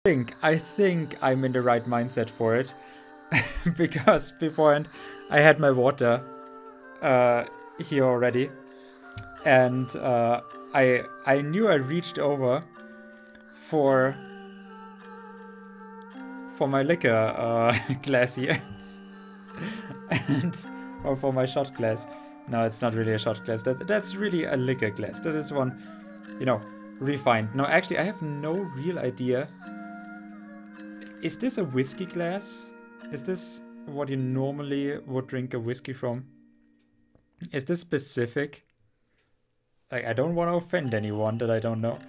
think I'm in the right mindset for it. Because beforehand I had my water here already. And I knew I reached over for my liquor glass here. Or for my shot glass. No, it's not really a shot glass. That's really a liquor glass. This is one, refined. No, actually, I have no real idea. Is this a whiskey glass? Is this what you normally would drink a whiskey from? Is this specific? Like, I don't want to offend anyone that I don't know.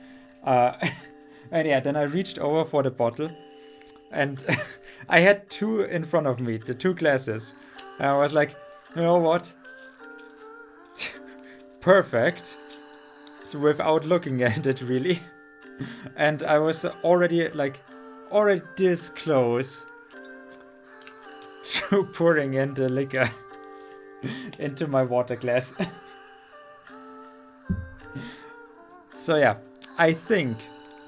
And yeah, then I reached over for the bottle. And I had two in front of me, the two glasses. And I was like, you know what? Perfect. Without looking at it, really. And I was already this close to pouring in the liquor into my water glass. So yeah, I think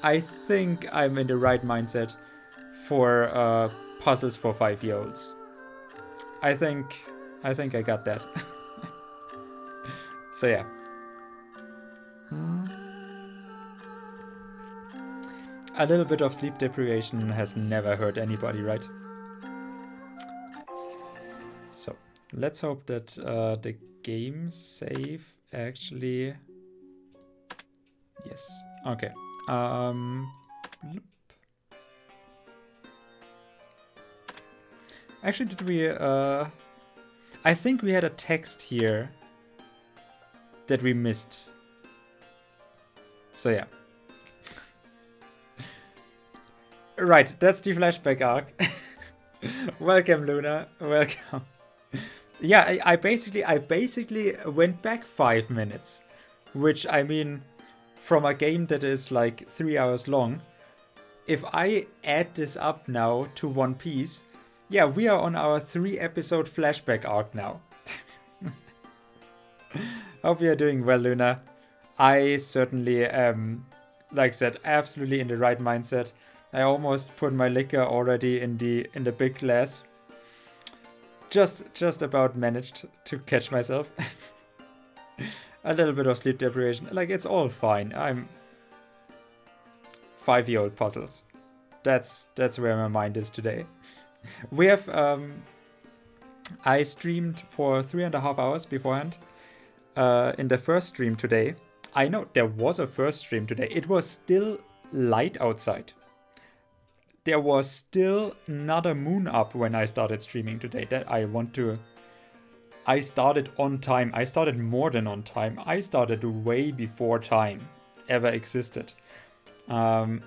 I'm in the right mindset for puzzles for 5-year-olds. I think I got that. So yeah. A little bit of sleep deprivation has never hurt anybody, right? So let's hope that the game save actually... Yes. Okay. Actually, did we... I think we had a text here that we missed. So yeah. Right, that's the flashback arc. Welcome, Luna. Welcome. Yeah, I basically went back 5 minutes, which, I mean, from a game that is like 3 hours long, if I add this up now to One Piece, yeah, we are on our 3-episode flashback arc now. Hope you are doing well, Luna. I certainly am, like I said, absolutely in the right mindset. I almost put my liquor already in the big glass. Just about managed to catch myself. A little bit of sleep deprivation. Like, it's all fine. I'm 5-year-old puzzles. That's where my mind is today. We have I streamed for 3.5 hours beforehand. In the first stream today. I know there was a first stream today. It was still light outside. There was still not a moon up when I started streaming today. I started on time. I started more than on time. I started way before time ever existed. It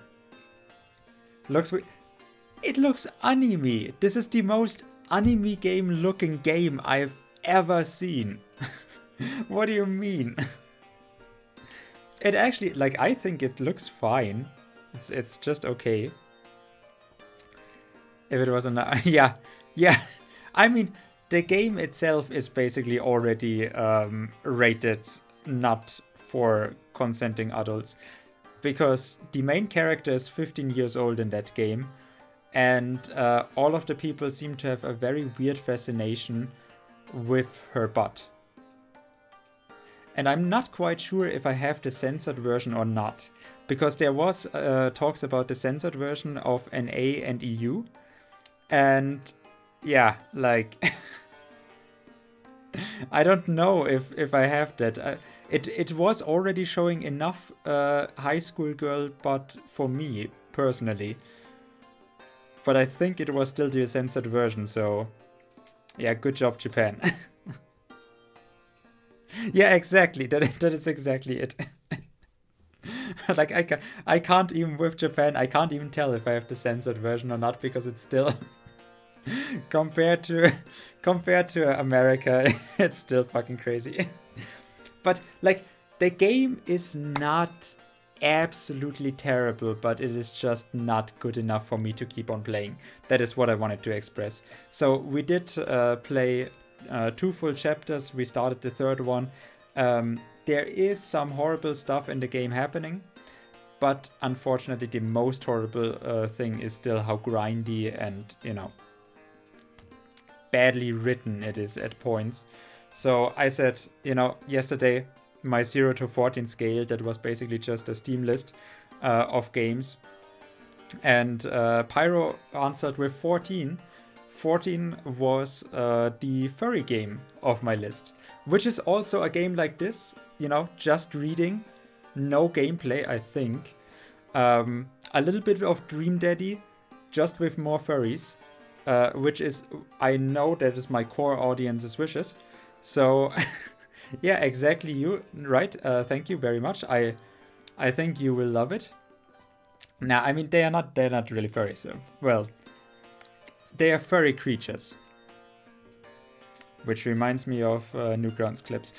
looks anime. This is the most anime game looking game I've ever seen. What do you mean? It actually, like, I think it looks fine. It's just okay. If it was yeah. I mean, the game itself is basically already rated not for consenting adults, because the main character is 15 years old in that game, and all of the people seem to have a very weird fascination with her butt. And I'm not quite sure if I have the censored version or not, because there was talks about the censored version of NA and EU. And yeah, like, I don't know if I have that. It was already showing enough high school girl butt for me, personally. But I think it was still the censored version, so yeah, good job, Japan. Yeah, exactly. That is exactly it. Like, I can't even, with Japan, I can't even tell if I have the censored version or not, because it's still compared to America, it's still fucking crazy. But like, the game is not absolutely terrible, but it is just not good enough for me to keep on playing. That is what I wanted to express. So we did play 2 full chapters. We started the 3rd one. There is some horrible stuff in the game happening. But unfortunately, the most horrible thing is still how grindy and, badly written it is at points. So I said, yesterday, my 0 to 14 scale, that was basically just a Steam list of games. And Pyro answered with 14. 14 was the furry game of my list, which is also a game like this, just reading, no gameplay, I think. A little bit of Dream Daddy, just with more furries, which is, I know that is my core audience's wishes. So, yeah, exactly you, right? Thank you very much. I think you will love it. Now, I mean, they're not really furry, so, well, they are furry creatures. Which reminds me of Newgrounds clips.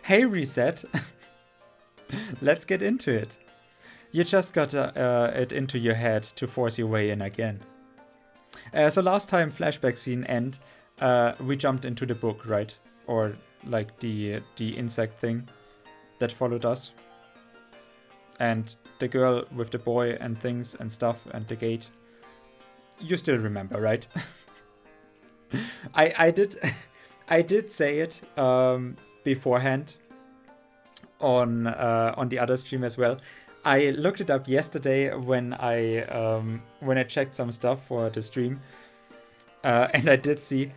Hey, Reset. Let's get into it. You just got it into your head to force your way in again. So last time flashback scene end, we jumped into the book, right? Or like the insect thing that followed us. And the girl with the boy and things and stuff and the gate. You still remember, right? I did say it beforehand on the other stream as well. I looked it up yesterday when I checked some stuff for the stream, and I did see.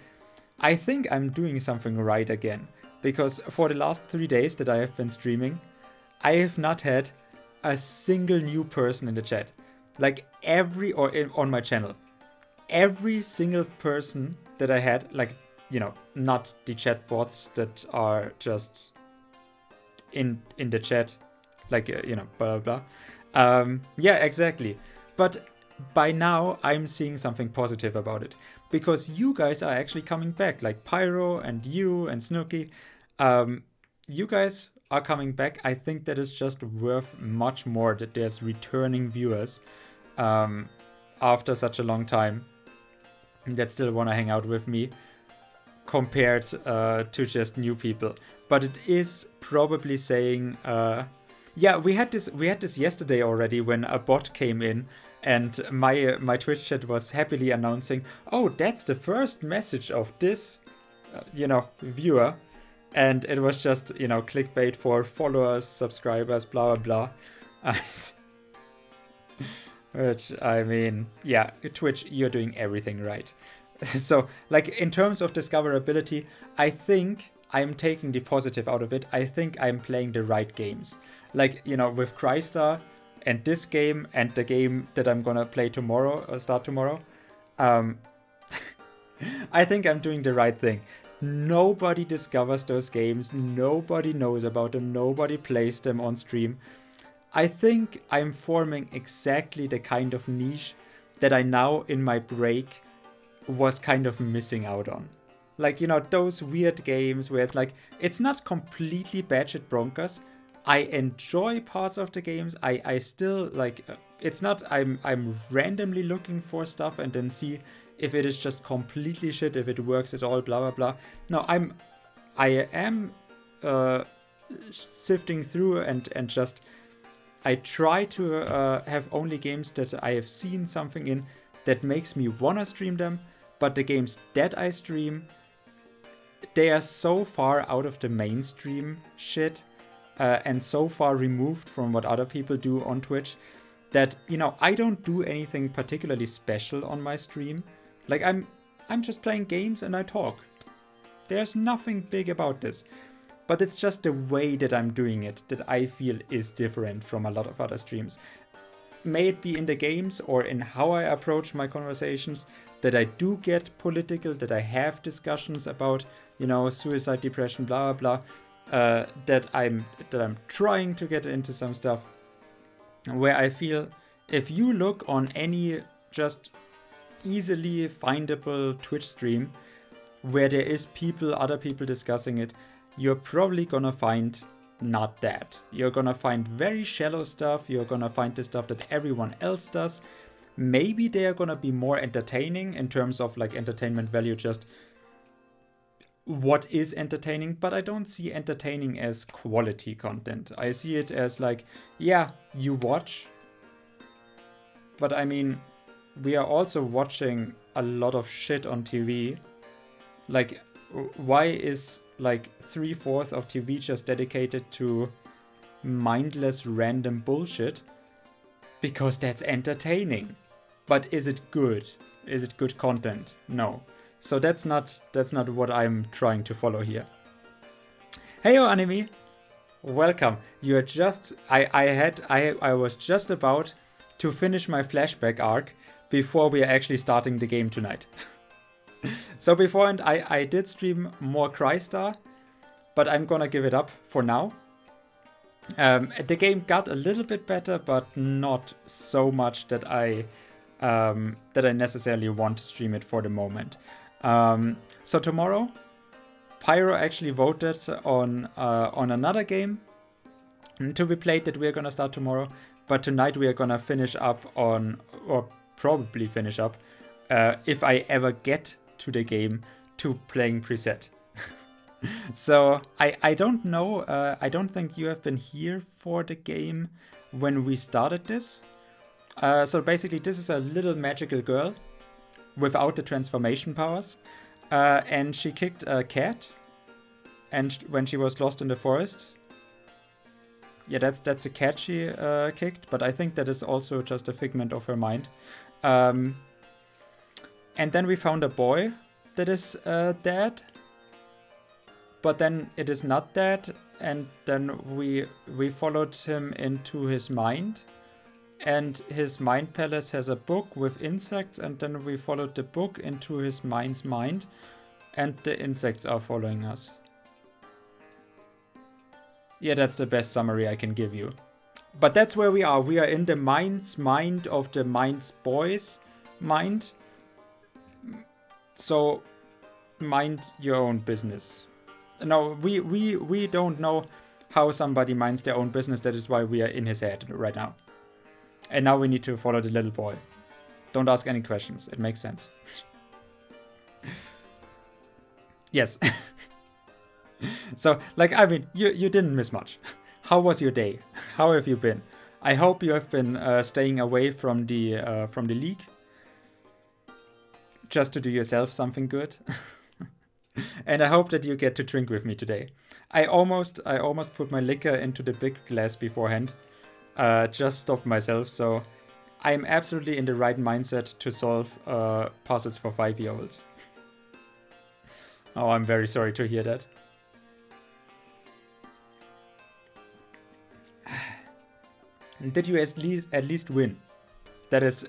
I think I'm doing something right again, because for the last 3 days that I have been streaming, I have not had a single new person in the chat. Like on my channel, every single person that I had, like, not the chat bots that are just in the chat, like, blah, blah, blah. Yeah, exactly. But by now, I'm seeing something positive about it, because you guys are actually coming back, like Pyro and you and Snooky. You guys are coming back. I think that is just worth much more that there's returning viewers after such a long time that still want to hang out with me, compared to just new people. But it is probably saying, yeah, we had this yesterday already when a bot came in and my Twitch chat was happily announcing, oh, that's the first message of this, viewer. And it was just, clickbait for followers, subscribers, blah, blah, blah. Which, I mean, yeah, Twitch, you're doing everything right. So, like, in terms of discoverability, I think I'm taking the positive out of it. I think I'm playing the right games. Like, with Crystar and this game and the game that I'm gonna play tomorrow, or start tomorrow, I think I'm doing the right thing. Nobody discovers those games. Nobody knows about them. Nobody plays them on stream. I think I'm forming exactly the kind of niche that I now, in my break, was kind of missing out on. Like, those weird games where it's like, it's not completely batshit bonkers. I enjoy parts of the games. I still, like, it's not, I'm randomly looking for stuff and then see if it is just completely shit, if it works at all, blah, blah, blah. No, I am sifting through and just, I try to have only games that I have seen something in that makes me wanna stream them, but the games that I stream, they are so far out of the mainstream shit and so far removed from what other people do on Twitch that, I don't do anything particularly special on my stream. Like, I'm just playing games and I talk. There's nothing big about this. But it's just the way that I'm doing it that I feel is different from a lot of other streams. May it be in the games or in how I approach my conversations, that I do get political, that I have discussions about, suicide, depression, blah, blah, blah, that I'm trying to get into some stuff where I feel if you look on any just easily findable Twitch stream where there is other people discussing it, you're probably gonna find not that. You're gonna find very shallow stuff. You're gonna find the stuff that everyone else does. Maybe they are gonna be more entertaining in terms of like entertainment value, just what is entertaining, but I don't see entertaining as quality content. I see it as like, yeah, you watch, but I mean, we are also watching a lot of shit on TV. Like, why is like 3/4 of TV just dedicated to mindless random bullshit? Because that's entertaining. But is it good? Is it good content? No. So that's not what I'm trying to follow here. Heyo Anime, welcome. You're just I was just about to finish my flashback arc before we are actually starting the game tonight. So beforehand I did stream more Crystar, but I'm gonna give it up for now. The game got a little bit better, but not so much that I necessarily want to stream it for the moment. So tomorrow, Pyro actually voted on another game to be played that we're gonna start tomorrow. But tonight we are gonna finish up on, or probably finish up, if I ever get to the game, to playing Preset. So I don't know. I don't think you have been here for the game when we started this. So basically, this is a little magical girl without the transformation powers, and she kicked a cat. And when she was lost in the forest, yeah, that's a cat she kicked. But I think that is also just a figment of her mind. And then we found a boy that is dead. But then it is not dead, and then we followed him into his mind. And his mind palace has a book with insects, and then we followed the book into his mind's mind, and the insects are following us. Yeah, that's the best summary I can give you. But that's where we are. We are in the mind's mind of the mind's boy's mind. So, mind your own business. No, we don't know how somebody minds their own business. That is why we are in his head right now. And now we need to follow the little boy. Don't ask any questions. It makes sense. Yes. So, like, I mean, you didn't miss much. How was your day? How have you been? I hope you have been staying away from the league. Just to do yourself something good. And I hope that you get to drink with me today. I almost put my liquor into the big glass beforehand. Just stopped myself, so I'm absolutely in the right mindset to solve puzzles for 5-year-olds. Oh, I'm very sorry to hear that. Did you at least win? That is,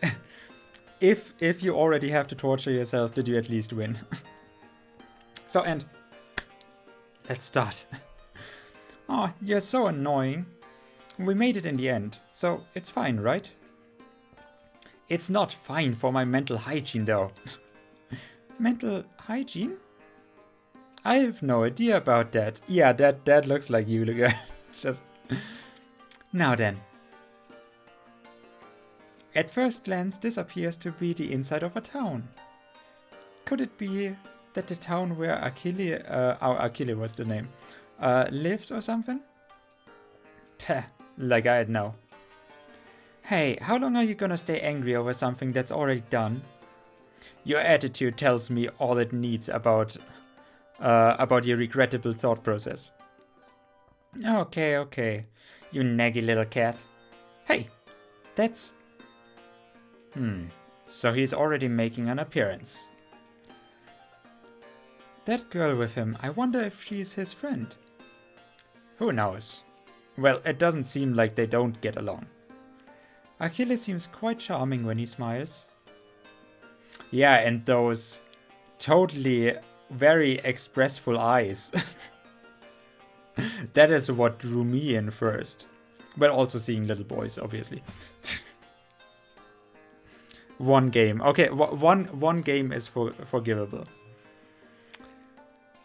if you already have to torture yourself, did you at least win? So, and let's start. Oh, you're so annoying. We made it in the end, so it's fine, right? It's not fine for my mental hygiene, though. Mental hygiene? I have no idea about that. Yeah, that looks like you, girl. Just... Now then. At first glance, this appears to be the inside of a town. Could it be that the town where Achille was the name, lives or something? Peh, like I'd know. Hey, how long are you gonna stay angry over something that's already done? Your attitude tells me all it needs about your regrettable thought process. Okay, you naggy little cat. Hey, that's... So he's already making an appearance. That girl with him, I wonder if she's his friend. Who knows? Well, it doesn't seem like they don't get along. Achille seems quite charming when he smiles. Yeah, and those totally very expressful eyes. That is what drew me in first. But also seeing little boys, obviously. One game. Okay, one game is forgivable.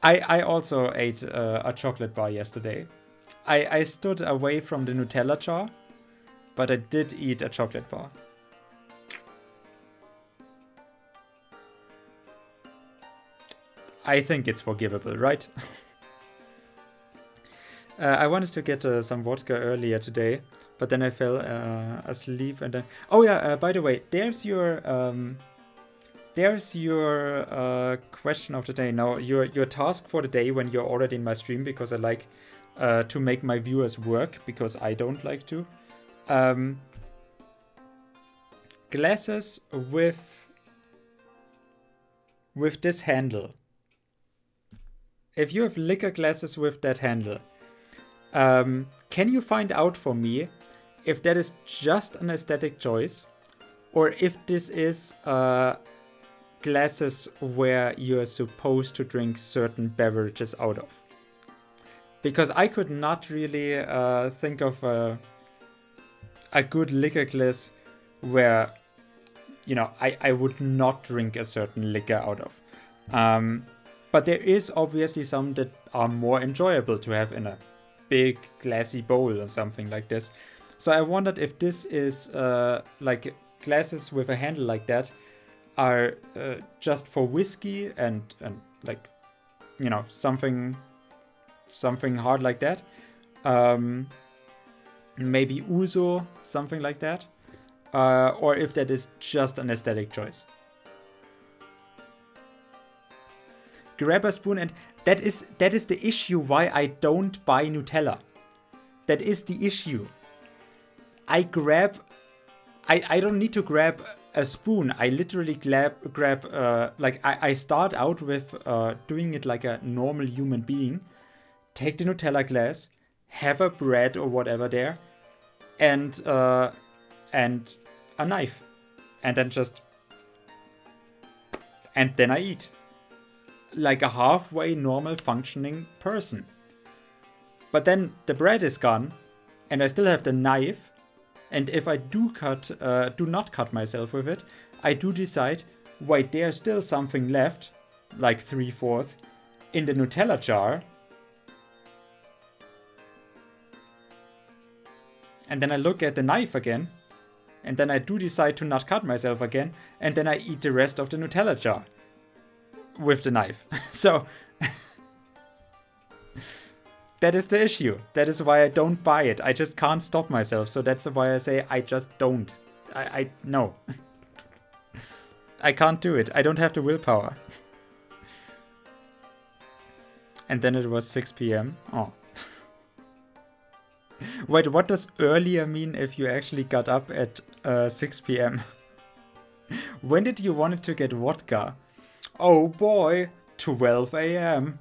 I also ate a chocolate bar yesterday. I stood away from the Nutella jar, but I did eat a chocolate bar. I think it's forgivable, right? I wanted to get some vodka earlier today, but then I fell asleep and then... Oh yeah, by the way, there's your question of the day. Now, your task for the day when you're already in my stream, because I like to make my viewers work, because I don't like to. Glasses with this handle. If you have liquor glasses with that handle, can you find out for me if that is just an aesthetic choice, or if this is glasses where you're supposed to drink certain beverages out of? Because I could not really think of a good liquor glass where, you know, I would not drink a certain liquor out of. But there is obviously some that are more enjoyable to have in a big glassy bowl or something like this. So I wondered if this is like glasses with a handle like that are just for whiskey and like, you know, something hard like that. Maybe ouzo, something like that. Or if that is just an aesthetic choice. Grab a spoon, and that is the issue why I don't buy Nutella. That is the issue. I don't need to grab a spoon. I literally grab like I start out with doing it like a normal human being. Take the Nutella glass, have a bread or whatever there, and a knife, and then I eat like a halfway normal functioning person. But then the bread is gone, and I still have the knife. And if I do not cut myself with it, I do decide, wait, there's still something left, like 3/4, in the Nutella jar. And then I look at the knife again, and then I do decide to not cut myself again, and then I eat the rest of the Nutella jar with the knife. So that is the issue. That is why I don't buy it. I just can't stop myself. So that's why I say I just don't. No. I can't do it. I don't have the willpower. And then it was 6 p.m. Oh. Wait, what does earlier mean if you actually got up at 6 p.m.? When did you want to get vodka? Oh boy, 12 a.m.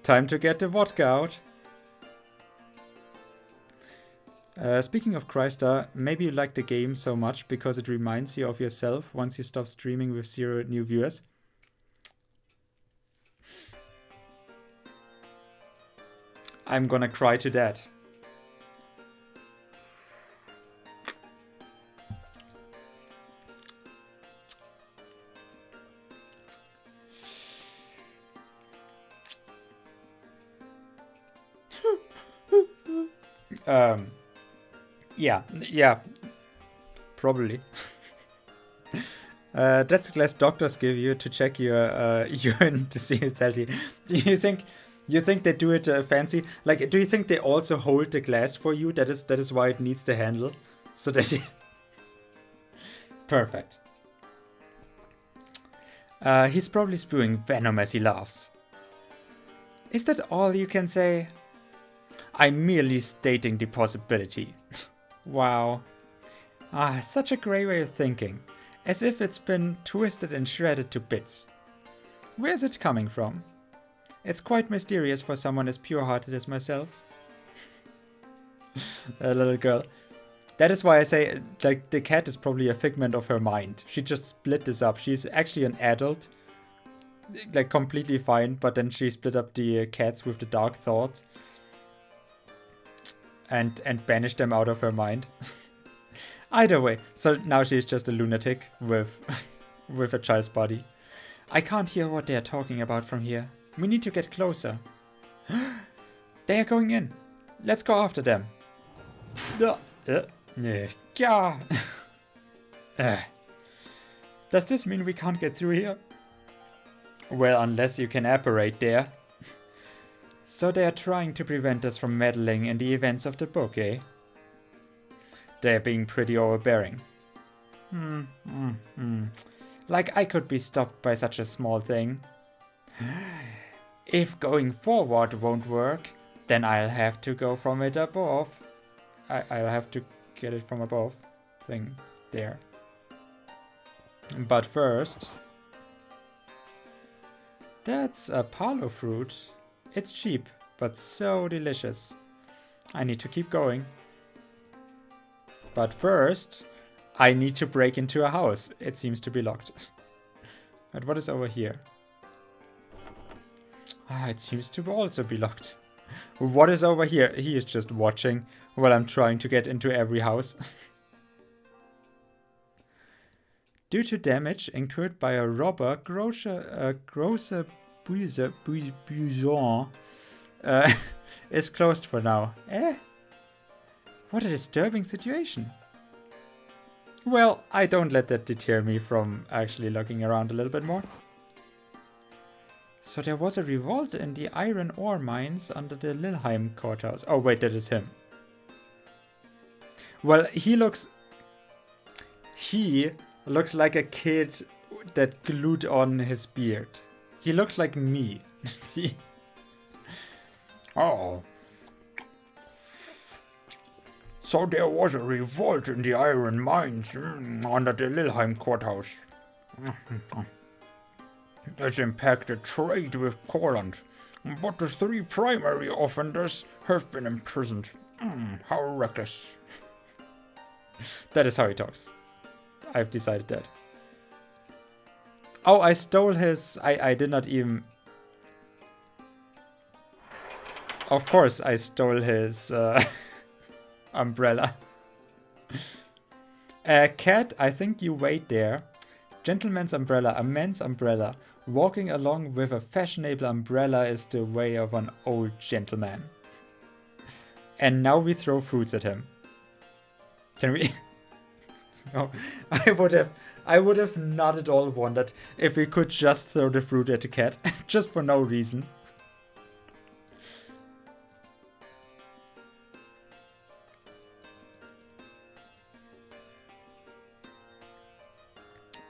Time to get the vodka out. Speaking of Crystar, maybe you like the game so much because it reminds you of yourself once you stop streaming with 0 new viewers. I'm gonna cry to that. Yeah, probably. That's the glass doctors give you to check your urine to see it's healthy. Do you think they do it fancy? Like, do you think they also hold the glass for you? That is why it needs the handle, so that you... Perfect. He's probably spewing venom as he laughs. Is that all you can say? I'm merely stating the possibility. Wow. Such a grey way of thinking. As if it's been twisted and shredded to bits. Where's it coming from? It's quite mysterious for someone as pure-hearted as myself. A little girl. That is why I say, like, the cat is probably a figment of her mind. She just split this up. She's actually an adult. Like, completely fine, but then she split up the cats with the dark thought. And banished them out of her mind. Either way, so now she's just a lunatic with a child's body. I can't hear what they are talking about from here. We need to get closer. They are going in. Let's go after them. Yeah. Does this mean we can't get through here? Well, unless you can apparate there. So they are trying to prevent us from meddling in the events of the book, eh? They're being pretty overbearing. Like I could be stopped by such a small thing. If going forward won't work, then I'll have to go from it above. I'll have to get it from above. Thing there. But first... That's a palo fruit. It's cheap, but so delicious. I need to keep going. But first, I need to break into a house. It seems to be locked. But what is over here? Ah, it seems to also be locked. What is over here? He is just watching while I'm trying to get into every house. Due to damage incurred by a robber, Grocer Buisson is closed for now. What a disturbing situation. Well, I don't let that deter me from actually looking around a little bit more. So there was a revolt in the iron ore mines under the Lilheim courthouse. Oh wait, that is him. Well, he looks like a kid that glued on his beard. He looks like me. See? Oh. So there was a revolt in the iron mines under the Lilheim courthouse. It's impacted trade with Courland, but the 3 primary offenders have been imprisoned. How reckless. That is how he talks. I've decided that. Oh, I stole his... I did not even... Of course I stole his umbrella. Cat, I think you wait there. Gentleman's umbrella, a man's umbrella. Walking along with a fashionable umbrella is the way of an old gentleman. And now we throw fruits at him. Can we... No, I would have not at all wondered if we could just throw the fruit at the cat, just for no reason.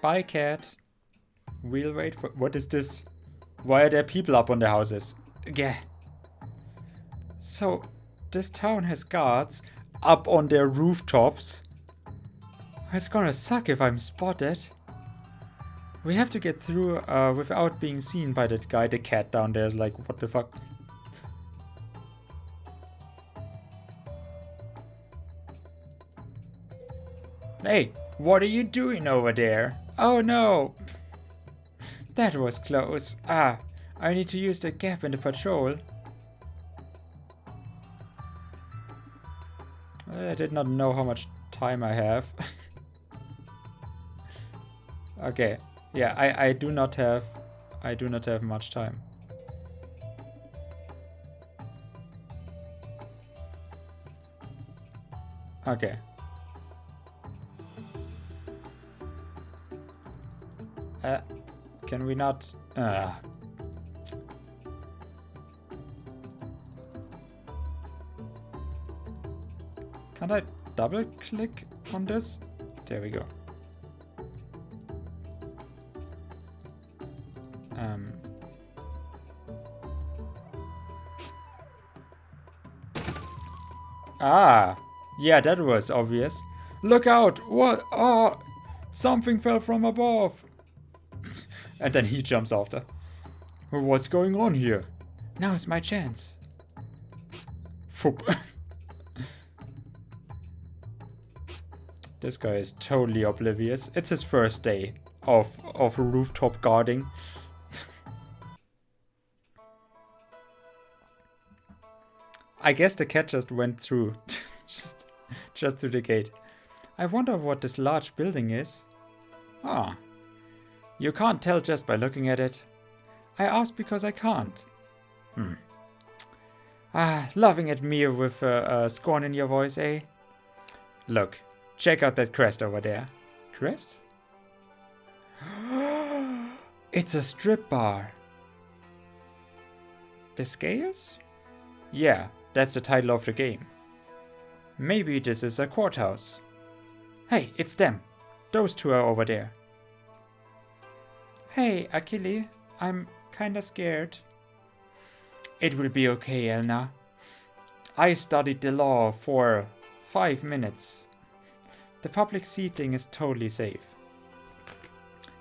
Bye, cat. We'll wait for... What is this? Why are there people up on the houses? Yeah. So, this town has guards up on their rooftops. It's gonna suck if I'm spotted. We have to get through without being seen by that guy. The cat down there is like, what the fuck? Hey, what are you doing over there? Oh no! That was close. Ah, I need to use the gap in the patrol. I did not know how much time I have. Okay, yeah, I do not have much time. Okay. Can we not? Can I double click on this? There we go. Ah, yeah, that was obvious. Look out! What? Oh, something fell from above. And then he jumps after. What's going on here? Now's my chance. Foop. This guy is totally oblivious. It's his first day of rooftop guarding. I guess the cat just went through. just through the gate. I wonder what this large building is. Ah. You can't tell just by looking at it. I asked because I can't. Ah, laughing at me with scorn in your voice, eh? Look, check out that crest over there. Crest? It's a strip bar. The Scales? Yeah, that's the title of the game. Maybe this is a courthouse. Hey, it's them. Those two are over there. Hey, Achille. I'm kinda scared. It will be okay, Elna. I studied the law for 5 minutes. The public seating is totally safe.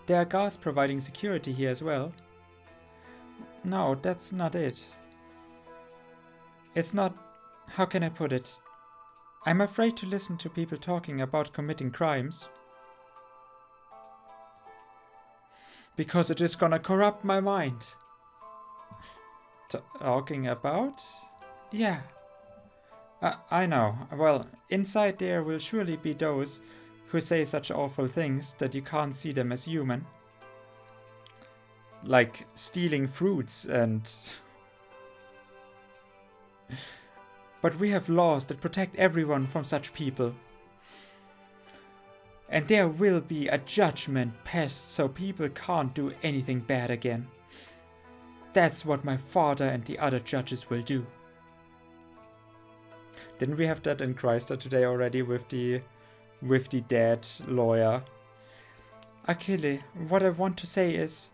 There are guards providing security here as well. No, that's not it. It's not... How can I put it? I'm afraid to listen to people talking about committing crimes. Because it is gonna corrupt my mind. Talking about? Yeah. I know. Well, inside there will surely be those who say such awful things that you can't see them as human. Like stealing fruits and... But we have laws that protect everyone from such people. And there will be a judgment passed so people can't do anything bad again. That's what my father and the other judges will do. Didn't we have that in Chrysler today already with the dead lawyer? Achille, what I want to say is...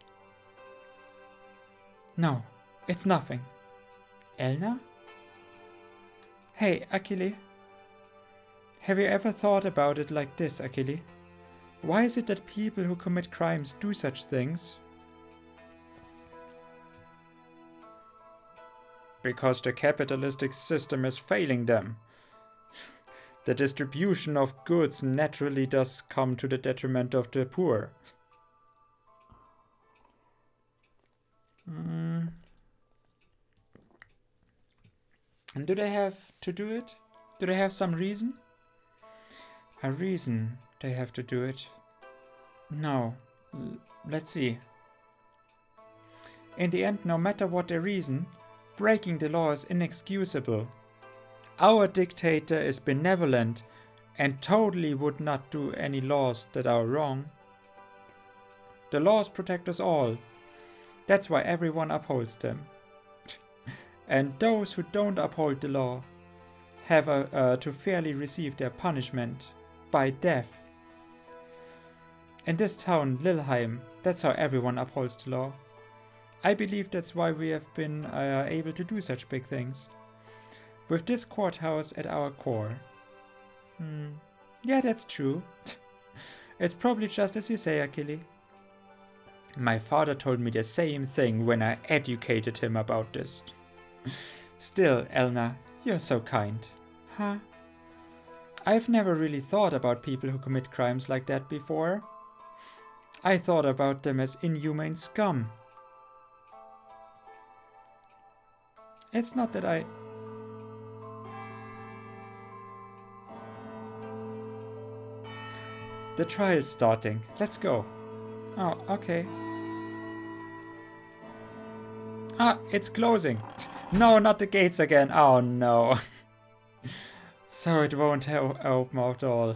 No, it's nothing. Elna? Hey, Achille. Have you ever thought about it like this, Achille? Why is it that people who commit crimes do such things? Because the capitalistic system is failing them. The distribution of goods naturally does come to the detriment of the poor. And do they have to do it? Do they have some reason? A reason they have to do it? No. Let's see. In the end, no matter what their reason, breaking the law is inexcusable. Our dictator is benevolent and totally would not do any laws that are wrong. The laws protect us all. That's why everyone upholds them. And those who don't uphold the law have to fairly receive their punishment by death. In this town, Lilheim, that's how everyone upholds the law. I believe that's why we have been able to do such big things. With this courthouse at our core. Yeah, that's true. It's probably just as you say, Achille. My father told me the same thing when I educated him about this. Still, Elna, you're so kind. Huh? I've never really thought about people who commit crimes like that before. I thought about them as inhumane scum. It's not that I... The trial's starting. Let's go. Oh, okay. Ah, it's closing. No, not the gates again. Oh, no. So it won't open at all.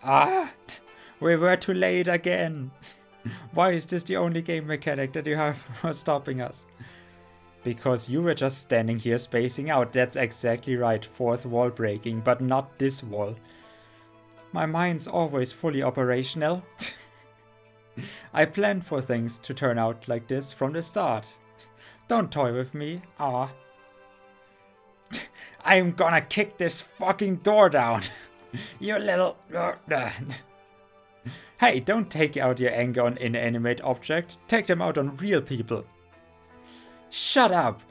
Ah, we were too late again. Why is this the only game mechanic that you have for stopping us? Because you were just standing here spacing out. That's exactly right. Fourth wall breaking, but not this wall. My mind's always fully operational. I planned for things to turn out like this from the start. Don't toy with me. Ah. I'm gonna kick this fucking door down. You little... Hey, don't take out your anger on inanimate objects. Take them out on real people. Shut up.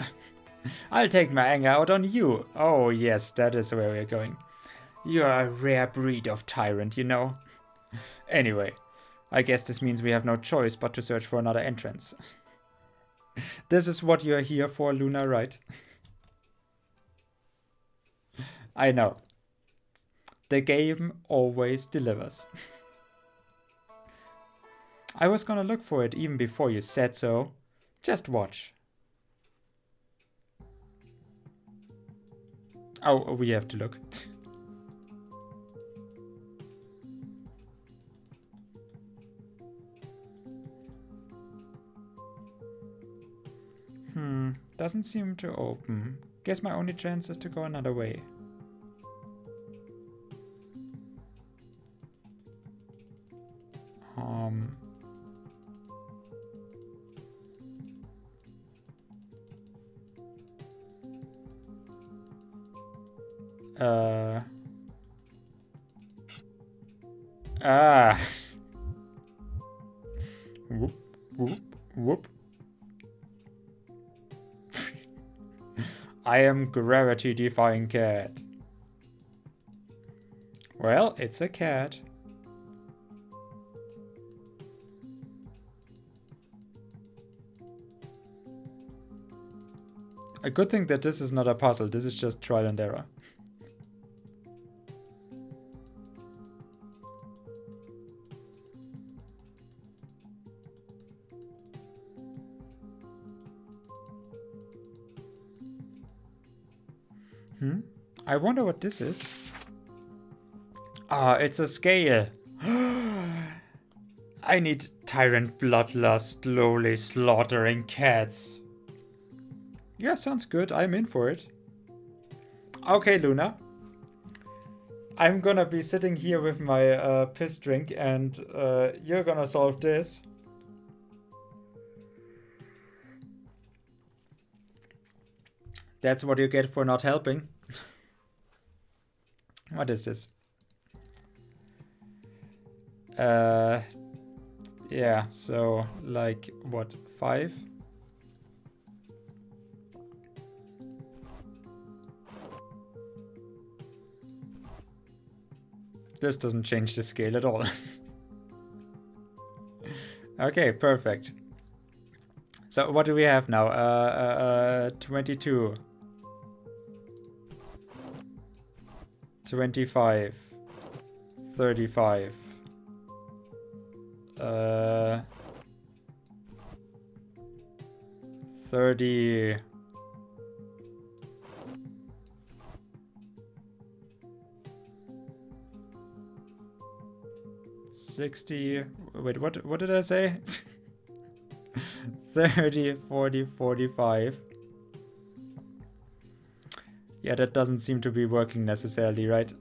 I'll take my anger out on you. Oh yes, that is where we're going. You're a rare breed of tyrant, you know. Anyway, I guess this means we have no choice but to search for another entrance. This is what you're here for, Luna, right? I know. The game always delivers. I was gonna look for it even before you said so. Just watch. Oh, we have to look. Doesn't seem to open. Guess my only chance is to go another way. Whoop, whoop, whoop. I am gravity-defying cat. Well, it's a cat. A good thing that this is not a puzzle, this is just trial and error. I wonder what this is. Ah, it's a scale. I need Tyrant Bloodlust slowly slaughtering cats. Yeah, sounds good. I'm in for it. Okay, Luna. I'm gonna be sitting here with my piss drink and you're gonna solve this. That's what you get for not helping. What is this? Yeah, so like what, 5? This doesn't change the scale at all. Okay, perfect. So what do we have now? 22. 25. 35. 30. 60. Wait, what did I say? 30, 40, 45. Yeah, that doesn't seem to be working necessarily, right?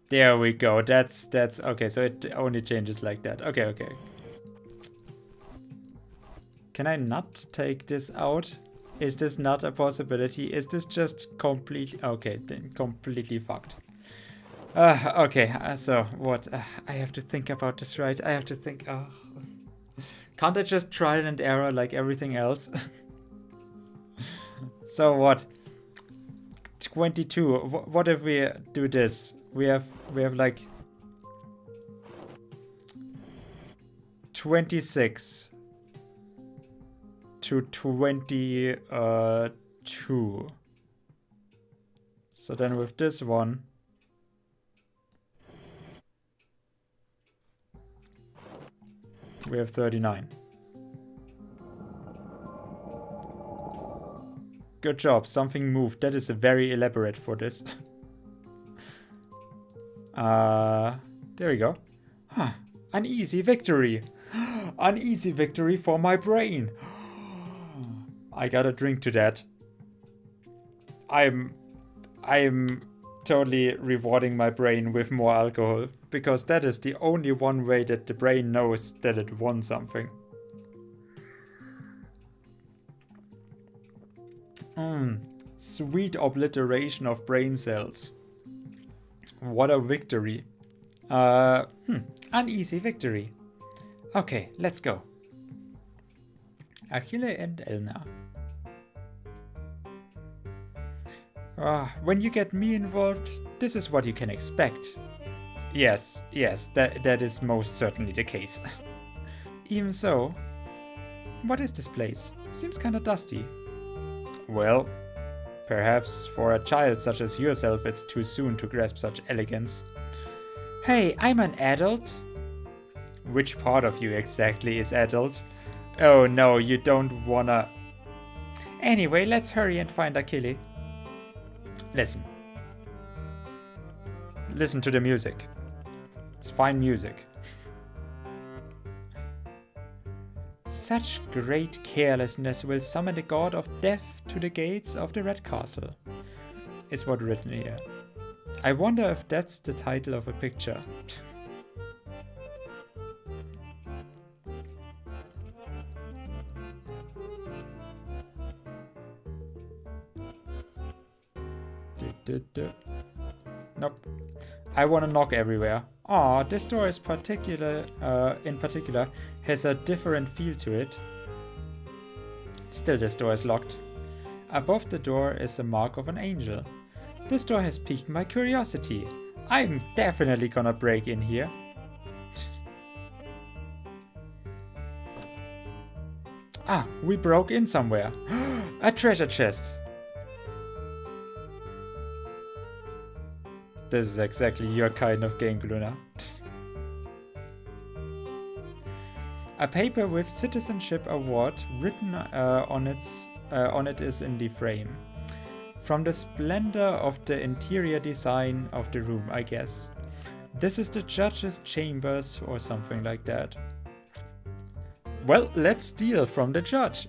There we go. That's okay. So it only changes like that. Okay, okay. Can I not take this out? Is this not a possibility? Is this just completely okay? Then completely fucked. Okay. So what? I have to think about this, right? I have to think. Can't I just trial and error like everything else? So what? 22. What if we do this? We have like 26 to 22. So then with this one, we have 39. Good job, something moved. That is very elaborate for this. There we go. Huh. An easy victory. An easy victory for my brain. I gotta drink to that. I'm totally rewarding my brain with more alcohol, because that is the only one way that the brain knows that it won something. Sweet obliteration of brain cells. What a victory. An easy victory. Okay, let's go. Achille and Elna. When you get me involved, this is what you can expect. Yes, that is most certainly the case. Even so, what is this place? Seems kinda dusty. Well, perhaps for a child such as yourself it's too soon to grasp such elegance. Hey, I'm an adult? Which part of you exactly is adult? Oh no, you don't wanna... Anyway, let's hurry and find Achille. Listen. Listen to the music. It's fine music. Such great carelessness will summon the god of death to the gates of the Red Castle, is what written here. I wonder if that's the title of a picture. Nope. I want to knock everywhere. Aw, this door is in particular has a different feel to it. Still, this door is locked. Above the door is a mark of an angel. This door has piqued my curiosity. I'm definitely gonna break in here. Ah, we broke in somewhere. A treasure chest. This is exactly your kind of game, Gluna. A paper with Citizenship Award written on it is in the frame. From the splendor of the interior design of the room, I guess. This is the judge's chambers or something like that. Well, let's steal from the judge.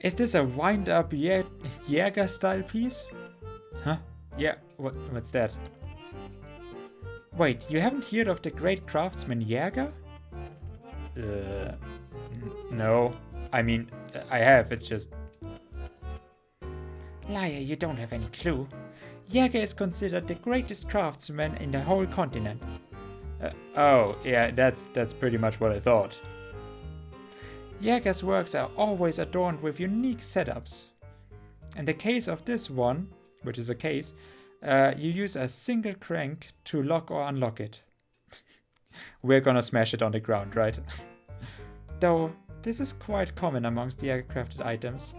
Is this a wind-up Jäger-style piece? Huh? Yeah, what's that? Wait, you haven't heard of the great craftsman Jäger? No. I mean, I have, it's just... Liar, you don't have any clue. Jäger is considered the greatest craftsman in the whole continent. Oh, yeah, that's pretty much what I thought. Jäger's works are always adorned with unique setups. In the case of this one, which is a case, you use a single crank to lock or unlock it. We're gonna smash it on the ground, right? Though, this is quite common amongst the Jäger-crafted items.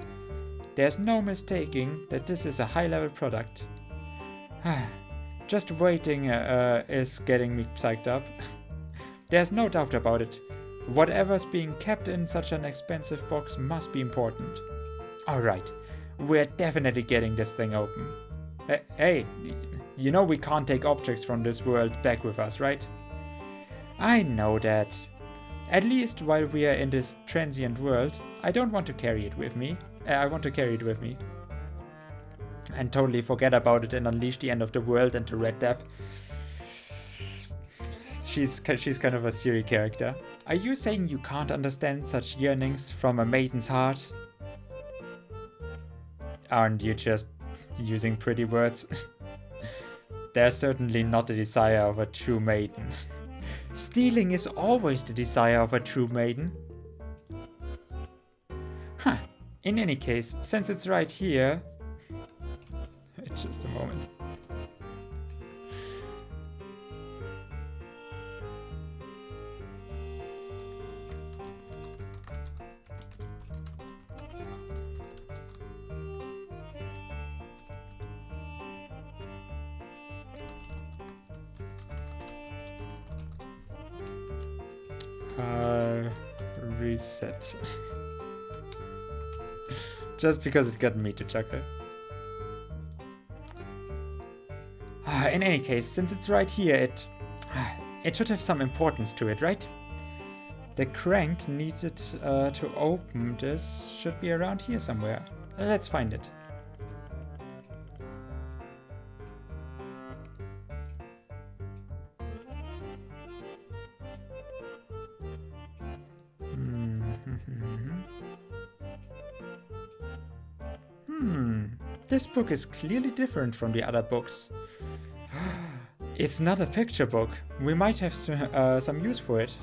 There's no mistaking that this is a high-level product. Just waiting is getting me psyched up. There's no doubt about it. Whatever's being kept in such an expensive box must be important. Alright, we're definitely getting this thing open. Hey, you know we can't take objects from this world back with us, right? I know that. At least while we are in this transient world, I don't want to carry it with me. I want to carry it with me. And totally forget about it and unleash the end of the world and the Red Death. She's kind of a Siri character. Are you saying you can't understand such yearnings from a maiden's heart? Aren't you just using pretty words? They're certainly not the desire of a true maiden. Stealing is always the desire of a true maiden. Huh. In any case, since it's right here... Just a moment. Reset. Just because it got me to chuckle. In any case, since it's right here, it should have some importance to it, right? The crank needed to open this should be around here somewhere. Let's find it. This book is clearly different from the other books. It's not a picture book. We might have some use for it.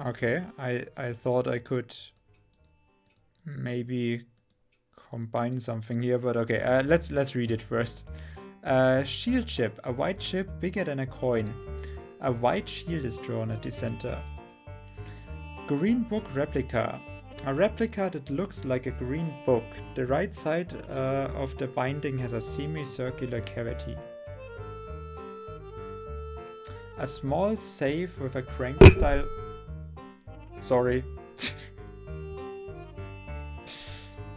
Okay, I thought I could maybe combine something here, but okay, let's read it first. Shield chip, a white chip bigger than a coin. A white shield is drawn at the center. Green book replica, a replica that looks like a green book. The right side of the binding has a semicircular cavity. A small safe with a crank style. Sorry.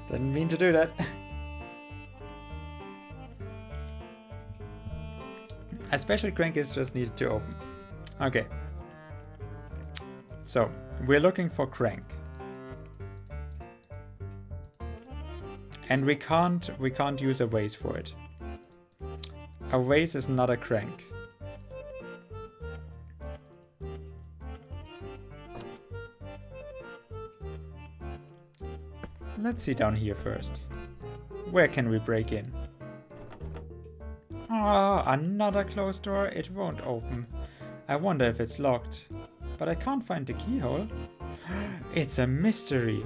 Didn't mean to do that. A special crank is just needed to open. Okay. So, we're looking for crank. And we can't use a vase for it. A vase is not a crank. Let's see down here first. Where can we break in? Ah, another closed door. It won't open. I wonder if it's locked. But I can't find the keyhole. It's a mystery.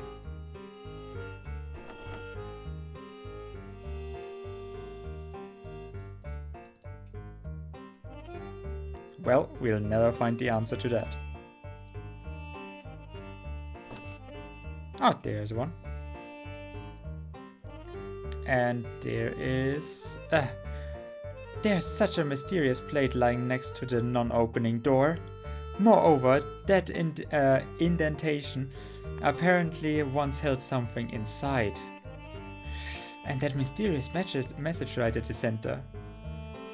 Well, we'll never find the answer to that. Oh, there's one. And there is... there's such a mysterious plate lying next to the non-opening door. Moreover, that indentation apparently once held something inside. And that mysterious message right at the center.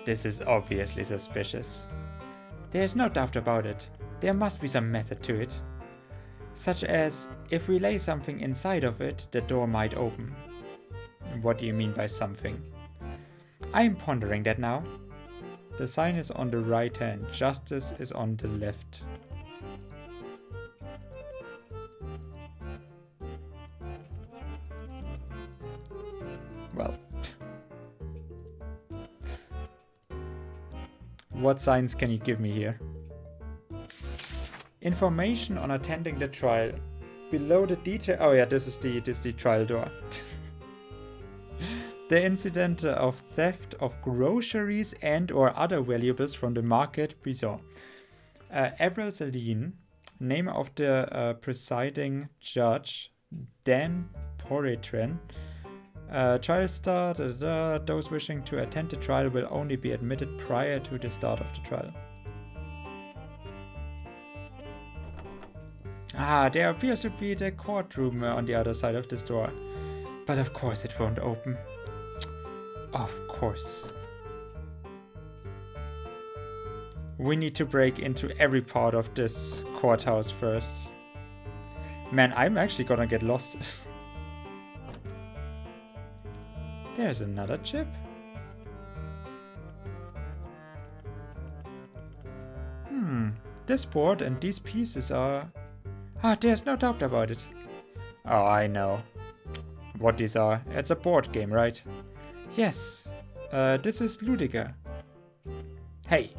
This is obviously suspicious. There's no doubt about it. There must be some method to it. Such as, if we lay something inside of it, the door might open. What do you mean by something? I'm pondering that now. The sign is on the right hand, justice is on the left. Well. What signs can you give me here? Information on attending the trial. Below the detail. Oh yeah, this is the trial door. The incident of theft of groceries and or other valuables from the market Bison. Avril Celine, name of the presiding judge, Dan Poretren. Trial start. Those wishing to attend the trial will only be admitted prior to the start of the trial. Ah, there appears to be the courtroom on the other side of this door. But of course it won't open. Of course. We need to break into every part of this courthouse first. Man, I'm actually gonna get lost. There's another chip. This board and these pieces are... Ah, there's no doubt about it. Oh, I know what these are. It's a board game, right? Yes. This is Ludica. Hey.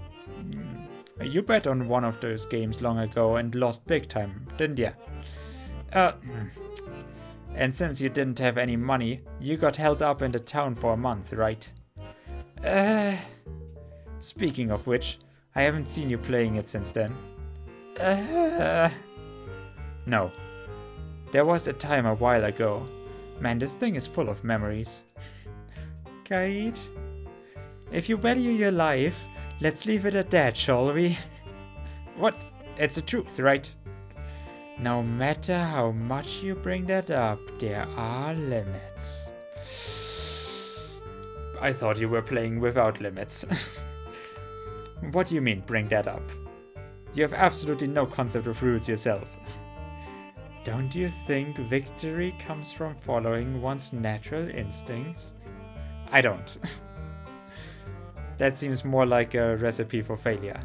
You bet on one of those games long ago and lost big time, didn't ya? And since you didn't have any money, you got held up in the town for a month, right? Speaking of which, I haven't seen you playing it since then. No. There was a time a while ago. Man, this thing is full of memories. Kaid? If you value your life, let's leave it at that, shall we? What? It's the truth, right? No matter how much you bring that up, there are limits. I thought you were playing without limits. What do you mean, bring that up? You have absolutely no concept of rules yourself. Don't you think victory comes from following one's natural instincts? I don't. That seems more like a recipe for failure.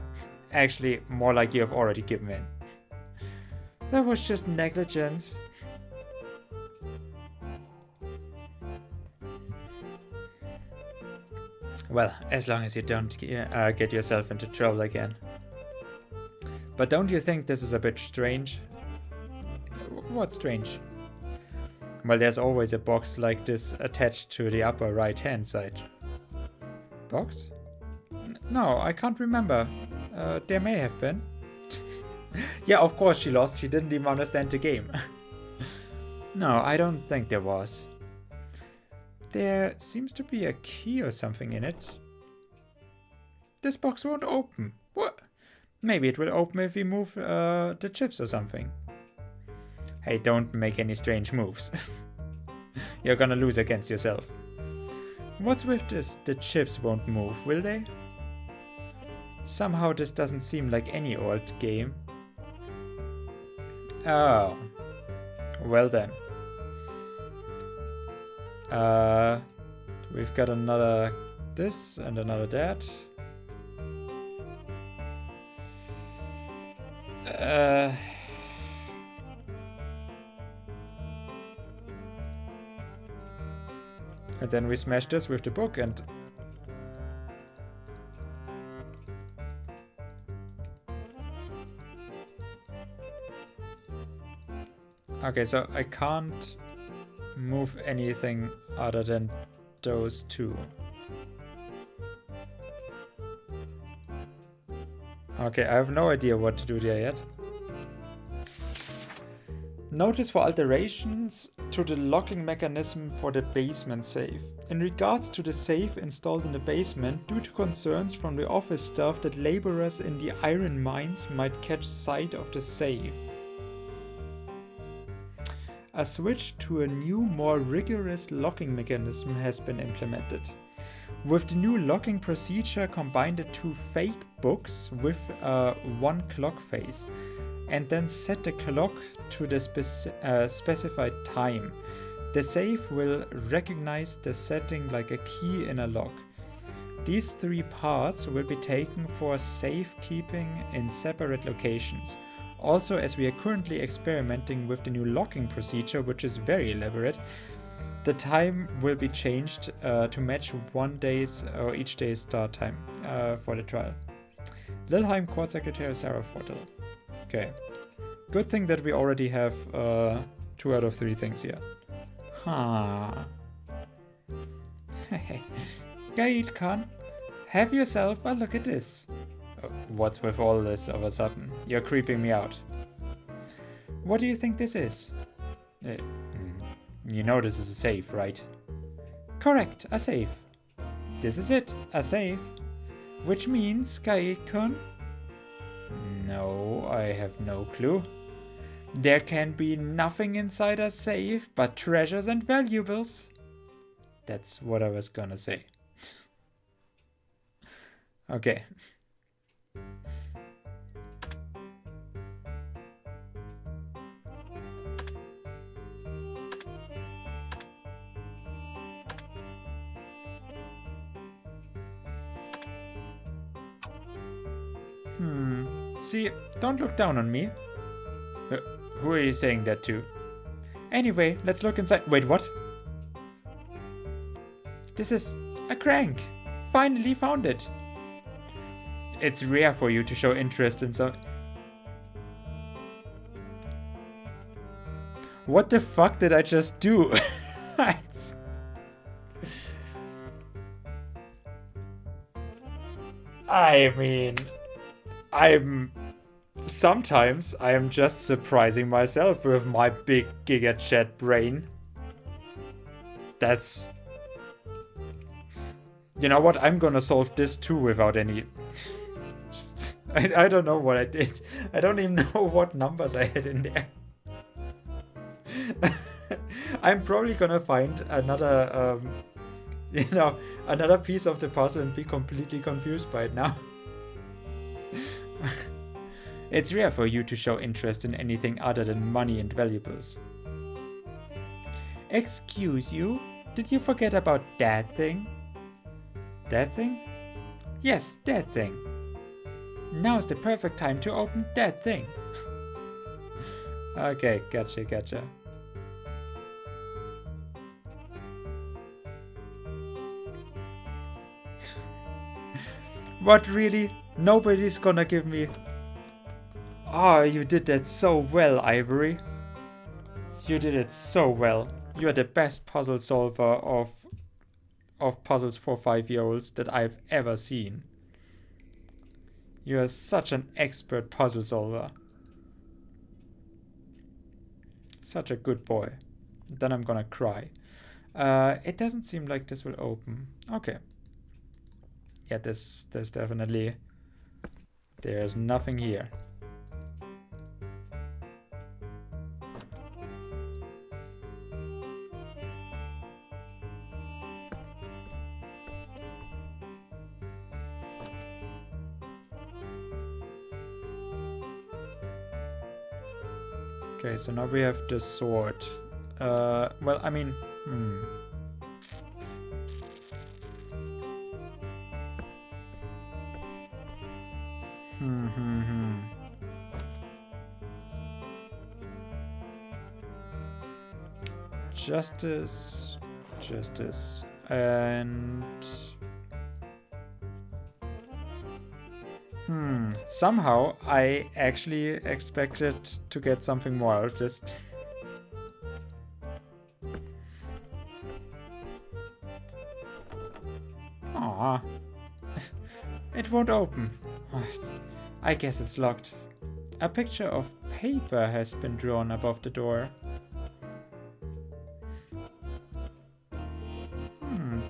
Actually, more like you have already given in. That was just negligence. Well, as long as you don't get yourself into trouble again. But don't you think this is a bit strange? What's strange? Well, there's always a box like this attached to the upper right hand side. Box? No, I can't remember. There may have been. Yeah, of course she lost. She didn't even understand the game. No, I don't think there was. There seems to be a key or something in it. This box won't open. What? Maybe it will open if we move the chips or something. Hey, don't make any strange moves. You're gonna lose against yourself. What's with this? The chips won't move, will they? Somehow this doesn't seem like any old game. Oh. Well then. We've got another this and another that. And then we smash this with the book and... Okay, so I can't move anything other than those two. Okay, I have no idea what to do there yet. Notice for alterations to the locking mechanism for the basement safe. In regards to the safe installed in the basement, due to concerns from the office staff that laborers in the iron mines might catch sight of the safe, a switch to a new, more rigorous locking mechanism has been implemented. With the new locking procedure, combine the two fake books with one clock face, and then set the clock to the specified time. The safe will recognize the setting like a key in a lock. These three parts will be taken for safekeeping in separate locations. Also, as we are currently experimenting with the new locking procedure, which is very elaborate, the time will be changed to match each day's start time for the trial. Lilheim Court Secretary Sarah Fortel. Okay. Good thing that we already have 2 out of 3 things here. Huh. Gaid Khan, have yourself a look at this. What's with all this of a sudden? You're creeping me out. What do you think this is? You know this is a safe, right? Correct, a safe. This is it, a safe. Which means, Gaid-kun? No, I have no clue. There can be nothing inside a safe but treasures and valuables. That's what I was gonna say. Okay. See, don't look down on me. Who are you saying that to? Anyway, let's look inside. Wait, what? This is a crank. Finally found it. It's rare for you to show interest in some... What the fuck did I just do? I mean... Sometimes I am just surprising myself with my big GigaChat brain. That's... You know what? I'm gonna solve this too without any... I don't know what I did. I don't even know what numbers I had in there. I'm probably gonna find another, another piece of the puzzle and be completely confused by it now. It's rare for you to show interest in anything other than money and valuables. Excuse you? Did you forget about that thing? That thing? Yes, that thing. Now's the perfect time to open that thing. Okay, gotcha. What, really? Nobody's gonna give me... Oh, you did that so well, Ivory. You did it so well. You're the best puzzle solver of puzzles for 5-year-olds that I've ever seen. You're such an expert puzzle solver. Such a good boy. Then I'm gonna cry. It doesn't seem like this will open. Okay. Yeah, there's definitely There's nothing here. Okay, so now we have the sword. Well, I mean, Justice, justice, and somehow I actually expected to get something more out of this. Aww. It won't open. I guess it's locked. A picture of paper has been drawn above the door.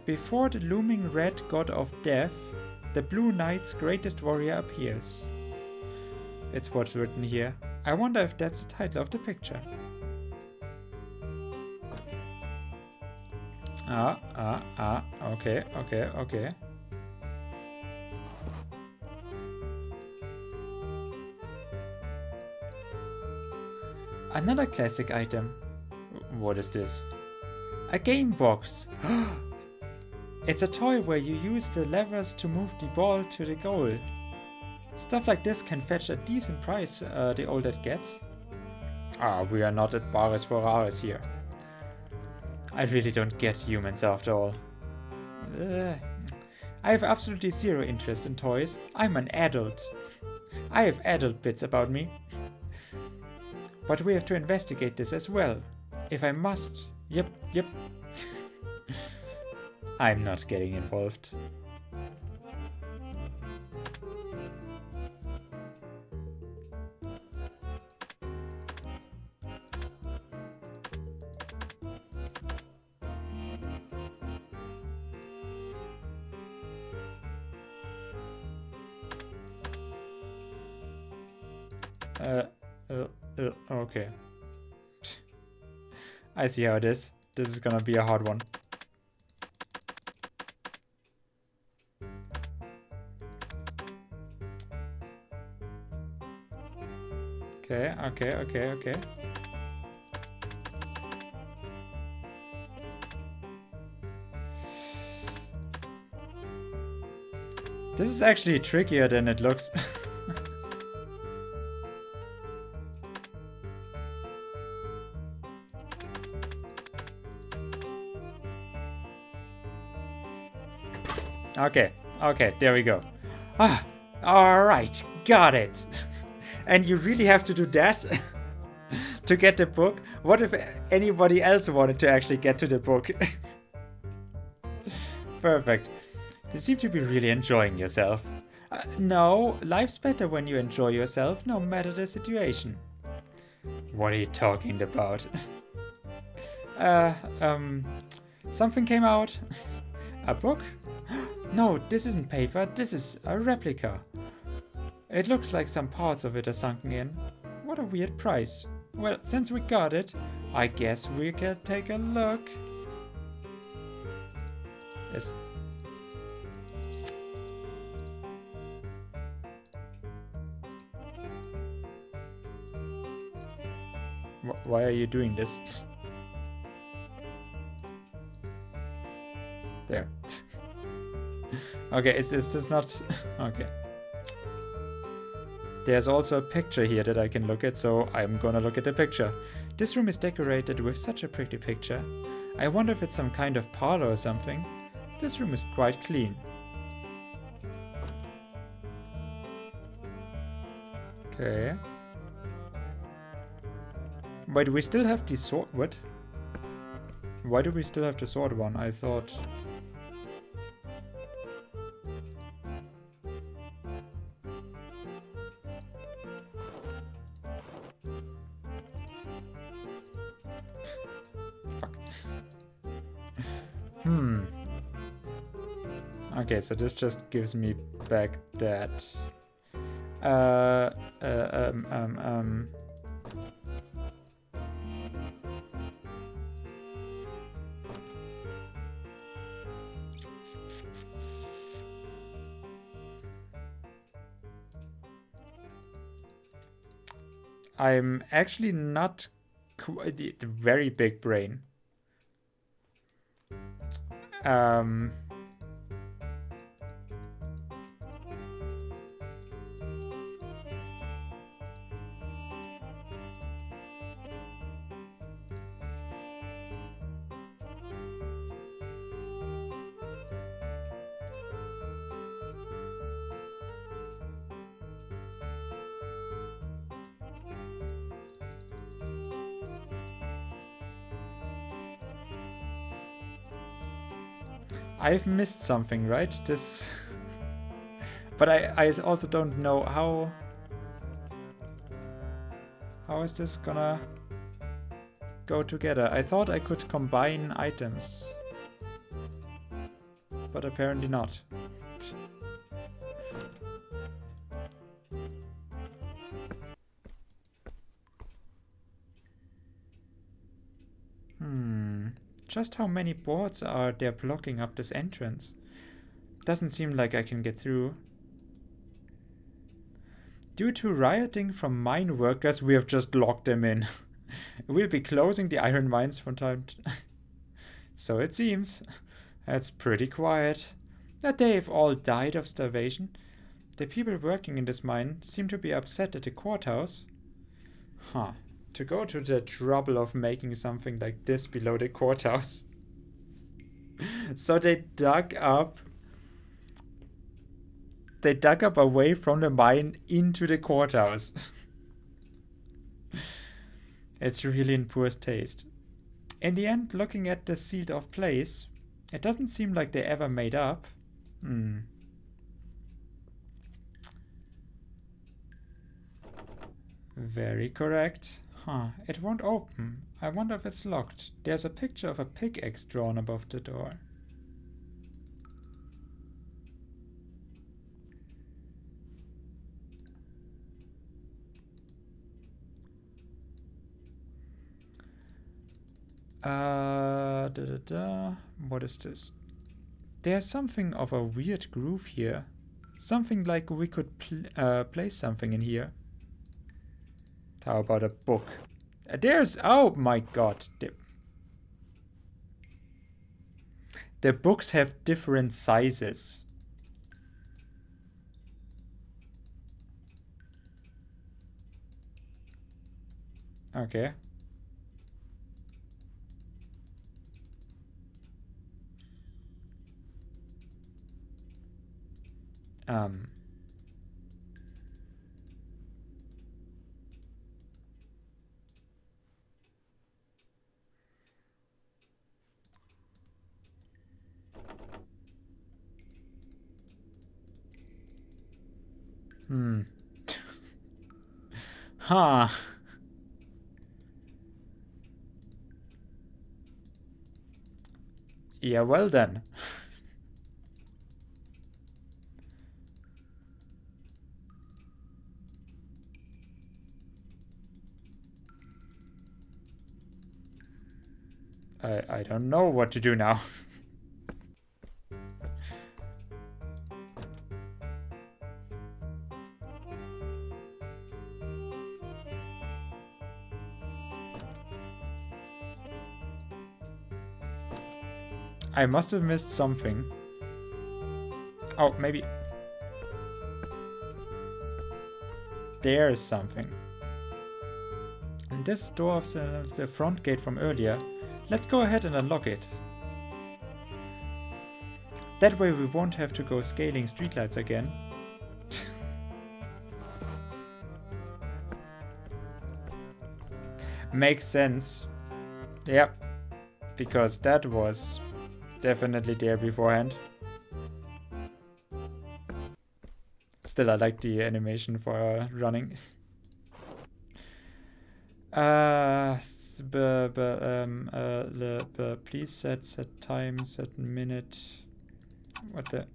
Before the looming red god of death, the Blue Knight's greatest warrior appears. It's what's written here. I wonder if that's the title of the picture. Okay. Another classic item. What is this? A game box. It's a toy where you use the levers to move the ball to the goal. Stuff like this can fetch a decent price the older it gets. We are not at Bares for Rares here. I really don't get humans after all. I have absolutely zero interest in toys. I'm an adult. I have adult bits about me. But we have to investigate this as well. If I must. Yep. I'm not getting involved. Okay. I see how it is. This is gonna be a hard one. Okay. This is actually trickier than it looks. Okay, there we go. Alright, got it. And you really have to do that to get the book? What if anybody else wanted to actually get to the book? Perfect. You seem to be really enjoying yourself. No, life's better when you enjoy yourself, no matter the situation. What are you talking about? Something came out. A book? No, this isn't paper, this is a replica. It looks like some parts of it are sunken in. What a weird price. Well, since we got it, I guess we can take a look. Yes. Why are you doing this? There. Okay, is this not... Okay. There's also a picture here that I can look at, so I'm gonna look at the picture. This room is decorated with such a pretty picture. I wonder if it's some kind of parlor or something. This room is quite clean. Okay. Why do we still have the sword? What? Why do we still have the sword one? I thought... Fuck. Okay, so this just gives me back that. Uh, uh, um, um, um. I'm actually not the very big brain. Um, I've missed something, right? This, but I also don't know how is this gonna go together. I thought I could combine items, but apparently not. Just how many boards are there blocking up this entrance? Doesn't seem like I can get through. Due to rioting from mine workers, we have just locked them in. We'll be closing the iron mines from time to so it seems. It's pretty quiet. That they've all died of starvation. The people working in this mine seem to be upset at the courthouse. Huh. To go to the trouble of making something like this below the courthouse. So they dug up away from the mine into the courthouse. It's really in poor taste. In the end, looking at the sealed off place, it doesn't seem like they ever made up. Very correct. Huh, it won't open. I wonder if it's locked. There's a picture of a pickaxe drawn above the door. What is this? There's something of a weird groove here. Something like we could place something in here. How about a book? There's... Oh my god. The books have different sizes. Okay. Huh. Yeah, well then. I don't know what to do now. I must have missed something. Oh, maybe... There's something. And this door of the front gate from earlier. Let's go ahead and unlock it. That way we won't have to go scaling streetlights again. Makes sense. Yep. Because that was definitely there beforehand. Still, I like the animation for running. Please set time, set minute. What the?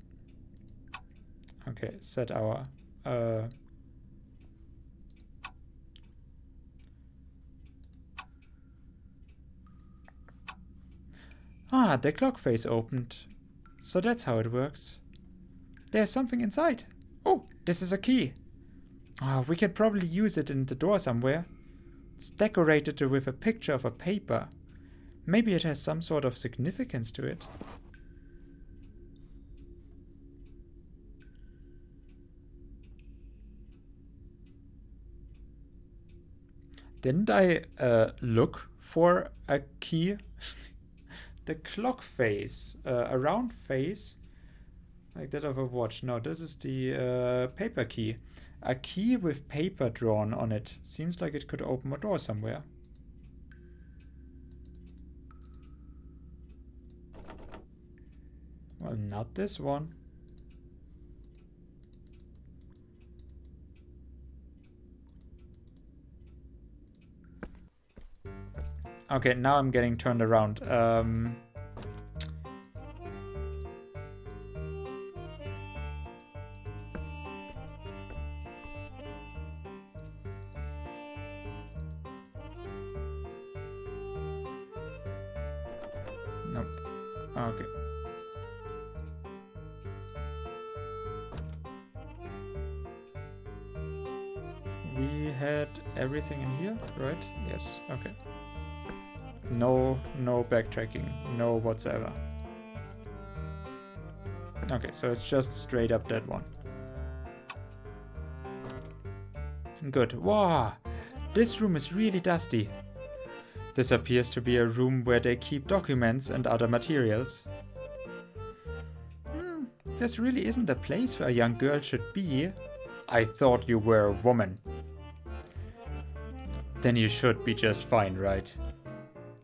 Okay, set hour. Ah, the clock face opened. So that's how it works. There's something inside. Oh, this is a key. Oh, we can probably use it in the door somewhere. It's decorated with a picture of a paper. Maybe it has some sort of significance to it. Didn't I look for a key? The clock face, a round face, like that of a watch. No, this is the paper key. A key with paper drawn on it. Seems like it could open a door somewhere. Well, not this one. Okay, now I'm getting turned around. Nope. Okay. We had everything in here, right? Yes, okay. No backtracking, no whatsoever. Okay, so it's just straight up that one. Good. Wow, this room is really dusty. This appears to be a room where they keep documents and other materials. This really isn't a place where a young girl should be. I thought you were a woman. Then you should be just fine, right?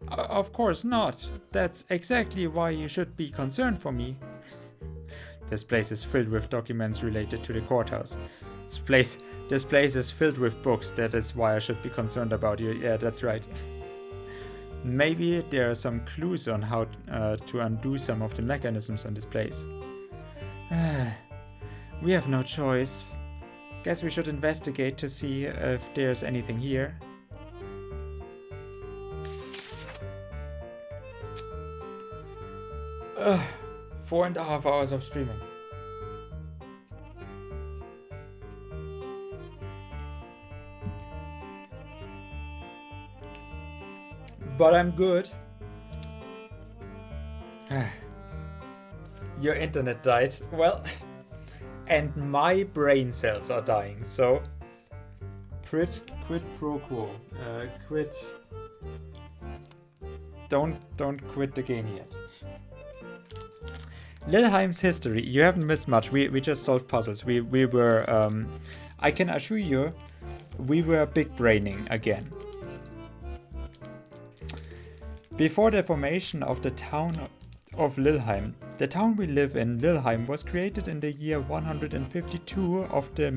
Of course not. That's exactly why you should be concerned for me. This place is filled with documents related to the courthouse. This place is filled with books. That is why I should be concerned about you. Yeah, that's right. Maybe there are some clues on how to undo some of the mechanisms in this place. We have no choice. Guess we should investigate to see if there's anything here. 4.5 hours of streaming. But I'm good. Your internet died. Well, and my brain cells are dying, so quid pro quo. Don't quit the game yet. Lilheim's history. You haven't missed much. We just solved puzzles. We were I can assure you, we were big braining again. Before the formation of the town of Lilheim, the town we live in, Lilheim, was created in the year 152 of the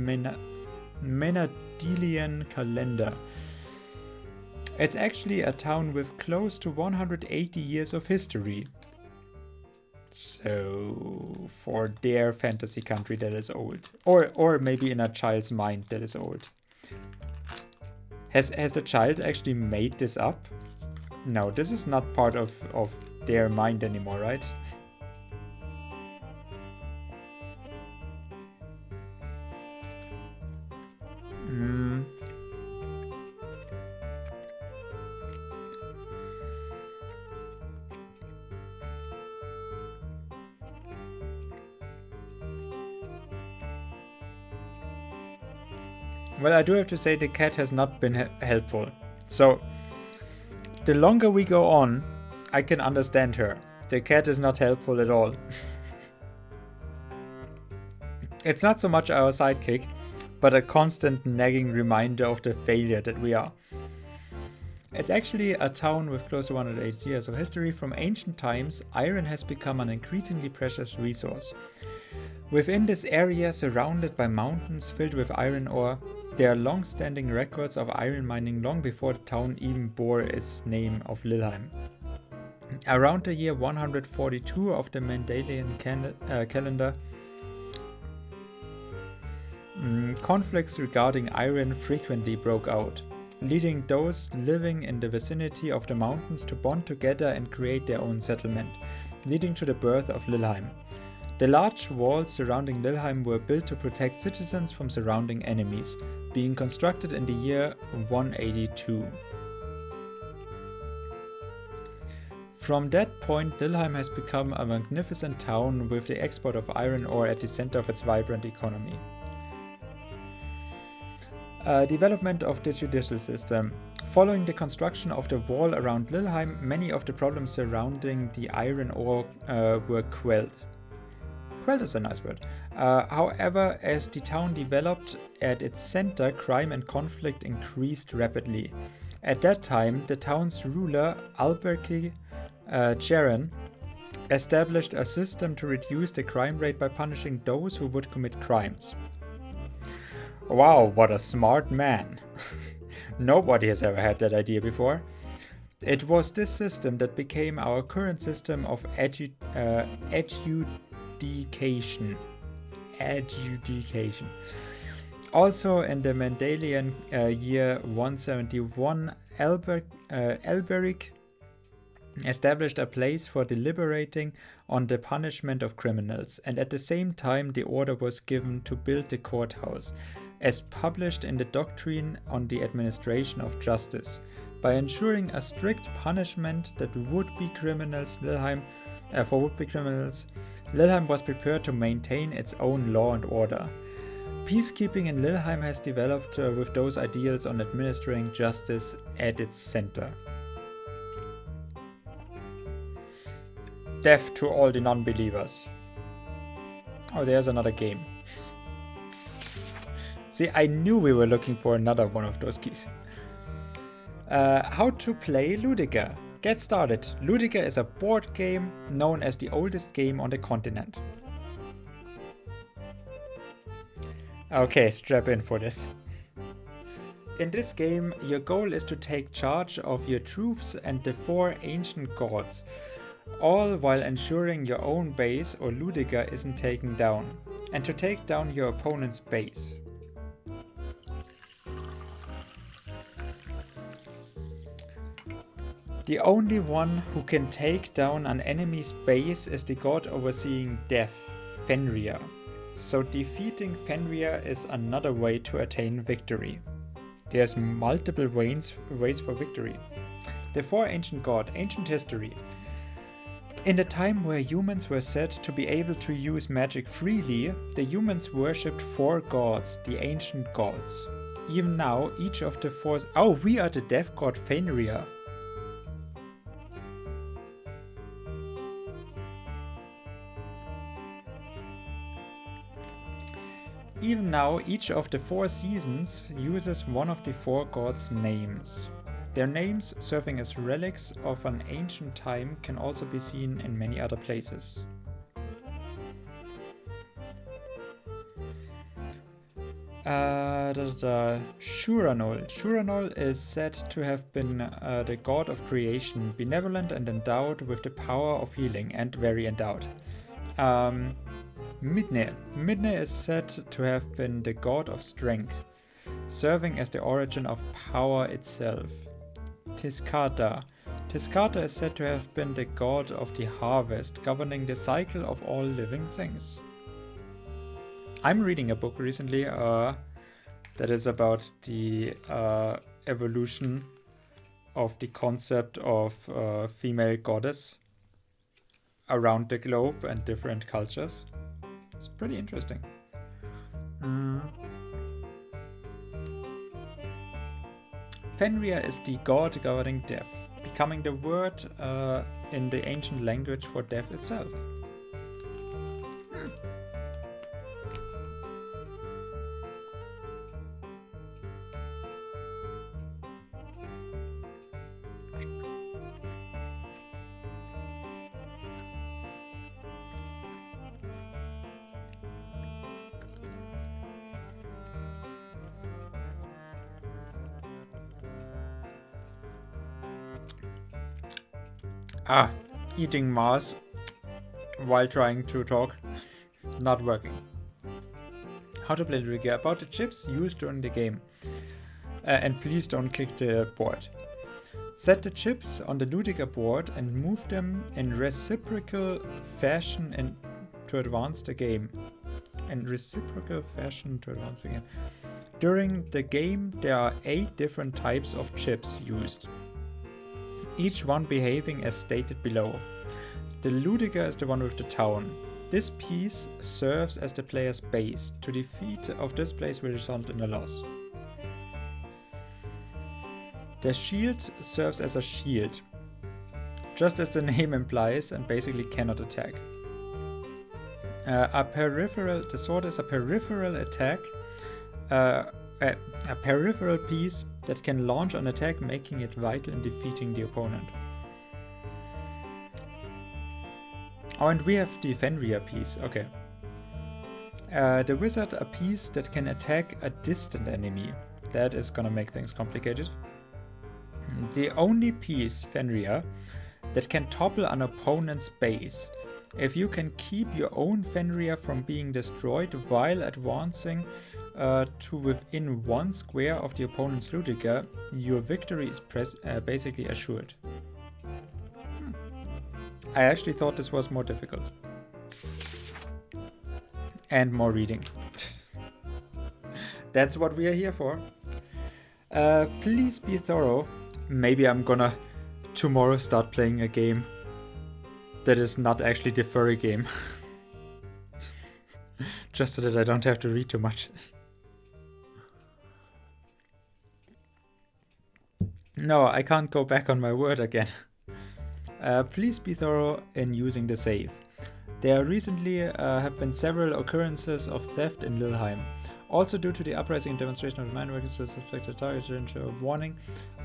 Menadelian calendar. It's actually a town with close to 180 years of history. So, for their fantasy country, that is old. Or maybe in a child's mind, that is old. Has the child actually made this up? No, this is not part of their mind anymore, right? Well, I do have to say the cat has not been helpful. So, the longer we go on, I can understand her. The cat is not helpful at all. It's not so much our sidekick, but a constant nagging reminder of the failure that we are. It's actually a town with close to 180 years of history. From ancient times, iron has become an increasingly precious resource. Within this area, surrounded by mountains filled with iron ore, there are long-standing records of iron mining long before the town even bore its name of Lilheim. Around the year 142 of the Mendelian calendar, conflicts regarding iron frequently broke out. leading those living in the vicinity of the mountains to bond together and create their own settlement, leading to the birth of Lilheim. The large walls surrounding Lilheim were built to protect citizens from surrounding enemies, being constructed in the year 182. From that point, Lilheim has become a magnificent town with the export of iron ore at the center of its vibrant economy. Development of the judicial system. Following the construction of the wall around Lilheim, many of the problems surrounding the iron ore were quelled. Quelled is a nice word. However, as the town developed at its center, crime and conflict increased rapidly. At that time, the town's ruler, Alberki Charon, established a system to reduce the crime rate by punishing those who would commit crimes. Wow, what a smart man! Nobody has ever had that idea before. It was this system that became our current system of adjudication. Also in the Mendelian year 171, Elberic established a place for deliberating on the punishment of criminals, and at the same time the order was given to build the courthouse, as published in the Doctrine on the Administration of Justice. By ensuring a strict punishment that would-be criminals, Lilheim was prepared to maintain its own law and order. Peacekeeping in Lilheim has developed with those ideals on administering justice at its center. Death to all the non-believers. Oh, there's another game. See, I knew we were looking for another one of those keys. How to play Ludica. Get started. Ludica is a board game known as the oldest game on the continent. Okay, strap in for this. In this game, your goal is to take charge of your troops and the 4 ancient gods, all while ensuring your own base or Ludica isn't taken down, and to take down your opponent's base. The only one who can take down an enemy's base is the god overseeing death, Fenrir. So defeating Fenrir is another way to attain victory. There's multiple ways for victory. The 4 ancient gods, ancient history. In the time where humans were said to be able to use magic freely, the humans worshipped 4 gods, the ancient gods. Even now, each of the 4... Oh, we are the death god Fenrir. Even now, each of the 4 seasons uses one of the 4 gods' names. Their names, serving as relics of an ancient time, can also be seen in many other places. Shuranol. Shuranol is said to have been the god of creation, benevolent and endowed with the power of healing, and very endowed. Midne. Midne is said to have been the god of strength, serving as the origin of power itself. Tiskata. Tiskata is said to have been the god of the harvest, governing the cycle of all living things. I'm reading a book recently that is about the evolution of the concept of female goddess around the globe and different cultures. It's pretty interesting. Fenrir is the god governing death, becoming the word in the ancient language for death itself. Eating Mars while trying to talk, not working. How to play Ludica. About the chips used during the game. and please don't kick the board. Set the chips on the Ludica board and move them in reciprocal fashion and to advance the game. During the game, there are 8 different types of chips used, each one behaving as stated below. The Ludica is the one with the town. This piece serves as the player's base. To defeat of this place will result in a loss. The shield serves as a shield, just as the name implies, and basically cannot attack. The sword is a peripheral attack, a peripheral piece that can launch an attack, making it vital in defeating the opponent. Oh, and we have the Fenrir piece, okay. The wizard, a piece that can attack a distant enemy. That is gonna make things complicated. The only piece, Fenrir, that can topple an opponent's base. If you can keep your own Fenrir from being destroyed while advancing to within 1 square of the opponent's Ludica, your victory is basically assured. I actually thought this was more difficult. And more reading. That's what we are here for. Please be thorough. Maybe I'm gonna tomorrow start playing a game that is not actually the furry game. Just so that I don't have to read too much. No, I can't go back on my word again. Please be thorough in using the save. There recently have been several occurrences of theft in Lilheim. Also due to the uprising and demonstration of mine workers with suspected targets, a warning.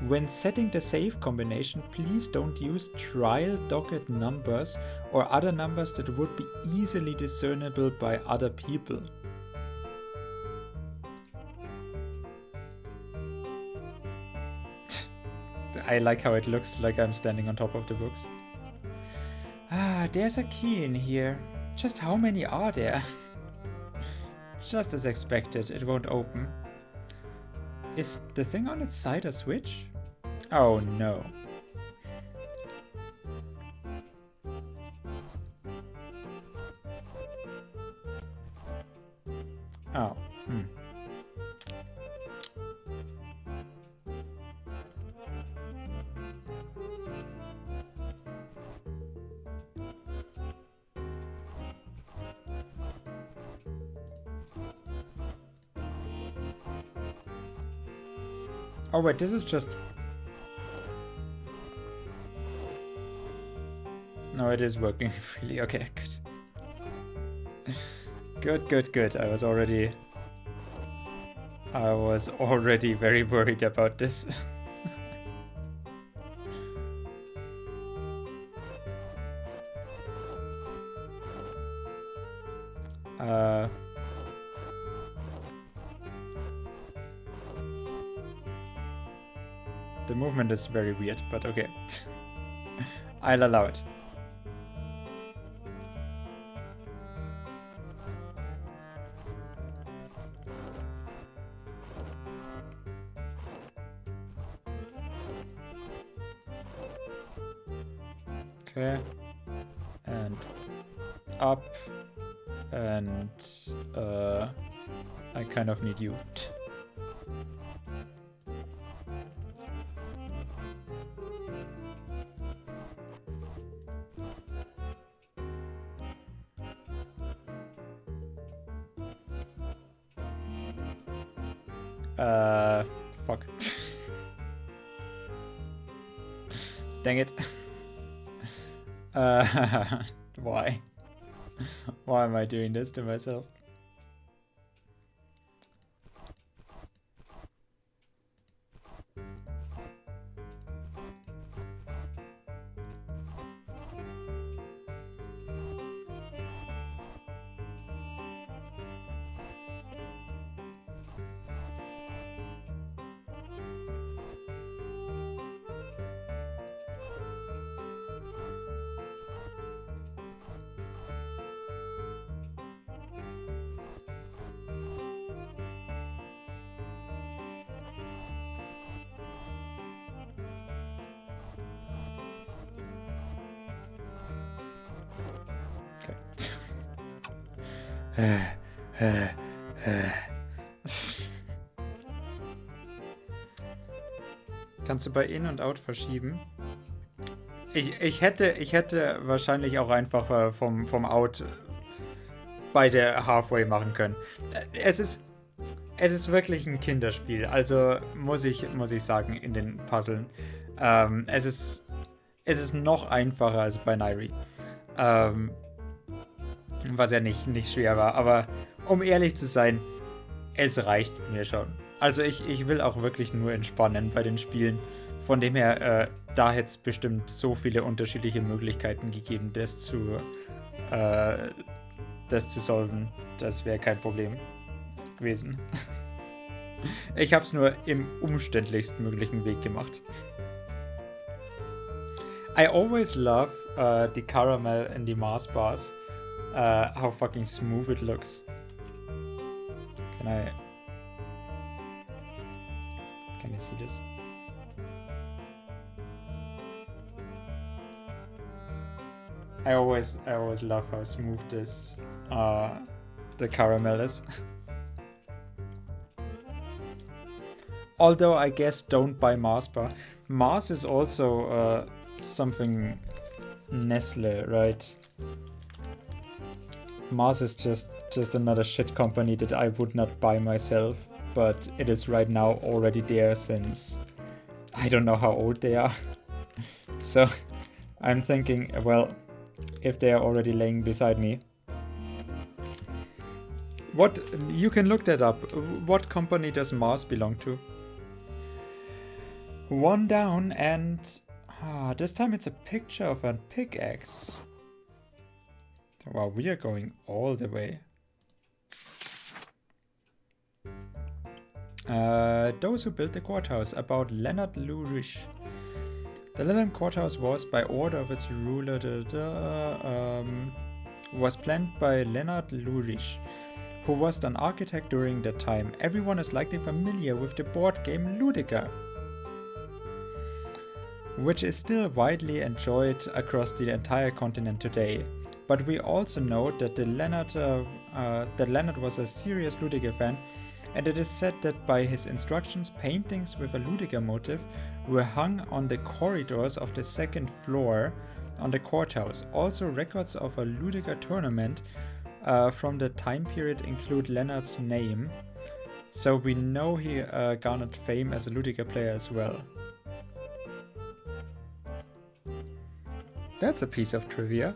When setting the save combination, please don't use trial docket numbers or other numbers that would be easily discernible by other people. I like how it looks like I'm standing on top of the books. Ah, there's a key in here. Just how many are there? Just as expected, it won't open. Is the thing on its side a switch? Oh no. Oh, Oh wait, this is just... No, it is working really. Okay, good. Good. I was already very worried about this. The movement is very weird, but okay. I'll allow it. Okay. And up. And I kind of need you. Fuck. Dang it. Why? Why am I doing this to myself? Kannst du bei In und Out verschieben? Ich hätte wahrscheinlich auch einfach vom Out beide Halfway machen können. Es ist wirklich ein Kinderspiel, also muss ich sagen, in den Puzzlen. Es ist noch einfacher als bei Nairi. Was ja nicht schwer war, aber um ehrlich zu sein, es reicht mir schon. Also ich will auch wirklich nur entspannen bei den Spielen. Von dem her, da hätte es bestimmt so viele unterschiedliche Möglichkeiten gegeben, das zu solven. Das wäre kein Problem gewesen. Ich habe es nur im umständlichst möglichen Weg gemacht. I always love the caramel in the Mars bars. How fucking smooth it looks. Can you see this? I always love how smooth this the caramel is. Although I guess don't buy Mars bar. Mars is also something Nestle, right? Mars is just another shit company that I would not buy myself, but it is right now already there since I don't know how old they are. So I'm thinking, well, if they are already laying beside me. What, you can look that up. What company does Mars belong to? One down, and this time it's a picture of a pickaxe. Wow, we are going all the way. Those who built the courthouse, about Leonard Lurish. The Leonard courthouse was, by order of its ruler, was planned by Leonard Lurish, who was an architect during that time. Everyone is likely familiar with the board game Ludica, which is still widely enjoyed across the entire continent today. But we also know that Leonard was a serious Ludica fan, and it is said that by his instructions, paintings with a Ludica motif were hung on the corridors of the second floor on the courthouse. Also, records of a Ludica tournament from the time period include Leonard's name, so we know he garnered fame as a Ludica player as well. That's a piece of trivia.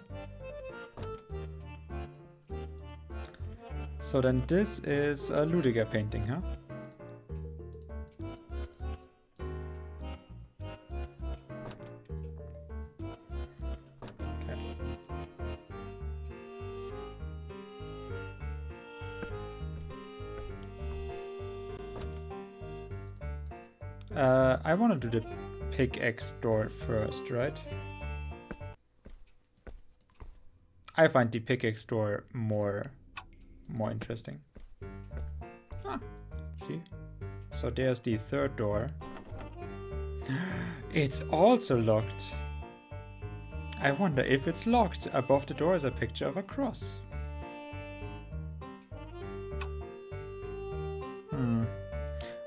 So then this is a Ludica painting, huh? Okay. I want to do the pickaxe door first, right? I find the pickaxe door more interesting. See? So there's the third door. It's also locked. I wonder if it's locked. Above the door is a picture of a cross.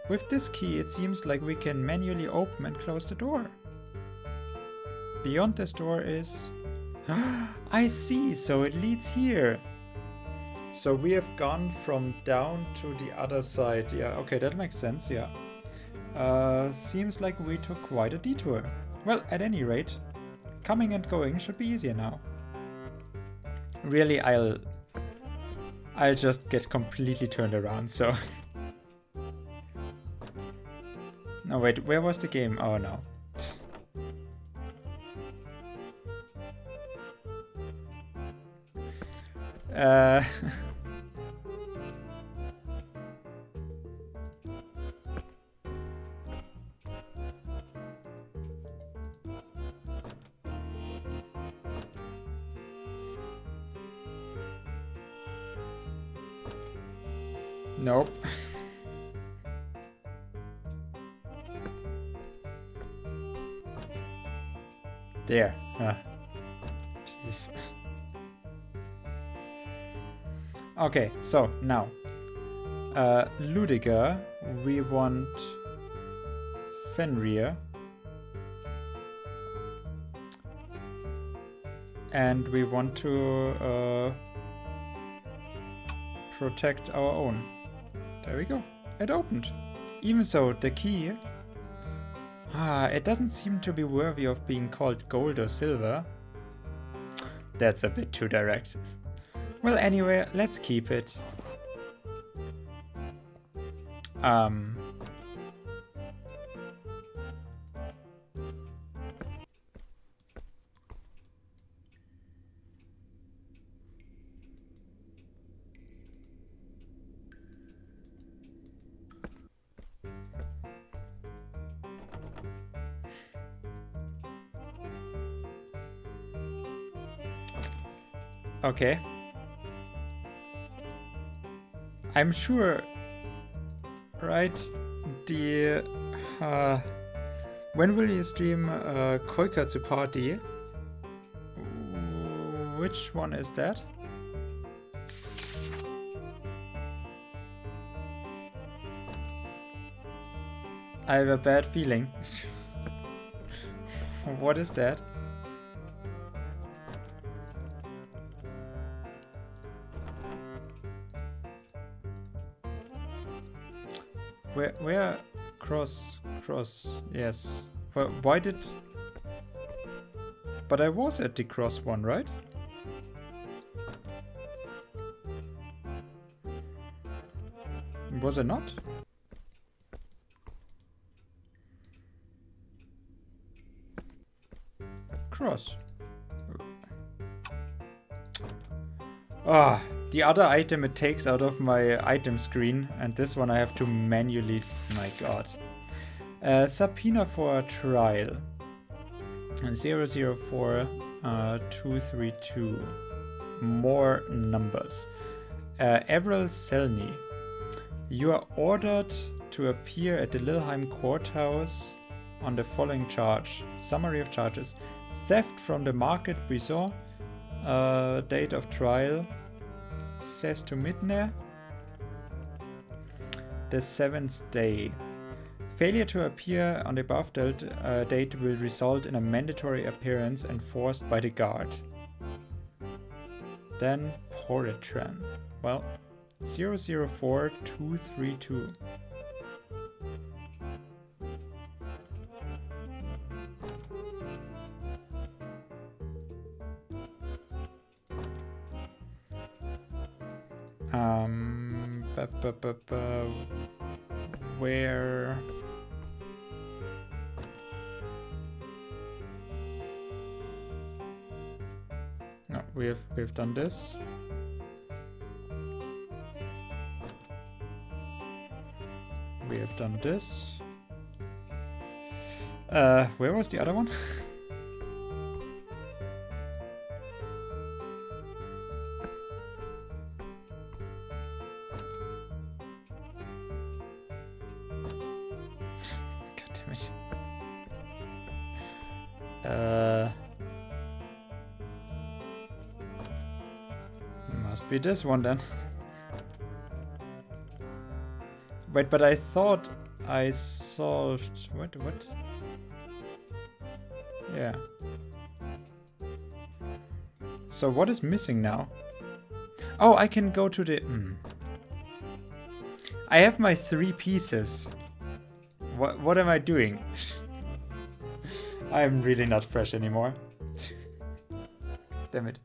With this key, it seems like we can manually open and close the door. Beyond this door is... I see, so it leads here. So we have gone from down to the other side. Yeah, okay, that makes sense, yeah. Seems like we took quite a detour. Well, at any rate, coming and going should be easier now. Really, I'll just get completely turned around, so... No, wait, where was the game? Oh, no. Nope. There. Jesus. Okay, so now. Ludiger, we want Fenrir. And we want to protect our own. There we go. It opened. Even so, the key... it doesn't seem to be worthy of being called gold or silver. That's a bit too direct. Well, anyway, let's keep it. Okay. I'm sure, right? The when will you stream Koikatsu Party? Which one is that? I have a bad feeling. What is that? Where cross, yes. But why did... But I was at the cross one, right? Was I not? Cross. Ah, the other item it takes out of my item screen, and this one I have to manually... My god. Subpoena for a trial. 004232. More numbers. Avril Selny. You are ordered to appear at the Lilheim courthouse on the following charge. Summary of charges. Theft from the market Buisson. Date of trial. Says to Midne. The 7th day. Failure to appear on the above date will result in a mandatory appearance enforced by the guard. Then Poretran. Well, 004232. Where... No, we've done this. We have done this. Where was the other one? God damn it. Must be this one then. Wait, but I thought I solved... What? Yeah. So what is missing now? Oh, I can go to the... I have my 3 pieces. What am I doing? I'm really not fresh anymore. Damn it.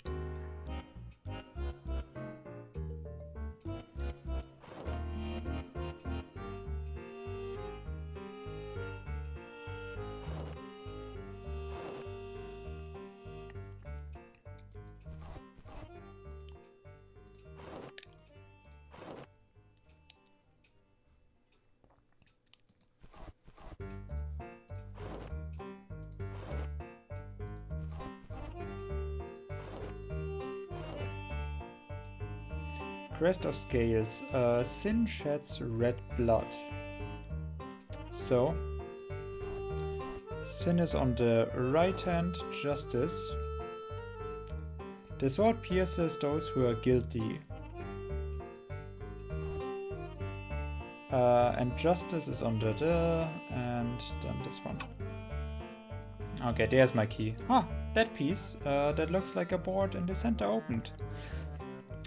Crest of Scales. Sin sheds red blood. So, Sin is on the right hand, justice. The sword pierces those who are guilty. And justice is under there, and then this one. Okay, there's my key. Ah, that piece that looks like a board in the center opened.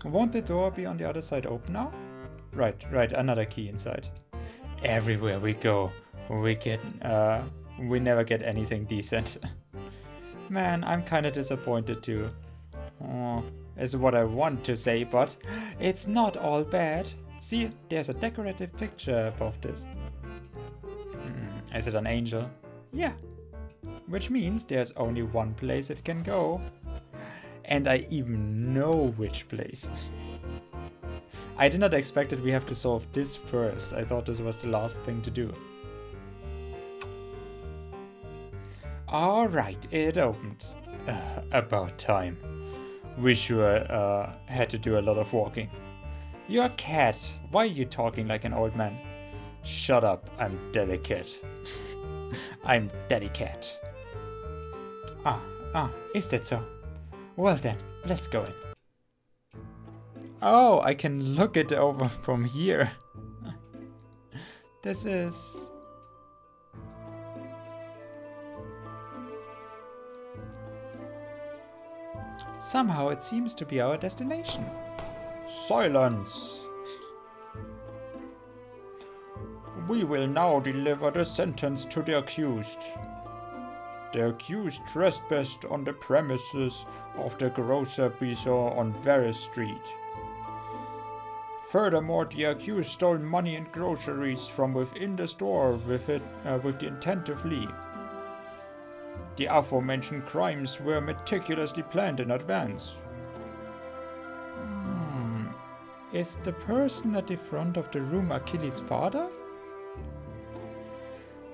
Won't the door be on the other side open now? Right, another key inside. Everywhere we go, we never get anything decent. Man, I'm kinda disappointed too. Oh, is what I want to say, but it's not all bad. See, there's a decorative picture above this. Is it an angel? Yeah. Which means there's only one place it can go. And I even know which place. I did not expect that we have to solve this first. I thought this was the last thing to do. Alright, it opened. About time. We sure had to do a lot of walking. You're a cat. Why are you talking like an old man? Shut up, I'm delicate. I'm delicate. Is that so? Well then, let's go in. Oh, I can look it over from here. This is... Somehow it seems to be our destination. Silence! We will now deliver the sentence to the accused. The accused trespassed on the premises of the grocer Bizarre on Varus Street. Furthermore, the accused stole money and groceries from within the store with the intent to flee. The aforementioned crimes were meticulously planned in advance. Is the person at the front of the room Achilles' father?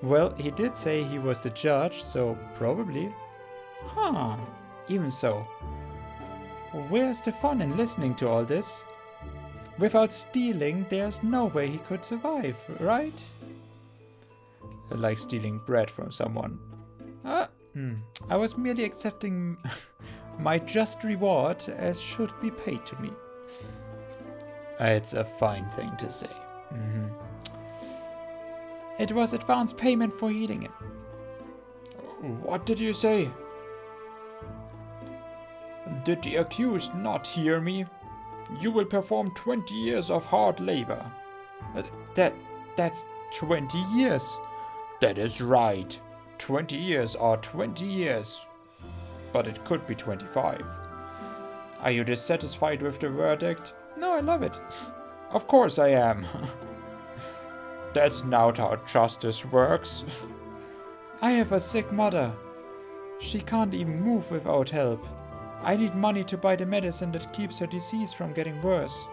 Well, he did say he was the judge, so probably. Huh, even so. Where's the fun in listening to all this? Without stealing, there's no way he could survive, right? Like stealing bread from someone. I was merely accepting my just reward as should be paid to me. It's a fine thing to say. It was advance payment for healing him. What did you say? Did the accused not hear me? You will perform 20 years of hard labor. That's 20 years. That is right. 20 years are 20 years. But it could be 25. Are you dissatisfied with the verdict? No, I love it. Of course I am. That's not how justice works. I have a sick mother. She can't even move without help. I need money to buy the medicine that keeps her disease from getting worse.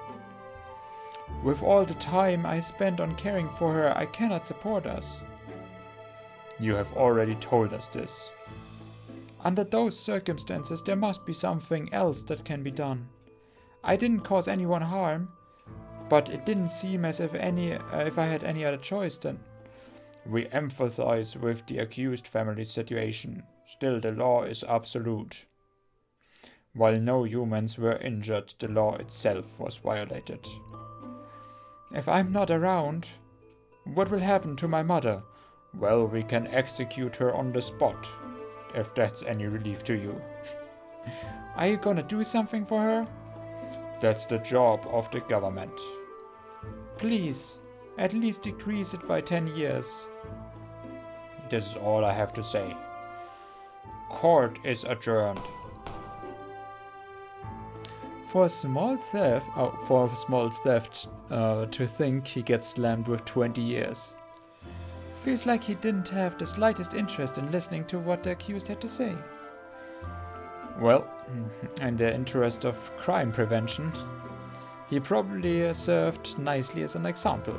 With all the time I spent on caring for her, I cannot support us. You have already told us this. Under those circumstances, there must be something else that can be done. I didn't cause anyone harm, but it didn't seem as if I had any other choice then. We empathize with the accused family's situation. Still, the law is absolute. While no humans were injured, the law itself was violated. If I'm not around, what will happen to my mother? Well, we can execute her on the spot, if that's any relief to you. Are you gonna do something for her? That's the job of the government. Please, at least decrease it by 10 years. This is all I have to say. Court is adjourned. For a small theft, to think he gets slammed with 20 years. Feels like he didn't have the slightest interest in listening to what the accused had to say. Well, in the interest of crime prevention, he probably served nicely as an example.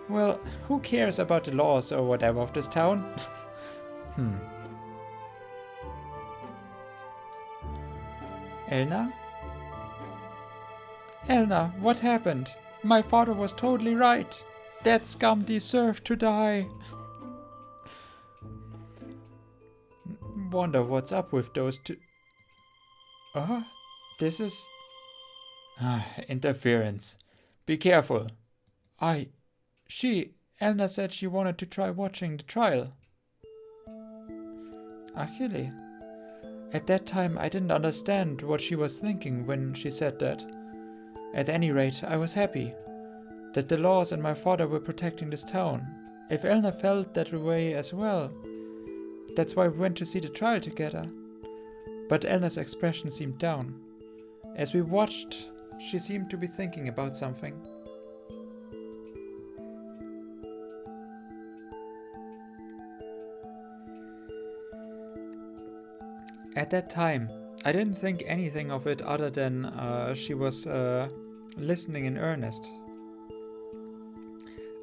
Well, who cares about the laws or whatever of this town? Elna? Elna, what happened? My father was totally right. That scum deserved to die. Wonder what's up with those two. This is... interference. Be careful. Elna said she wanted to try watching the trial. Achille. At that time, I didn't understand what she was thinking when she said that. At any rate, I was happy that the laws and my father were protecting this town. If Elna felt that way as well, that's why we went to see the trial together. But Elna's expression seemed down. As we watched, she seemed to be thinking about something. At that time, I didn't think anything of it other than she was listening in earnest.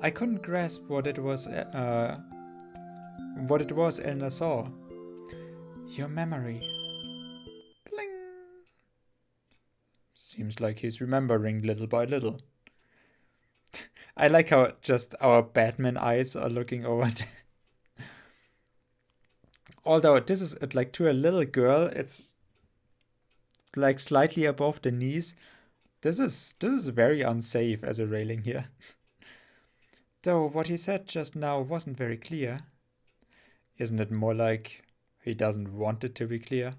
I couldn't grasp what it was Elna saw. Your memory. Bling. Seems like he's remembering little by little. I like how just our Batman eyes are looking over there. Although this is like to a little girl, it's like slightly above the knees. This is very unsafe as a railing here. Though what he said just now wasn't very clear. Isn't it more like he doesn't want it to be clear?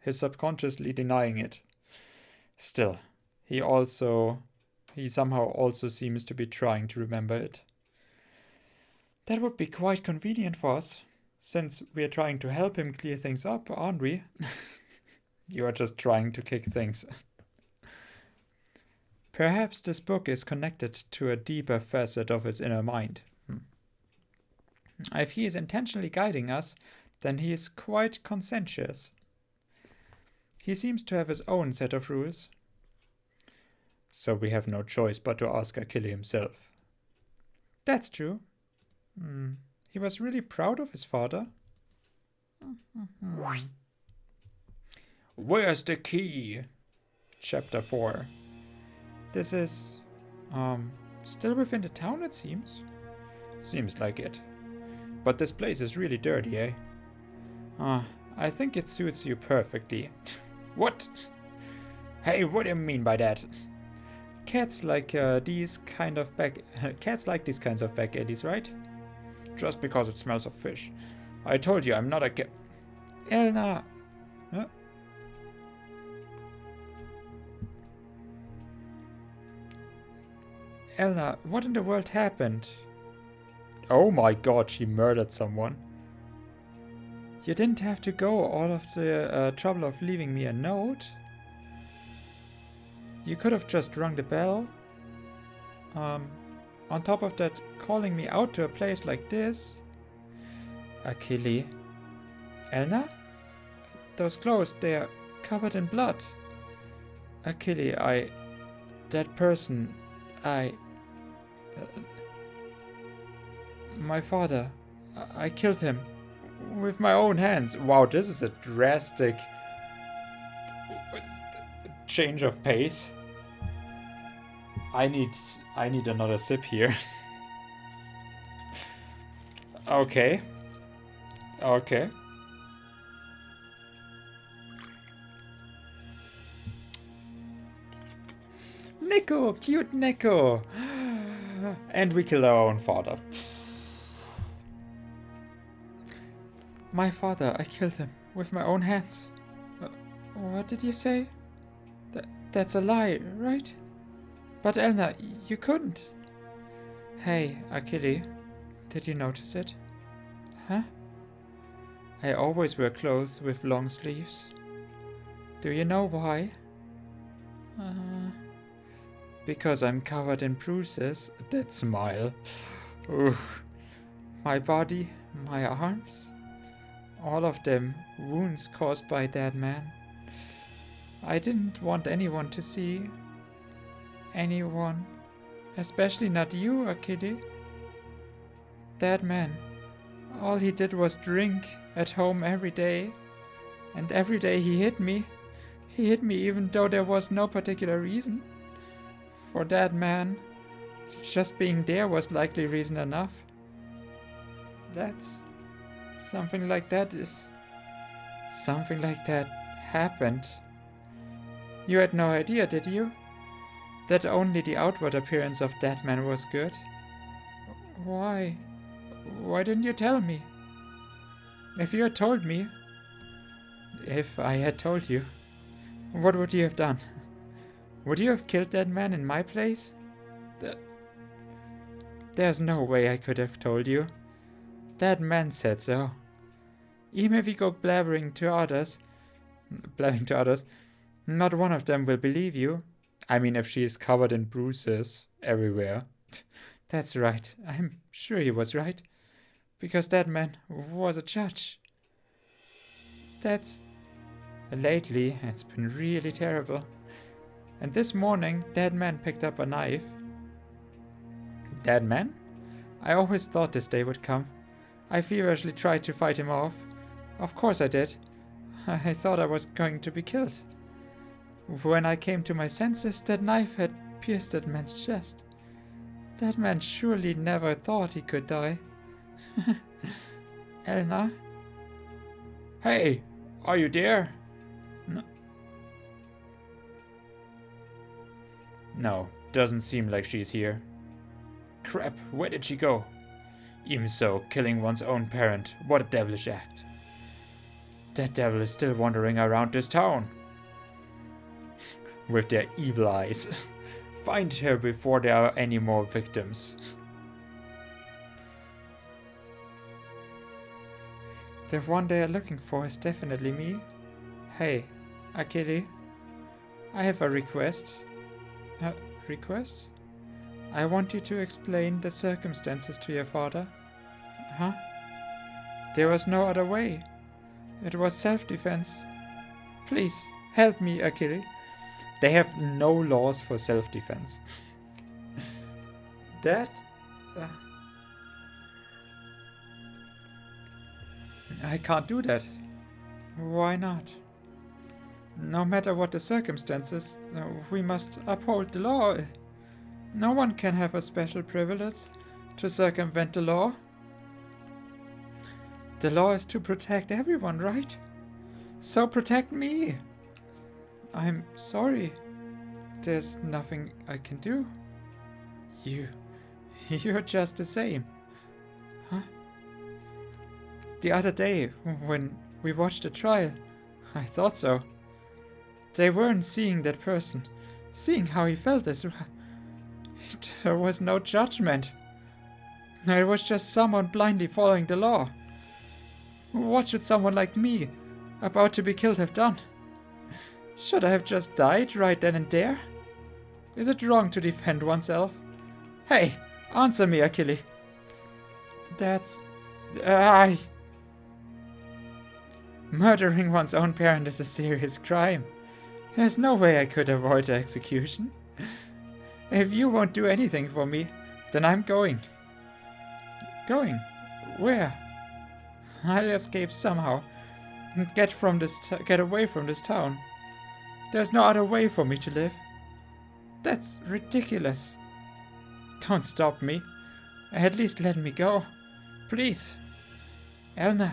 He's subconsciously denying it. Still, he somehow also seems to be trying to remember it. That would be quite convenient for us. Since we are trying to help him clear things up, aren't we? You are just trying to kick things. Perhaps this book is connected to a deeper facet of his inner mind. If he is intentionally guiding us, then he is quite conscientious. He seems to have his own set of rules. So we have no choice but to ask Achille himself. That's true. He was really proud of his father. Where's the key? Chapter 4. This is, still within the town, it seems. Seems like it. But this place is really dirty, eh? I think it suits you perfectly. What? Hey, what do you mean by that? Cats like these kinds of back alleys, right? Just because it smells of fish. I told you I'm not a cat. Elna! Huh? Elna, what in the world happened? Oh my god, she murdered someone. You didn't have to go all of the trouble of leaving me a note. You could have just rung the bell. On top of that, calling me out to a place like this. Achille. Elna? Those clothes, they're covered in blood. Achille, that person, my father, I killed him. With my own hands. Wow, this is a drastic change of pace. I need another sip here. Okay. Nico, cute Nico. And we killed our own father. My father, I killed him with my own hands. What did you say? That's a lie, right? But Elna, you couldn't. Hey, Achille, did you notice it? Huh? I always wear clothes with long sleeves. Do you know why? Because I'm covered in bruises. That smile. My body, my arms, all of them wounds caused by that man. I didn't want anyone to see. Anyone. Especially not you, Achille. That man. All he did was drink at home every day. And every day he hit me. He hit me even though there was no particular reason. For that man, just being there was likely reason enough. Something like that happened. You had no idea, did you? That only the outward appearance of that man was good? Why? Why didn't you tell me? If you had told me... If I had told you, what would you have done? Would you have killed that man in my place? There's no way I could have told you. That man said so. Even if you go blabbering to others, not one of them will believe you. I mean, if she is covered in bruises everywhere. That's right. I'm sure he was right. Because that man was a judge. Lately, it's been really terrible. And this morning, that man picked up a knife. That man? I always thought this day would come. I feverishly tried to fight him off. Of course I did. I thought I was going to be killed. When I came to my senses, that knife had pierced that man's chest. That man surely never thought he could die. Elna? Hey, are you there? No, doesn't seem like she's here. Crap, where did she go? Even so, killing one's own parent, what a devilish act. That devil is still wandering around this town. With their evil eyes. Find her before there are any more victims. The one they are looking for is definitely me. Hey, Achille. I have a request. Request? I want you to explain the circumstances to your father. Huh? There was no other way. It was self-defense. Please, help me, Achille. They have no laws for self-defense. I can't do that. Why not? No matter what the circumstances, we must uphold the law. No one can have a special privilege to circumvent the law. The law is to protect everyone, right? So protect me. I'm sorry. There's nothing I can do. You're just the same. Huh? The other day, when we watched the trial, I thought so. They weren't seeing that person, seeing how he felt as well. There was no judgment. It was just someone blindly following the law. What should someone like me, about to be killed, have done? Should I have just died right then and there? Is it wrong to defend oneself? Hey, answer me, Achille. Murdering one's own parent is a serious crime. There's no way I could avoid the execution. If you won't do anything for me, then I'm going. Going? Where? I'll escape somehow. And get away from this town. There's no other way for me to live. That's ridiculous. Don't stop me. At least let me go. Please. Elna.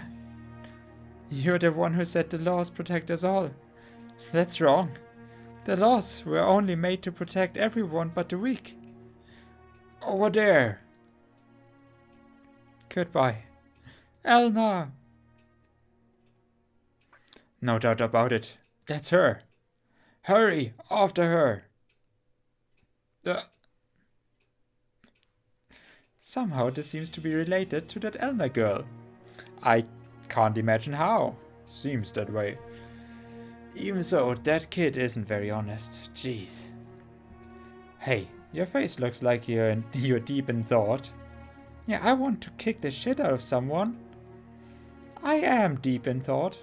You're the one who said the laws protect us all. That's wrong. The laws were only made to protect everyone but the weak. Over there. Goodbye. Elna! No doubt about it. That's her. Hurry, after her. Somehow this seems to be related to that Elna girl. I can't imagine how. Seems that way. Even so, that kid isn't very honest. Jeez. Hey, your face looks like you're deep in thought. Yeah, I want to kick the shit out of someone. I am deep in thought.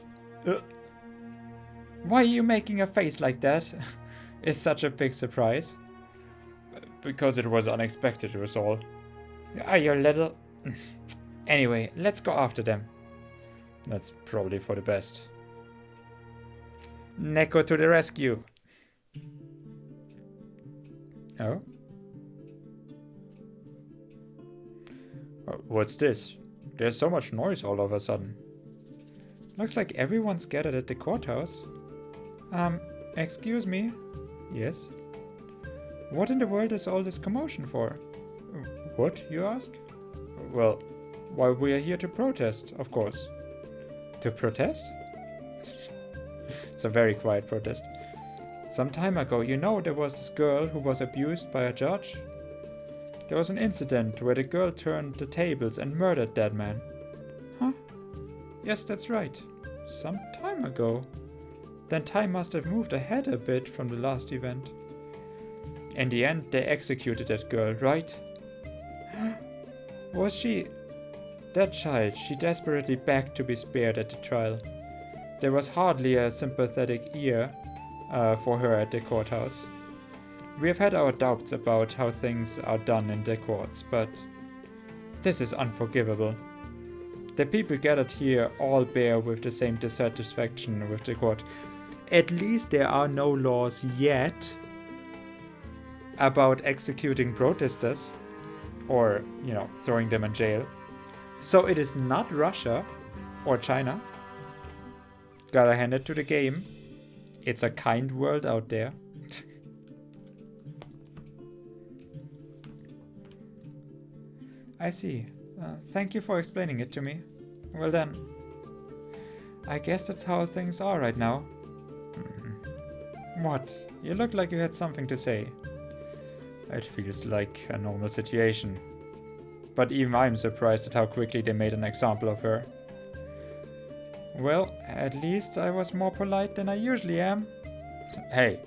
Why are you making a face like that? It's such a big surprise. Because it was unexpected, was all. Are you little... Anyway, let's go after them. That's probably for the best. Neko to the rescue. Oh? What's this? There's so much noise all of a sudden. Looks like everyone's gathered at the courthouse. Excuse me? Yes? What in the world is all this commotion for? What, you ask? Well, why we are here to protest, of course. To protest? It's a very quiet protest. Some time ago, you know, there was this girl who was abused by a judge? There was an incident where the girl turned the tables and murdered that man. Huh? Yes, that's right. Some time ago. Then time must have moved ahead a bit from the last event. In the end, they executed that girl, right? Was she... That child, she desperately begged to be spared at the trial. There was hardly a sympathetic ear for her at the courthouse. We have had our doubts about how things are done in the courts, but this is unforgivable. The people gathered here all bear with the same dissatisfaction with the court. At least there are no laws yet about executing protesters or, throwing them in jail. So it is not Russia or China. Gotta hand it to the game. It's a kind world out there. I see. Thank you for explaining it to me. Well then, I guess that's how things are right now. What? You look like you had something to say. It feels like a normal situation. But even I'm surprised at how quickly they made an example of her. Well, at least I was more polite than I usually am. Hey,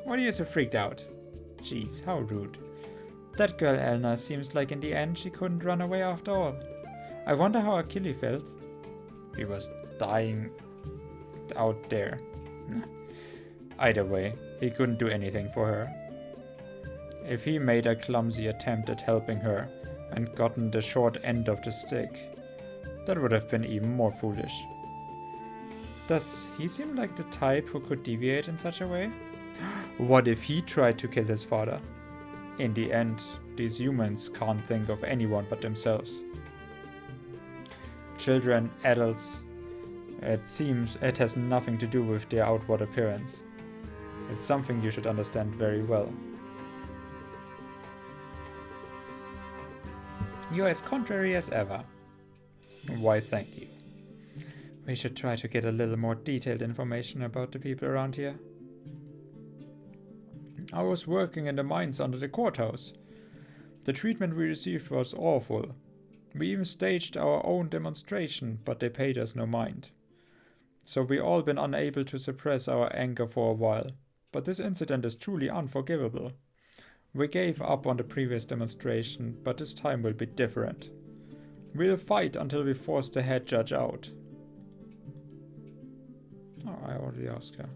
what are you so freaked out? Jeez, how rude. That girl Elna seems like in the end she couldn't run away after all. I wonder how Achille felt. He was dying out there. Either way, he couldn't do anything for her. If he made a clumsy attempt at helping her and gotten the short end of the stick, that would have been even more foolish. Does he seem like the type who could deviate in such a way? What if he tried to kill his father? In the end, these humans can't think of anyone but themselves. Children, adults, it seems it has nothing to do with their outward appearance. It's something you should understand very well. You're as contrary as ever. Why, thank you. We should try to get a little more detailed information about the people around here. I was working in the mines under the courthouse. The treatment we received was awful. We even staged our own demonstration, but they paid us no mind. So we all been unable to suppress our anger for a while. But this incident is truly unforgivable. We gave up on the previous demonstration, but this time will be different. We'll fight until we force the head judge out. Oh, I already asked her.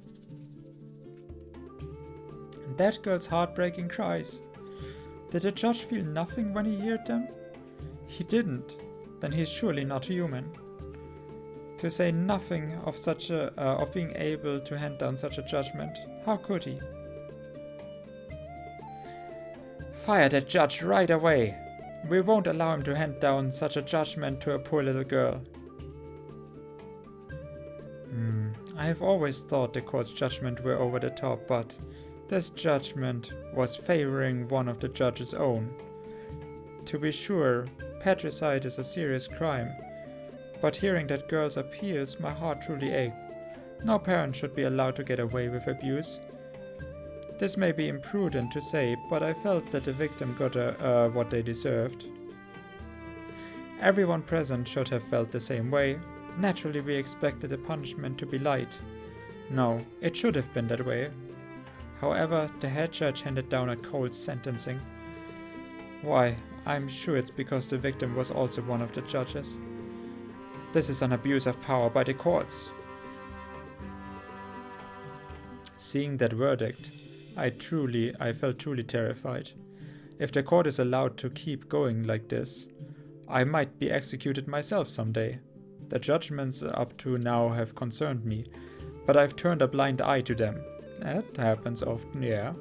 That girl's heartbreaking cries. Did the judge feel nothing when he heard them? He didn't. Then he's surely not human. To say nothing of of being able to hand down such a judgment. How could he? Fire that judge right away. We won't allow him to hand down such a judgment to a poor little girl. I have always thought the court's judgment were over the top, but this judgment was favoring one of the judge's own. To be sure, patricide is a serious crime, but hearing that girl's appeals, my heart truly ached. No parent should be allowed to get away with abuse. This may be imprudent to say, but I felt that the victim got what they deserved. Everyone present should have felt the same way. Naturally, we expected the punishment to be light. No, it should have been that way. However, the head judge handed down a cold sentencing. Why, I'm sure it's because the victim was also one of the judges. This is an abuse of power by the courts. Seeing that verdict, I felt truly terrified. If the court is allowed to keep going like this, I might be executed myself someday. The judgments up to now have concerned me, but I've turned a blind eye to them. That happens often, yeah.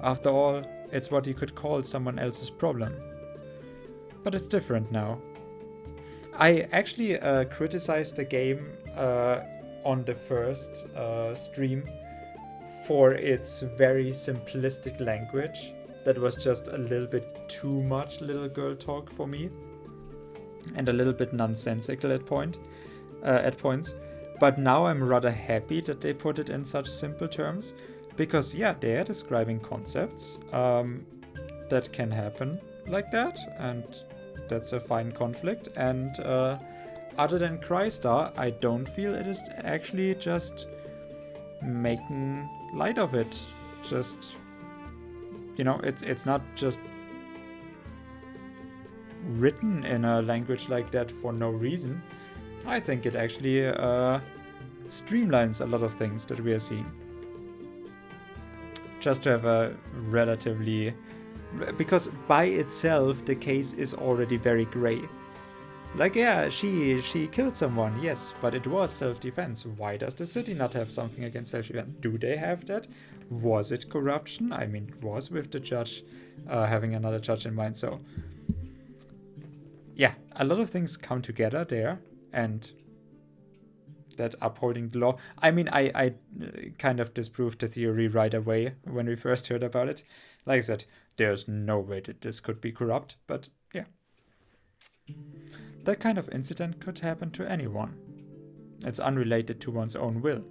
After all, it's what you could call someone else's problem. But it's different now. I actually criticized the game on the first stream for its very simplistic language that was just a little bit too much little girl talk for me, and a little bit nonsensical at points. But now I'm rather happy that they put it in such simple terms, because yeah, they are describing concepts that can happen like that, and that's a fine conflict. And other than Crystar, I don't feel it is actually just making light of it. Just, you know, it's not just written in a language like that for no reason. I think it actually streamlines a lot of things that we are seeing. Just to have a relatively... Because by itself, the case is already very grey. Like, yeah, she killed someone, yes, but it was self-defense. Why does the city not have something against self-defense? Do they have that? Was it corruption? I mean, it was with the judge having another judge in mind, so... Yeah, a lot of things come together there, and that upholding the law... I mean, I kind of disproved the theory right away when we first heard about it. Like I said, there's no way that this could be corrupt, but yeah. That kind of incident could happen to anyone. It's unrelated to one's own will.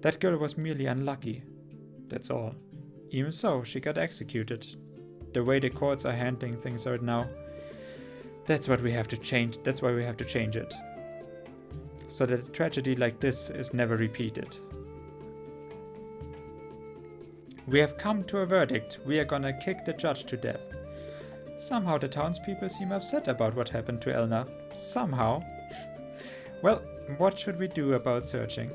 That girl was merely unlucky. That's all. Even so, she got executed. The way the courts are handling things right now, that's what we have to change. That's why we have to change it. So that a tragedy like this is never repeated. We have come to a verdict. We are gonna kick the judge to death. Somehow the townspeople seem upset about what happened to Elna. Somehow. Well, what should we do about searching?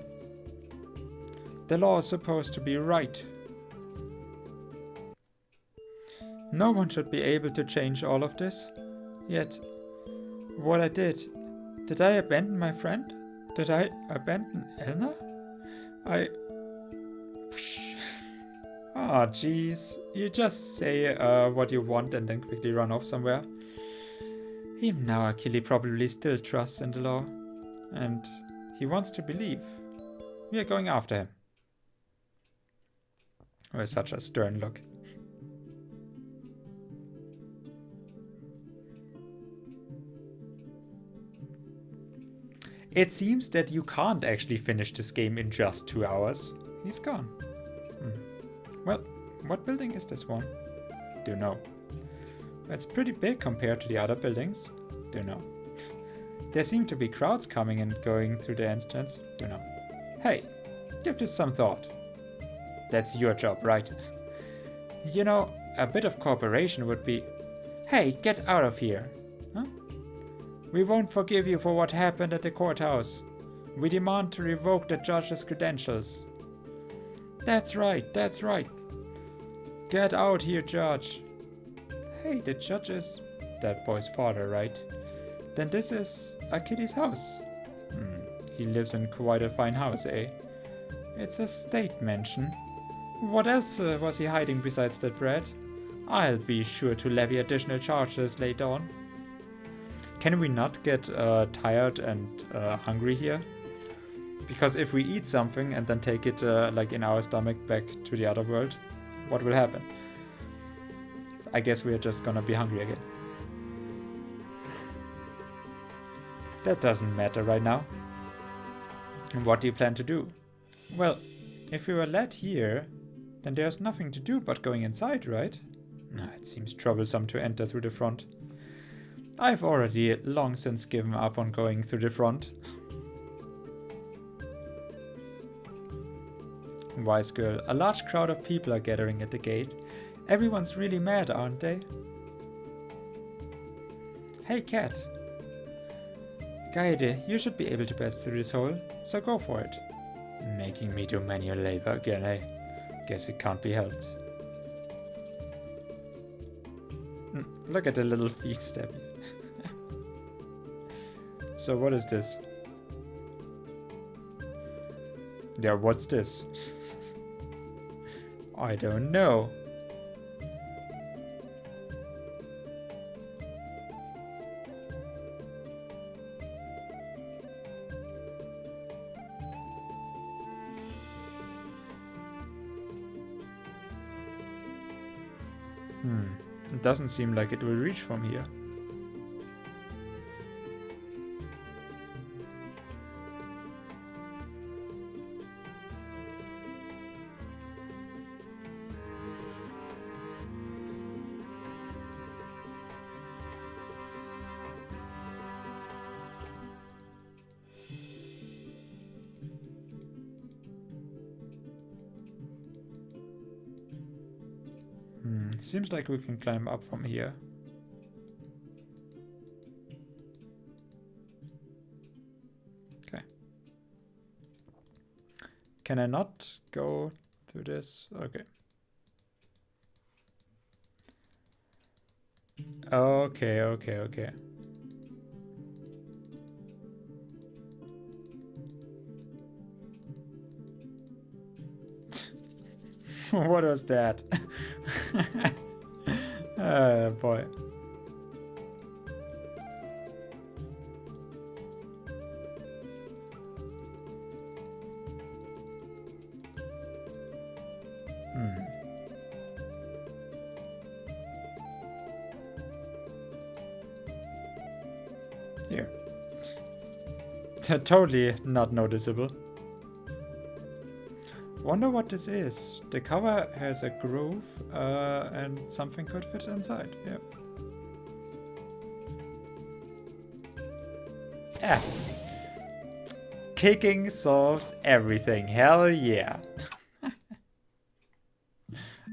The law is supposed to be right. No one should be able to change all of this. Yet, what I did I abandon my friend? Did I abandon Elna? Oh, jeez. You just say what you want and then quickly run off somewhere. Even now, Achille probably still trusts in the law. And he wants to believe. We are going after him. With such a stern look. It seems that you can't actually finish this game in just 2 hours. He's gone. Well, what building is this one? Don't know. It's pretty big compared to the other buildings. Don't know. There seem to be crowds coming and going through the entrance. Don't know. Hey, give this some thought. That's your job, right? You know, a bit of cooperation would be... Hey, get out of here. Huh? We won't forgive you for what happened at the courthouse. We demand to revoke the judge's credentials. That's right, that's right. Get out here, Judge. Hey, the judge is that boy's father, right? Then this is Achilles' house. He lives in quite a fine house, eh? It's a state mansion. What else was he hiding besides that bread? I'll be sure to levy additional charges later on. Can we not get tired and hungry here? Because if we eat something and then take it like in our stomach back to the other world, what will happen? I guess we're just gonna be hungry again. That doesn't matter right now. And what do you plan to do? Well, if we were led here, then there's nothing to do but going inside, right? It seems troublesome to enter through the front. I've already long since given up on going through the front. Wise girl, a large crowd of people are gathering at the gate. Everyone's really mad, aren't they? Hey, cat. Gaede, you should be able to pass through this hole, so go for it. Making me do manual labor again, eh? Guess it can't be helped. Look at the little feet stepping. So what is this? Yeah, what's this? I don't know. It doesn't seem like it will reach from here. Seems like we can climb up from here. Okay. Can I not go through this? Okay. Okay. What was that? Oh boy. Here. Totally not noticeable. Wonder what this is. The cover has a groove and something could fit inside. Yep. Ah. Kicking solves everything. Hell yeah.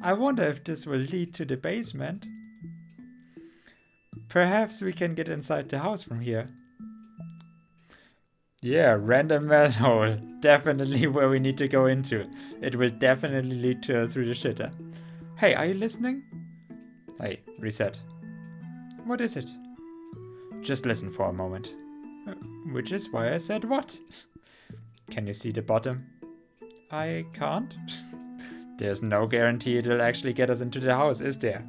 I wonder if this will lead to the basement. Perhaps we can get inside the house from here. Yeah, random manhole. Definitely where we need to go into. It will definitely lead to through the shitter. Hey, are you listening? Hey, reset. What is it? Just listen for a moment. Which is why I said what? Can you see the bottom? I can't. There's no guarantee it'll actually get us into the house, is there?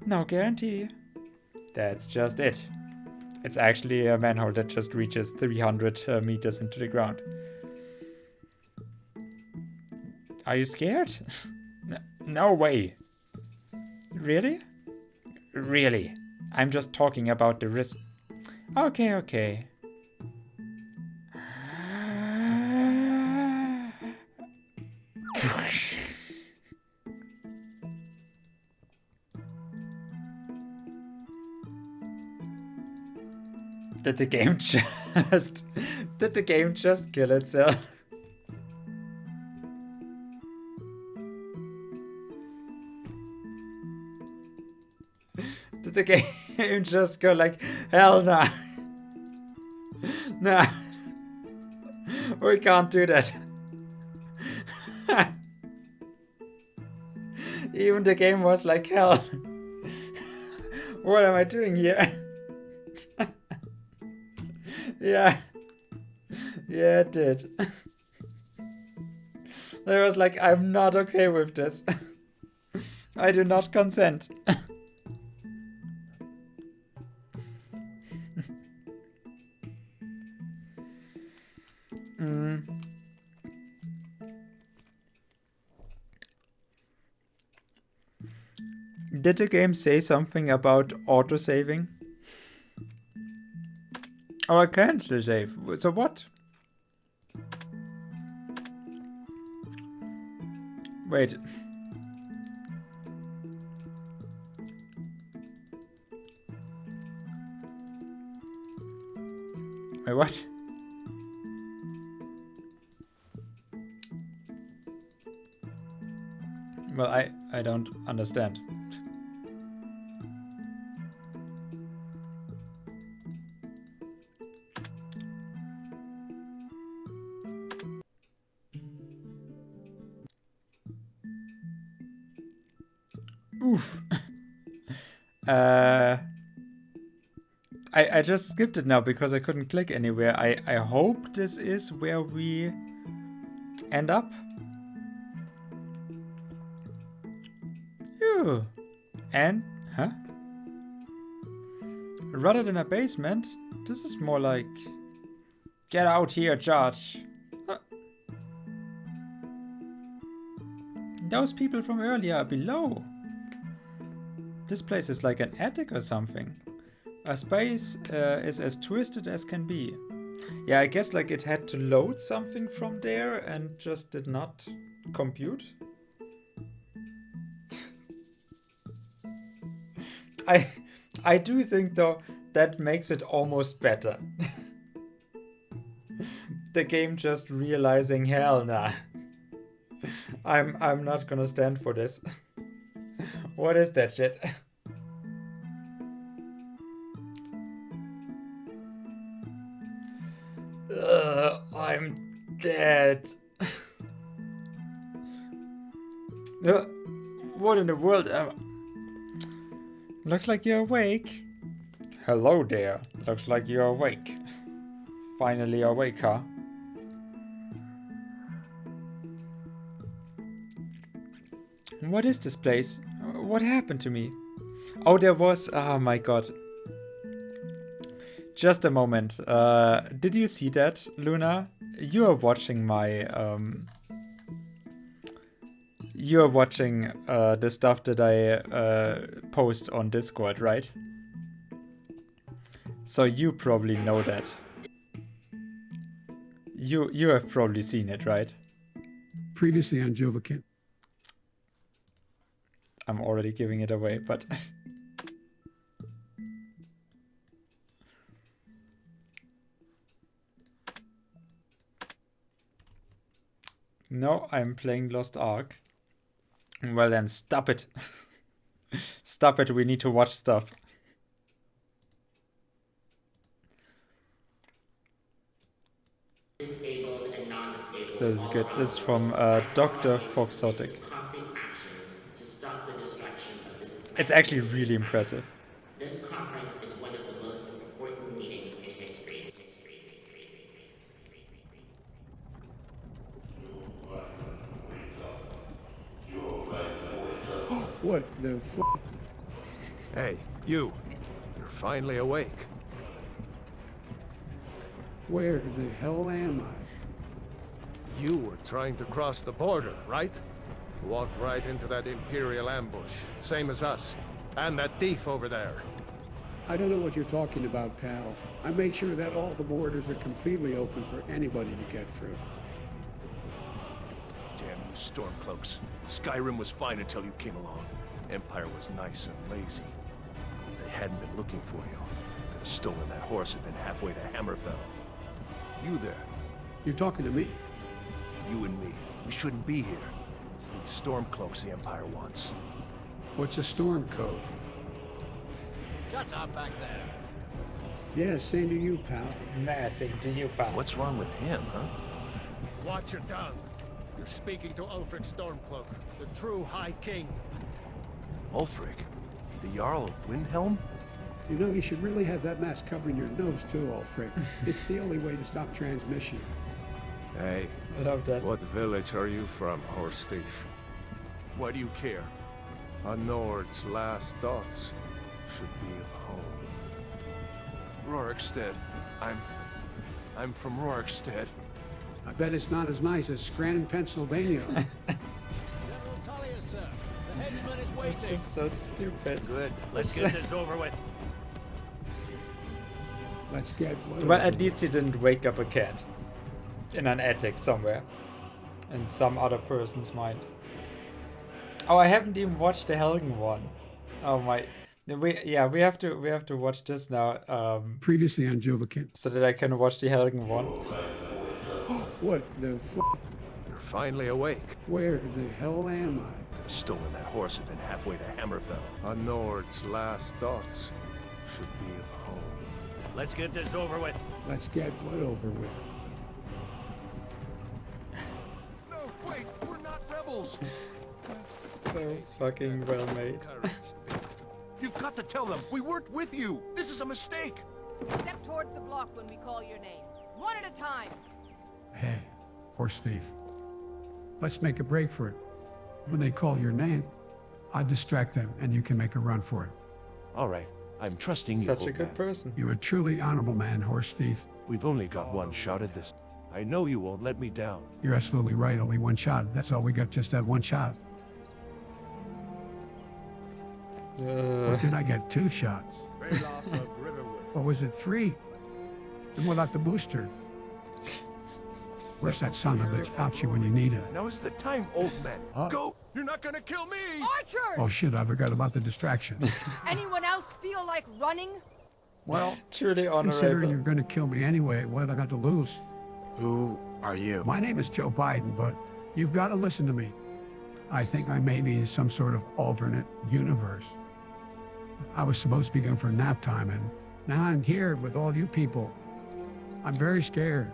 No guarantee. That's just it. It's actually a manhole that just reaches 300 meters into the ground. Are you scared? No way. Really? Really. I'm just talking about the risk. Okay. Did the game just kill itself? Did the game just go like, hell nah. Nah. We can't do that. Even the game was like, hell. What am I doing here? Yeah, it did. I was like, I'm not okay with this. I do not consent. Did the game say something about autosaving? Oh, I can still save. So what? Wait. Wait, what? Well, I don't understand. Oof. I just skipped it now because I couldn't click anywhere. I hope this is where we end up. Phew. And, huh? Rather than a basement, this is more like, get out here, Judge. Those people from earlier are below. This place is like an attic or something. A space is as twisted as can be. Yeah, I guess like it had to load something from there and just did not compute. I do think though that makes it almost better. The game just realizing, hell nah. I'm not gonna stand for this. What is that shit? I'm dead. What in the world? Looks like you're awake. Hello there. Looks like you're awake. Finally awake, huh? What is this place? What happened to me? Oh, there was... Oh my god. Just a moment. Did you see that, Luna? You are watching my... You are watching the stuff that I post on Discord, right? So you probably know that. You have probably seen it, right? Previously on Jovakin. I'm already giving it away, but... No, I'm playing Lost Ark. Well then, stop it. Stop it, we need to watch stuff. Disabled and non-disabled. This is good. This is from Dr. Foxotic. It's actually really impressive. This conference is one of the most important meetings in history. What the f***? Hey, you. You're finally awake. Where the hell am I? You were trying to cross the border, right? Walked right into that Imperial ambush, same as us. And that thief over there. I don't know what you're talking about, pal. I made sure that all the borders are completely open for anybody to get through. Damn you Stormcloaks. Skyrim was fine until you came along. Empire was nice and lazy. If they hadn't been looking for you, could have stolen that horse and been halfway to Hammerfell. You there, You're talking to me? you and me, we shouldn't be here. It's these Stormcloaks the Empire wants. What's a storm code? Shut up back there. Yeah, same to you, pal. Nah, same to you, pal. What's wrong with him, huh? Watch your tongue. You're speaking to Ulfric Stormcloak, the true High King. Ulfric? The Jarl of Windhelm? You know, you should really have that mask covering your nose too, Ulfric. It's the only way to stop transmission. Hey, I love that. what village are you from, horse thief? Why do you care? A Nord's last thoughts should be of home. Rorikstead. I'm from Rorikstead. I bet it's not as nice as Scranton, Pennsylvania. General Tullius, sir. The headsman is waiting. This is so stupid. Good. Let's get this over with. Let's get what Well, at least he didn't wake up a cat in an attic somewhere in some other person's mind. Oh, I haven't even watched the Helgen one. Oh my, we have to watch this now, Previously on Jovakin. so that I can watch the Helgen one. What the f***? You're finally awake. Where the hell am I? Could have stolen that horse and been halfway to Hammerfell. A Nord's last thoughts should be of home. Let's get this over with. Let's get what over with? No, wait, we're not rebels. So fucking well made. You've got to tell them we weren't with you. This is a mistake. Step towards the block when we call your name. One at a time. Hey, horse thief. Let's make a break for it. When they call your name, I distract them and you can make a run for it. All right, I'm trusting you. Such a old good man. person. You're a truly honorable man, horse thief. We've only got one shot at this. I know you won't let me down. You're absolutely right, only one shot. That's all we got, just that one shot. Or did I get 2 shots? Bailoff of Riverwood. Or was it 3? And what about the booster? Where's that son of a bitch Fauci when you need him? Now is the time, old man. Huh? Go! You're not gonna kill me! Archers! Oh shit, I forgot about the distraction. Anyone else feel like running? Well, Truly considering honorable. you're gonna kill me anyway, what have I got to lose? Who are you? My name is Joe Biden, but you've got to listen to me. I think I may be in some sort of alternate universe. I was supposed to be going for nap time, and now I'm here with all you people. I'm very scared.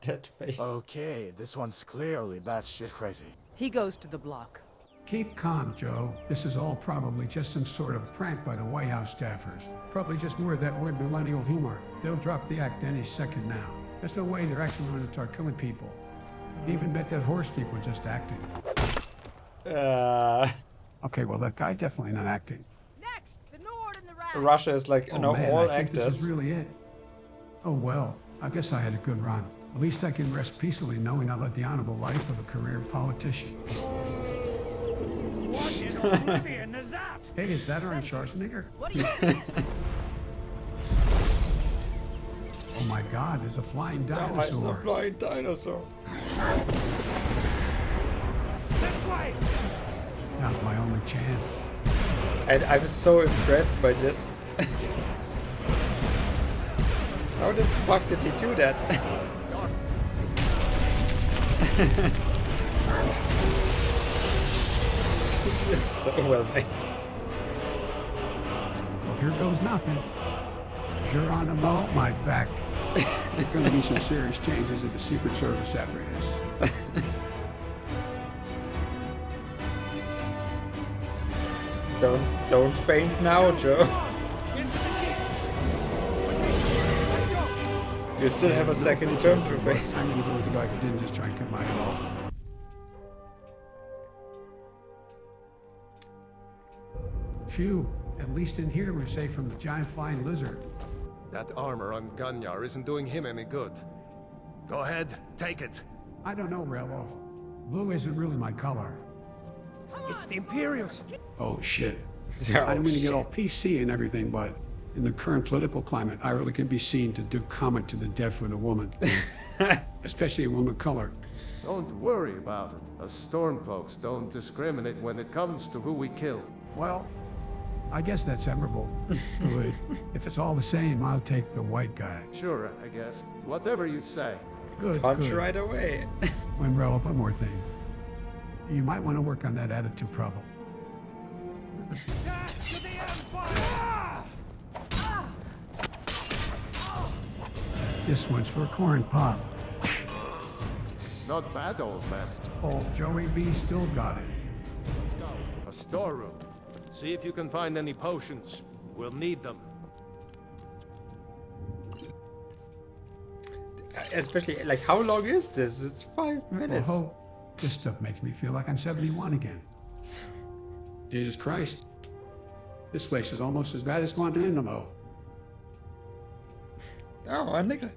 That face. Okay, this one's clearly batshit crazy. He goes to the block. Keep calm, Joe. This is all probably just some sort of prank by the White House staffers. Probably just more of that weird millennial humor. They'll drop the act any second now. There's no way they're actually going to start killing people. Even bet that horse thief was just acting. Okay, well, that guy definitely not acting. Next, the Nord and the Rat. Russia is like, Oh, no, man, all I think this actors. is really it. Oh, well, I guess I had a good run. At least I can rest peacefully knowing I led the honorable life of a career politician. What in oblivion is that? Hey, is that Arnold Schwarzenegger? What do you think? Oh my God, there's a flying Oh, dinosaur. it's a flying dinosaur. This way! Now's my only chance. And I'm so impressed by this. How the fuck did he do that? This is so well made. Well, here goes nothing. Geronimo, my back. There's gonna be some serious changes in the Secret Service after this. Don't faint now, Joe. You still have a second term to face. I'm gonna go with the guy who didn't just try and cut my head off. Phew, at least in here we're safe from the giant flying lizard. That armor on Gunyar isn't doing him any good. Go ahead, take it. I don't know, Relov. Blue isn't really my color. It's the Imperials! Oh shit. Oh, I'm gonna shit. get all PC and everything, but in the current political climate, I really can be seen to do comment to the death with a woman. Especially a woman of color. Don't worry about it. Us Stormcloaks don't discriminate when it comes to who we kill. Well, I guess that's admirable. But if it's all the same, I'll take the white guy. Sure, I guess. Whatever you say. Good, Punch good. right away. When Relov, one more thing. You might want to work on that attitude problem. Death to the Empire! This one's for corn pop. Not bad, old man. Old Joey B still got it. A storeroom. See if you can find any potions. We'll need them. Especially, like, how long is this? It's 5 minutes. Oh, this stuff makes me feel like I'm 71 again. Jesus Christ. This place is almost as bad as Guantanamo. Oh, a nickel.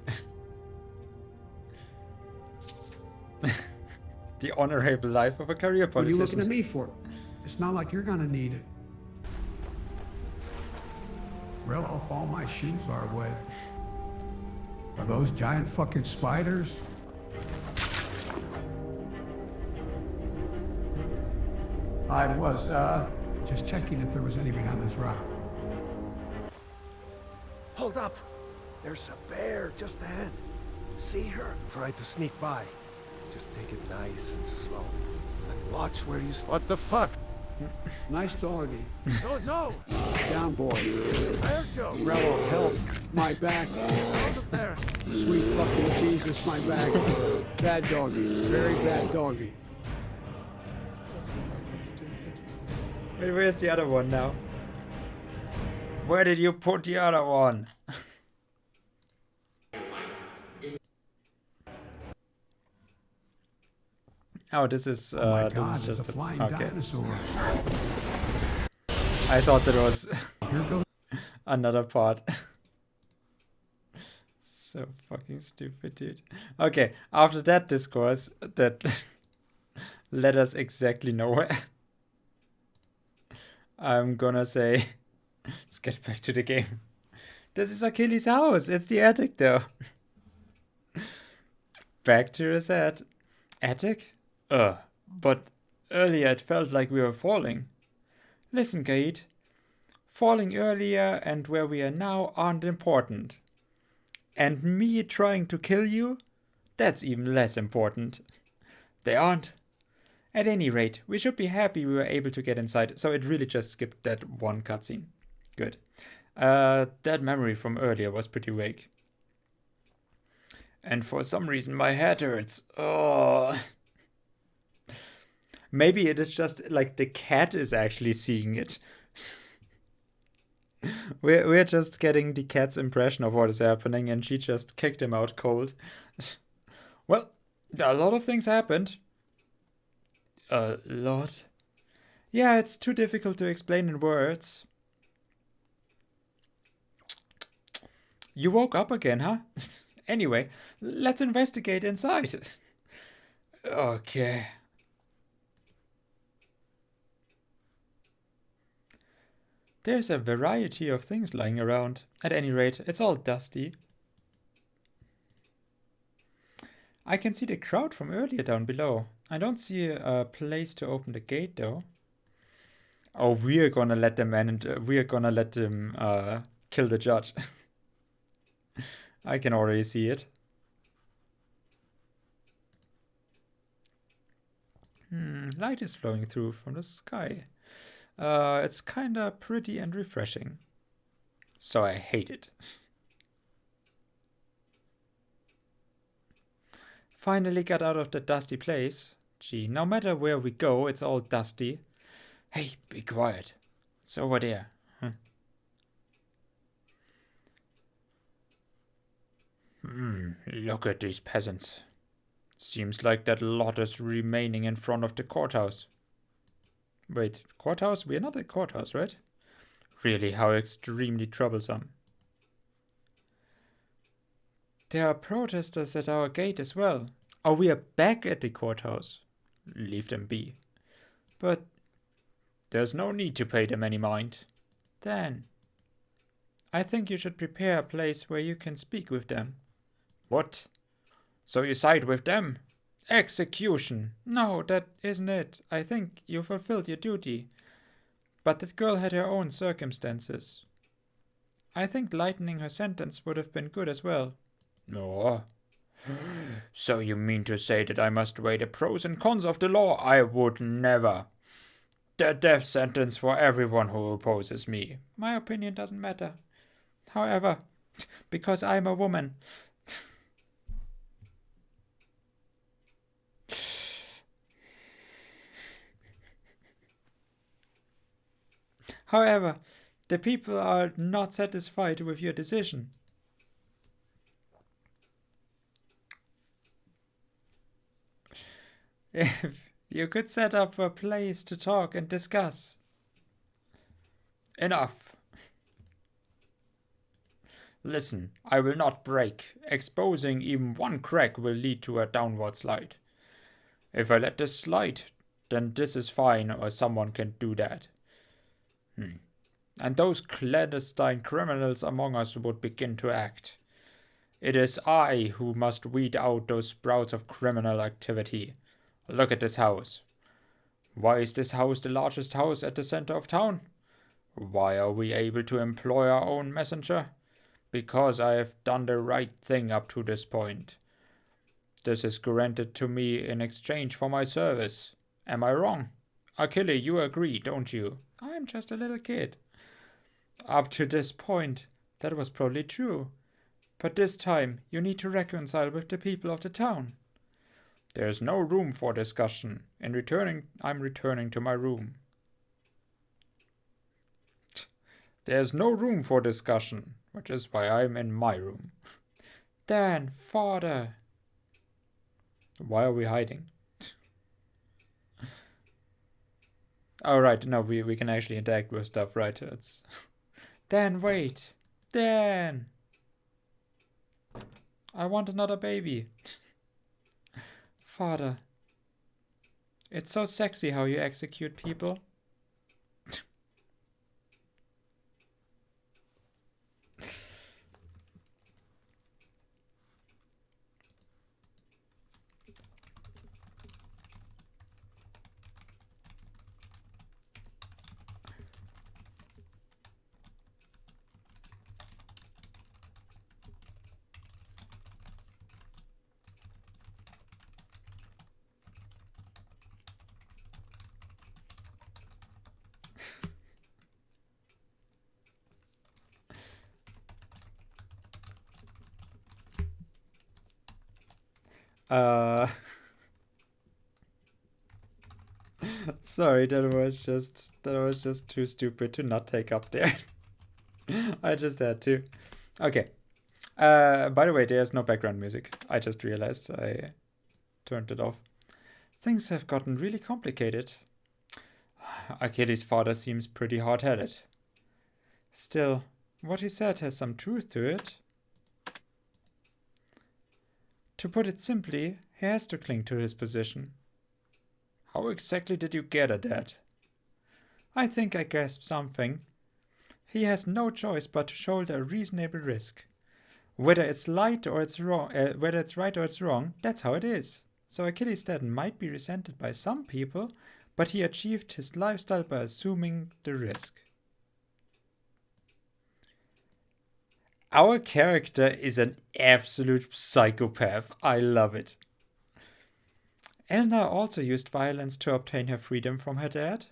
The honorable life of a career What are you looking politician. at me for? It's not like you're gonna need it. Relov, all my shoes are wet. Are those giant fucking spiders? I was, just checking if there was any behind this rock. Hold up! There's a bear just ahead. See her? Try to sneak by. Just take it nice and slow. And watch where you What the fuck? Nice doggy. No, no! Down, boy. There, Joe! Relov, help. My back. Out of there! Sweet fucking Jesus, my back. Bad doggy. Very bad doggy. Wait, where's the other one now? Where did you put the other one? Oh, this is Oh my this God, is there's just a flying okay. dinosaur. I thought that was Here goes. another part. So fucking stupid, dude. Okay, after that discourse that led us exactly nowhere. I'm gonna say, let's get back to the game. This is Achilles' house. It's the attic, though. Back to the set. Attic? But earlier it felt like we were falling. Listen, Kaid. Falling earlier and where we are now aren't important. And me trying to kill you? That's even less important. They aren't. At any rate, we should be happy we were able to get inside. So it really just skipped that one cutscene. Good. That memory from earlier was pretty vague. And for some reason my head hurts. Oh. Maybe it is just like the cat is actually seeing it. We're just getting the cat's impression of what is happening, and she just kicked him out cold. Well, a lot of things happened. A lot? Yeah, it's too difficult to explain in words. You woke up again, huh? Anyway, let's investigate inside. Okay. There's a variety of things lying around. At any rate, it's all dusty. I can see the crowd from earlier down below. I don't see a place to open the gate, though. Oh, we're gonna let them in, and we're gonna let them kill the judge. I can already see it. Light is flowing through from the sky. It's kinda pretty and refreshing. So I hate it. Finally got out of the dusty place. Gee, no matter where we go, it's all dusty. Hey, be quiet. It's over there. Look at these peasants. Seems like that lot is remaining in front of the courthouse. Wait, courthouse? We're not at courthouse, right? Really, how extremely troublesome. There are protesters at our gate as well. Oh, we are back at the courthouse. Leave them be. But there's no need to pay them any mind. Then, I think you should prepare a place where you can speak with them. What? So you side with them? Execution! No, that isn't it. I think you fulfilled your duty. But that girl had her own circumstances. I think lightening her sentence would have been good as well. No. So you mean to say that I must weigh the pros and cons of the law? I would never. The death sentence for everyone who opposes me. My opinion doesn't matter. However, because I'm a woman. However, the people are not satisfied with your decision. If you could set up a place to talk and discuss. Enough. Listen, I will not break. Exposing even one crack will lead to a downward slide. If I let this slide, then this is fine, or someone can do that. And those clandestine criminals among us would begin to act. It is I who must weed out those sprouts of criminal activity. Look at this house. Why is this house the largest house at the center of town? Why are we able to employ our own messenger? Because I have done the right thing up to this point. This is granted to me in exchange for my service. Am I wrong? Achille, you agree, don't you? I'm just a little kid. Up to this point, that was probably true. But this time, you need to reconcile with the people of the town. There's no room for discussion. I'm returning to my room. There's no room for discussion, which is why I'm in my room. Dan, father. Why are we hiding? Oh, right, no, we can actually interact with stuff, right? It's Dan, wait. Dan! I want another baby. Father. It's so sexy how you execute people. Uh, sorry, that was just too stupid to not take up there. I just had to. Okay. By the way, there's no background music. I just realized I turned it off. Things have gotten really complicated. Achilles' father seems pretty hard-headed. Still, what he said has some truth to it. To put it simply, he has to cling to his position. How exactly did you get at that? I think I grasped something. He has no choice but to shoulder a reasonable risk. Whether it's right or it's wrong, that's how it is. So Achilles' dad might be resented by some people, but he achieved his lifestyle by assuming the risk. Our character is an absolute psychopath. I love it. Elna also used violence to obtain her freedom from her dad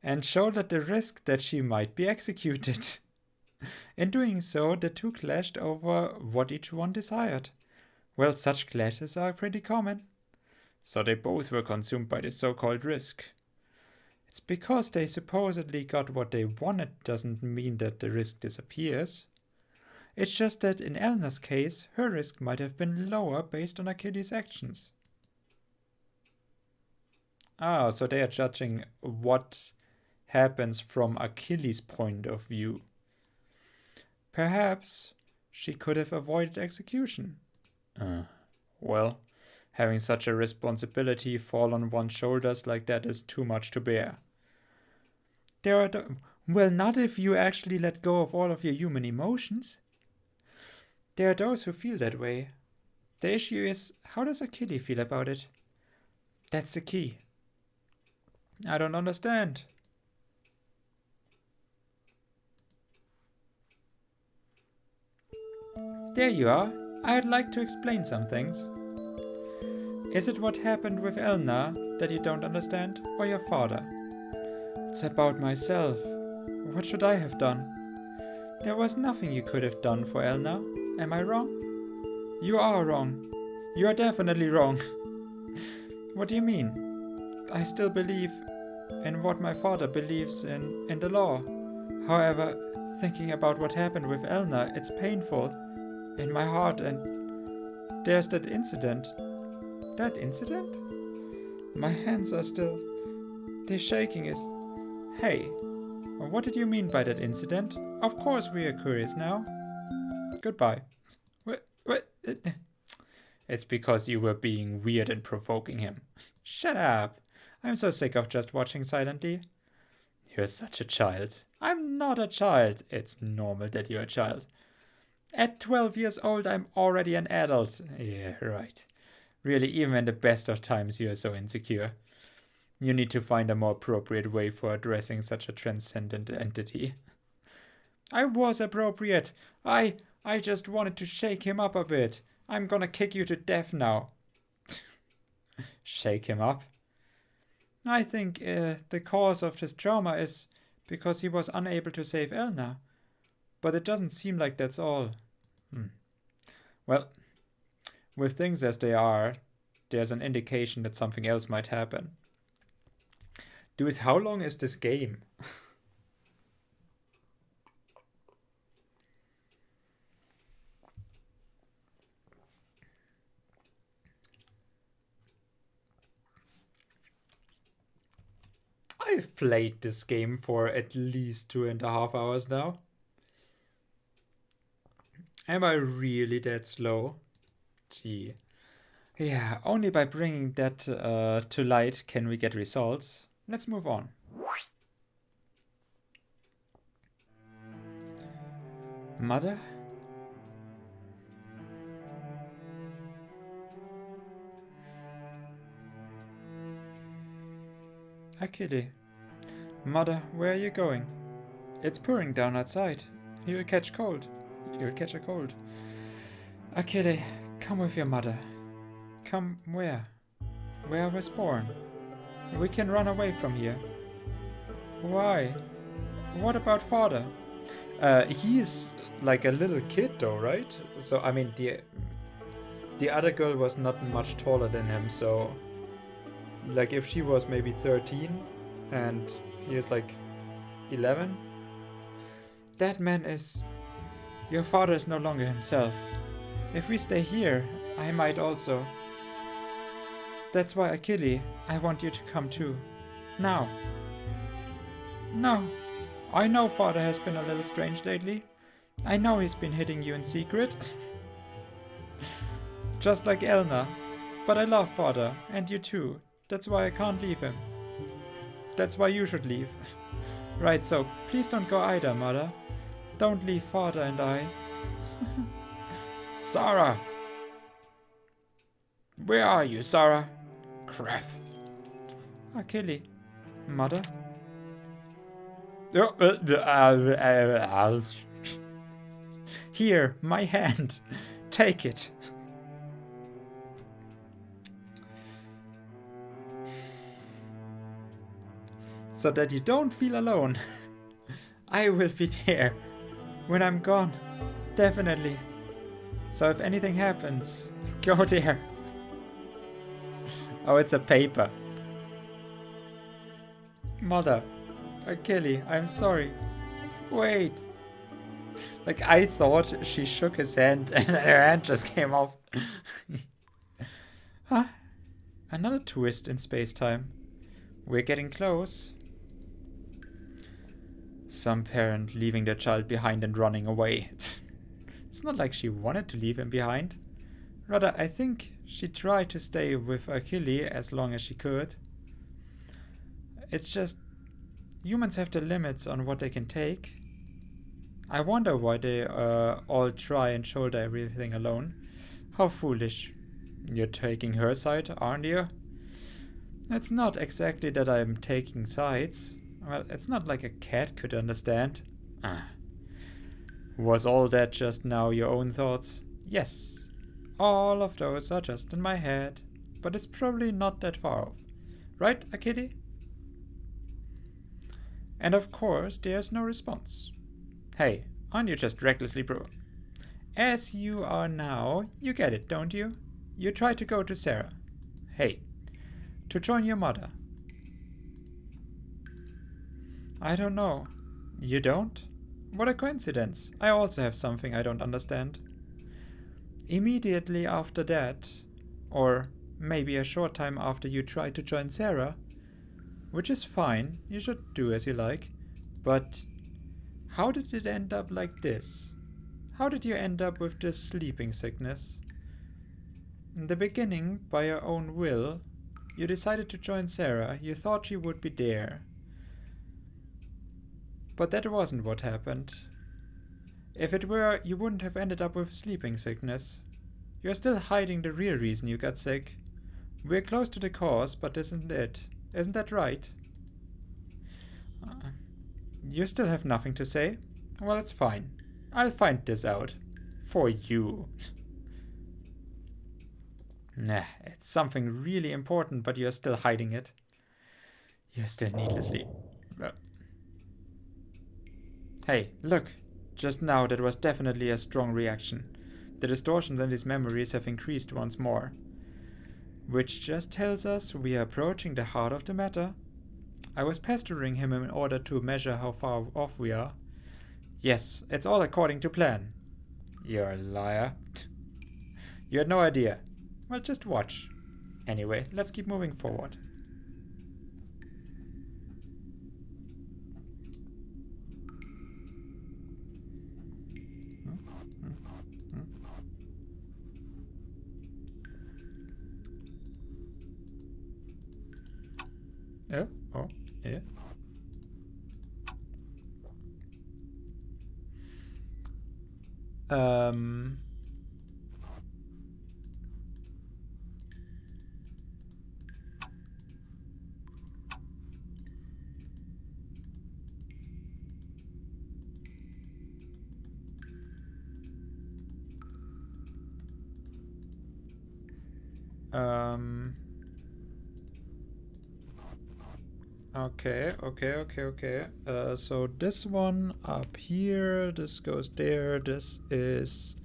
and shouldered the risk that she might be executed. In doing so, the two clashed over what each one desired. Well, such clashes are pretty common. So they both were consumed by the so-called risk. It's because they supposedly got what they wanted doesn't mean that the risk disappears. It's just that in Elna's case, her risk might have been lower based on Achilles' actions. Ah, so they are judging what happens from Achilles' point of view. Perhaps she could have avoided execution. Well, having such a responsibility fall on one's shoulders like that is too much to bear. Well, not if you actually let go of all of your human emotions. There are those who feel that way. The issue is, how does Achilles feel about it? That's the key. I don't understand. There you are. I'd like to explain some things. Is it what happened with Elna that you don't understand, or your father? It's about myself. What should I have done? There was nothing you could have done for Elna. Am I wrong? You are wrong. You are definitely wrong. What do you mean? I still believe in what my father believes in the law. However, thinking about what happened with Elna, it's painful in my heart, and there's that incident. That incident? My hands are still... The shaking is... Hey, what did you mean by that incident? Of course we are curious now. Goodbye. What? It's because you were being weird and provoking him. Shut up. I'm so sick of just watching silently. You're such a child. I'm not a child. It's normal that you're a child. At 12 years old, I'm already an adult. Yeah, right. Really, even in the best of times, you are so insecure. You need to find a more appropriate way for addressing such a transcendent entity. I was appropriate. I just wanted to shake him up a bit. I'm gonna kick you to death now. Shake him up? I think the cause of this trauma is because he was unable to save Elna. But it doesn't seem like that's all. Well, with things as they are, there's an indication that something else might happen. Dude, how long is this game? I've played this game for at least 2.5 hours now. Am I really that slow? Gee. Yeah, only by bringing that to light can we get results. Let's move on. Mother? Achilles. Mother, where are you going? It's pouring down outside. You'll catch cold. You'll catch a cold. Achilles, come with your mother. Come where? Where I was born. We can run away from here. Why? What about father? He is like a little kid though, right? So, I mean, the other girl was not much taller than him, so like if she was maybe 13 and he is like 11, that man is... Your father is no longer himself. If we stay here, I might also. That's why, Achille, I want you to come too. Now. No. I know father has been a little strange lately. I know he's been hitting you in secret. Just like Elna. But I love father, and you too. That's why I can't leave him. That's why you should leave. Right, so please don't go either, mother. Don't leave father and I. Sarah! Where are you, Sarah? Crap. Achille. Mother? Here, my hand. Take it. So that you don't feel alone. I will be there. When I'm gone. Definitely. So if anything happens, go there. Oh, it's a paper. Mother. Achille, I'm sorry. Wait. Like, I thought she shook his hand and her hand just came off. Huh? Another twist in space-time. We're getting close. Some parent leaving their child behind and running away. It's not like she wanted to leave him behind. Rather, I think she tried to stay with Achille as long as she could. It's just, humans have their limits on what they can take. I wonder why they all try and shoulder everything alone. How foolish. You're taking her side, aren't you? It's not exactly that I'm taking sides. Well, it's not like a cat could understand. Was all that just now your own thoughts? Yes. All of those are just in my head. But it's probably not that far off. Right, Achille? And of course, there's no response. Hey, aren't you just recklessly As you are now, you get it, don't you? You try to go to Sarah. Hey, to join your mother. I don't know. You don't? What a coincidence. I also have something I don't understand. Immediately after that, or maybe a short time after you tried to join Sarah, which is fine, you should do as you like, but how did it end up like this? How did you end up with this sleeping sickness? In the beginning, by your own will, you decided to join Sarah. You thought she would be there. But that wasn't what happened. If it were, you wouldn't have ended up with sleeping sickness. You're still hiding the real reason you got sick. We're close to the cause, but isn't it? Isn't that right? You still have nothing to say? Well, it's fine. I'll find this out. For you. Nah, it's something really important, but you're still hiding it. You're still needlessly... Hey, look. Just now that was definitely a strong reaction. The distortions in his memories have increased once more. Which just tells us we are approaching the heart of the matter. I was pestering him in order to measure how far off we are. Yes, it's all according to plan. You're a liar. You had no idea. Well, just watch. Anyway, let's keep moving forward. Yeah. Oh, yeah. Okay. So this one up here, this goes there, this is...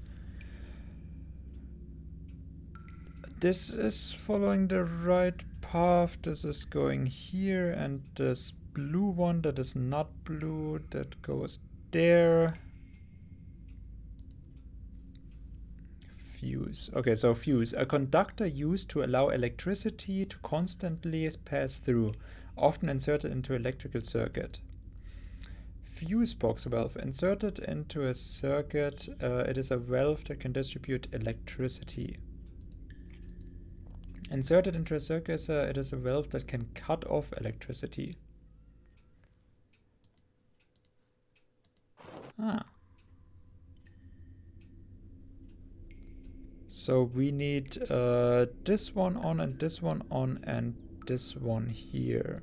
this is following the right path. This is going here, and this blue one that is not blue, that goes there. Fuse. Okay, so fuse. A conductor used to allow electricity to constantly pass through, often inserted into electrical circuit. Fuse box valve. Inserted into a circuit, it is a valve that can distribute electricity. Inserted into a circuit, it is a valve that can cut off electricity. Ah. So we need this one on and this one on and this one here.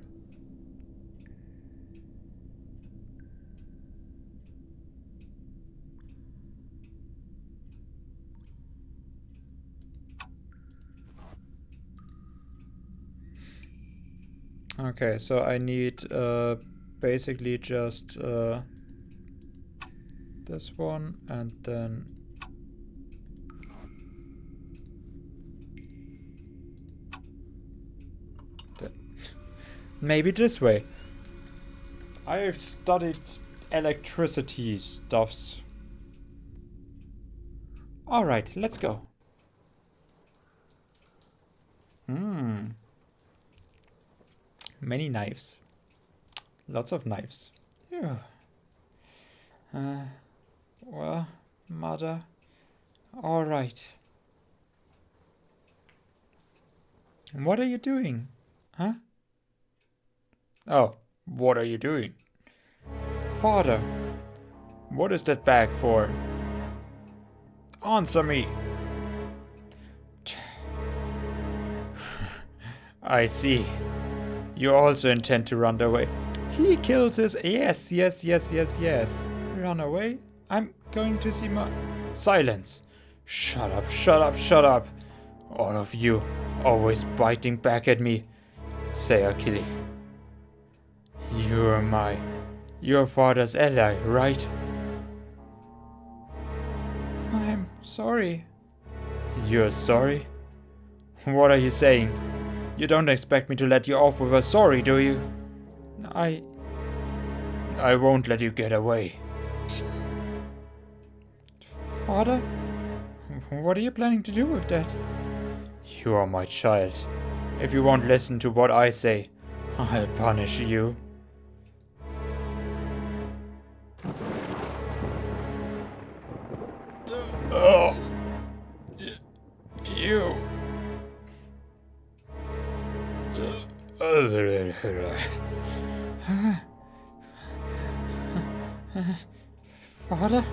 Okay, so I need basically just this one and then maybe this way. I've studied electricity stuffs. Alright, let's go. Many knives. Lots of knives. Yeah. Well, mother. Alright. What are you doing? Huh? Oh, what are you doing? Father, what is that bag for? Answer me. I see. You also intend to run away. He kills his... Yes. Run away? I'm going to see my... Silence. Shut up. All of you, always biting back at me. Say, Achille. You're your father's ally, right? I'm sorry. You're sorry? What are you saying? You don't expect me to let you off with a sorry, do you? I won't let you get away. Father? What are you planning to do with that? You are my child. If you won't listen to what I say, I'll punish you. Oh. You. Father?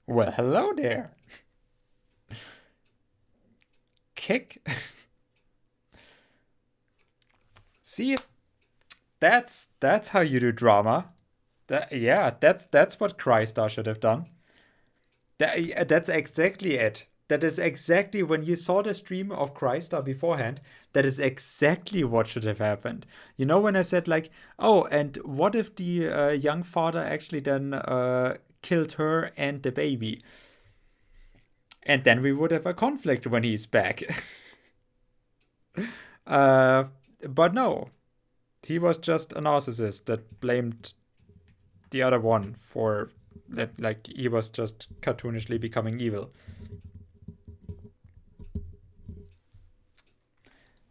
Well, hello there. Kick. See, that's how you do drama. That's what Crystar should have done. That's exactly it. That is exactly, when you saw the stream of Crystar beforehand, that is exactly what should have happened. You know, when I said like, oh, and what if the young father actually then killed her and the baby? And then we would have a conflict when he's back. But no. He was just a narcissist that blamed the other one for that, like, he was just cartoonishly becoming evil.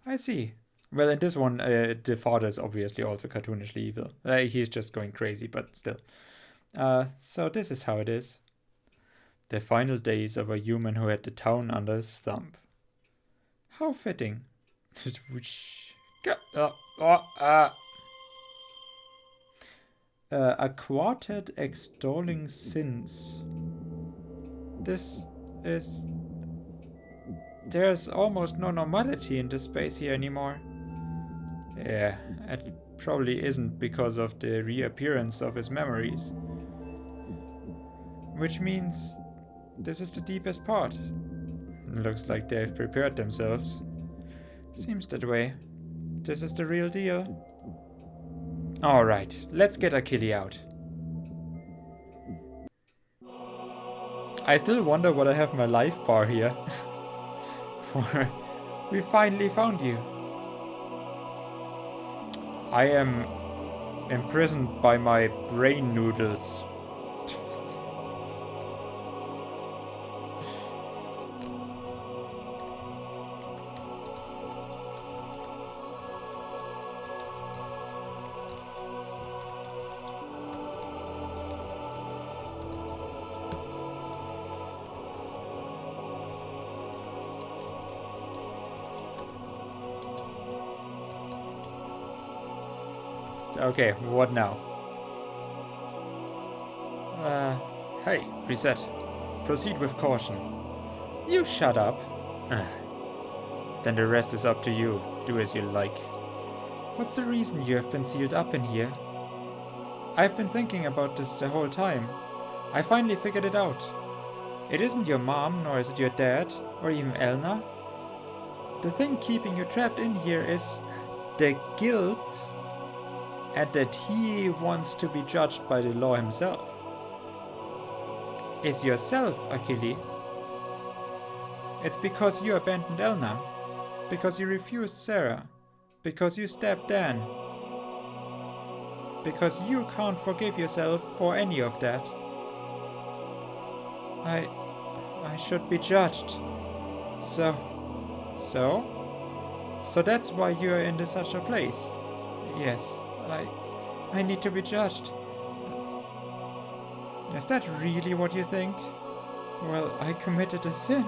I see. Well, in this one, the father is obviously also cartoonishly evil. He's just going crazy, but still. So this is how it is. The final days of a human who had the town under his thumb. How fitting. A quartet extolling sins. This is... There's almost no normality in this space here anymore. Yeah, it probably isn't because of the reappearance of his memories. Which means this is the deepest part. Looks like they've prepared themselves. Seems that way. This is the real deal. Alright, let's get Achille out. I still wonder what I have my life bar here. For we finally found you. I am imprisoned by my brain noodles. Okay, what now? Hey, reset. Proceed with caution. You shut up. Then the rest is up to you. Do as you like. What's the reason you have been sealed up in here? I've been thinking about this the whole time. I finally figured it out. It isn't your mom, nor is it your dad, or even Elna. The thing keeping you trapped in here is the guilt, and that he wants to be judged by the law himself. Is yourself, Achille. It's because you abandoned Elna, because you refused Sarah, because you stabbed Dan, because you can't forgive yourself for any of that. I should be judged. So that's why you are in such a place. Yes. I need to be judged. Is that really what you think? Well, I committed a sin.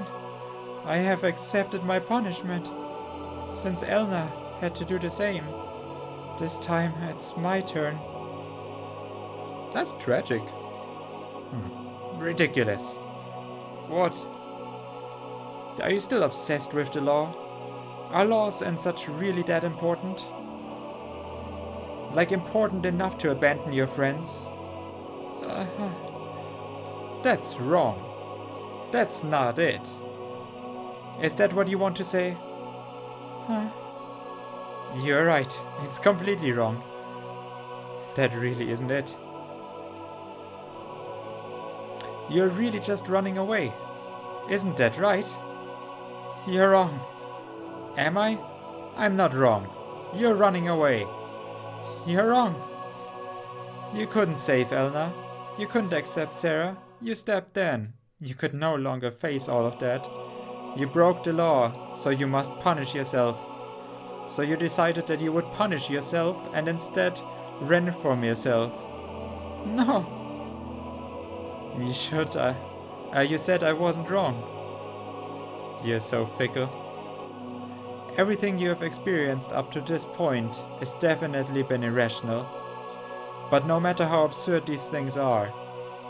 I have accepted my punishment, since Elna had to do the same. This time it's my turn. That's tragic. Ridiculous. What? Are you still obsessed with the law? Are laws and such really that important? Like important enough to abandon your friends? That's wrong. That's not it. Is that what you want to say? You're right. It's completely wrong. That really isn't it. You're really just running away. Isn't that right? You're wrong. Am I? I'm not wrong. You're running away. You're wrong. You couldn't save Elna. You couldn't accept Sarah. You stabbed Dan. You could no longer face all of that. You broke the law, so you must punish yourself. So you decided that you would punish yourself and instead ran from yourself. No. You should. You said I wasn't wrong. You're so fickle. Everything you have experienced up to this point has definitely been irrational. But no matter how absurd these things are,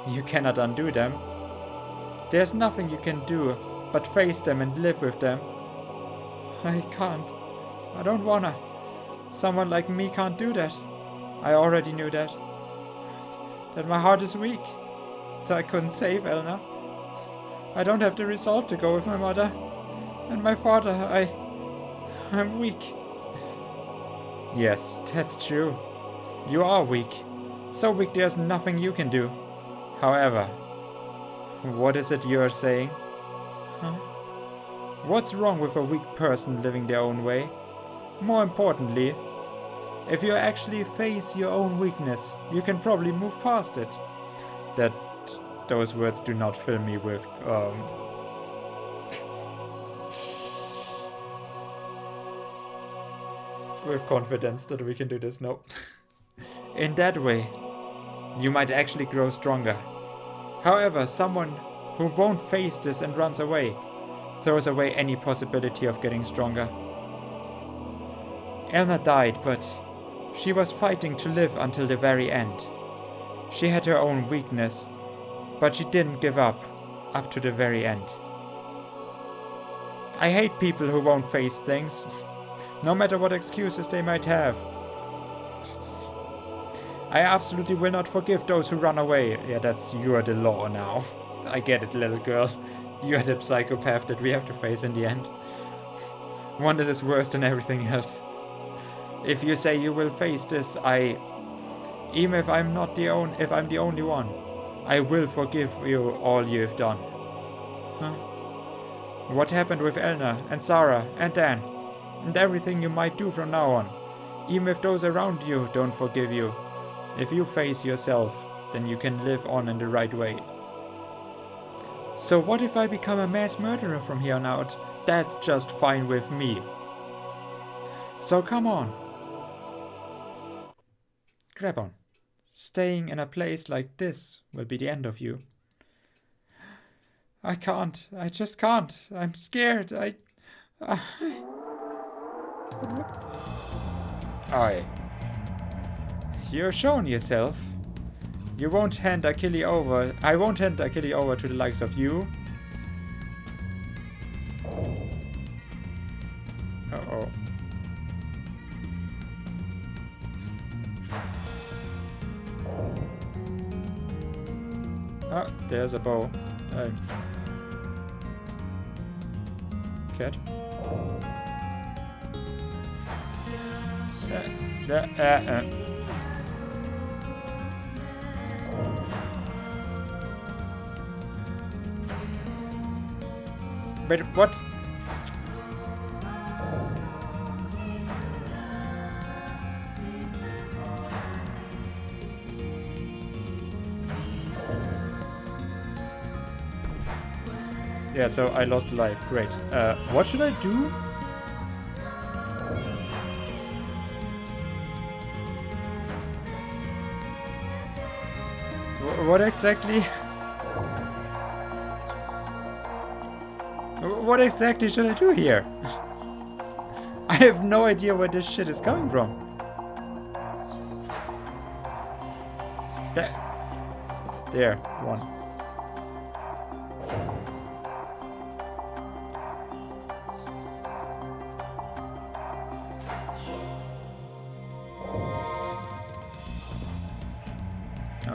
you cannot undo them. There's nothing you can do but face them and live with them. I can't. I don't wanna. Someone like me can't do that. I already knew that. That my heart is weak. That I couldn't save Elna. I don't have the resolve to go with my mother. And my father, I'm weak. Yes, that's true. You are weak. So weak there's nothing you can do. However, what is it you're saying? Huh? What's wrong with a weak person living their own way? More importantly, if you actually face your own weakness, you can probably move past it. Those words do not fill me with confidence that we can do this. No. In that way, you might actually grow stronger. However, someone who won't face this and runs away throws away any possibility of getting stronger. Elna died, but she was fighting to live until the very end. She had her own weakness, but she didn't give up to the very end. I hate people who won't face things, no matter what excuses they might have. I absolutely will not forgive those who run away. Yeah, you're the law now. I get it, little girl. You're the psychopath that we have to face in the end. One that is worse than everything else. If you say you will face this, even if I'm the only one, I will forgive you all you've done. Huh? What happened with Elna and Sarah and Dan? And everything you might do from now on. Even if those around you don't forgive you. If you face yourself, then you can live on in the right way. So what if I become a mass murderer from here on out? That's just fine with me. So come on. Grab on. Staying in a place like this will be the end of you. I can't. I just can't. I'm scared. Aye. You've shown yourself. You won't hand Achille over. I won't hand Achille over to the likes of you. Uh-oh. Ah, there's a bow. Cat. But what? Yeah, so I lost a life. Great. What should I do? What exactly? What exactly should I do here? I have no idea where this shit is coming from. There, one.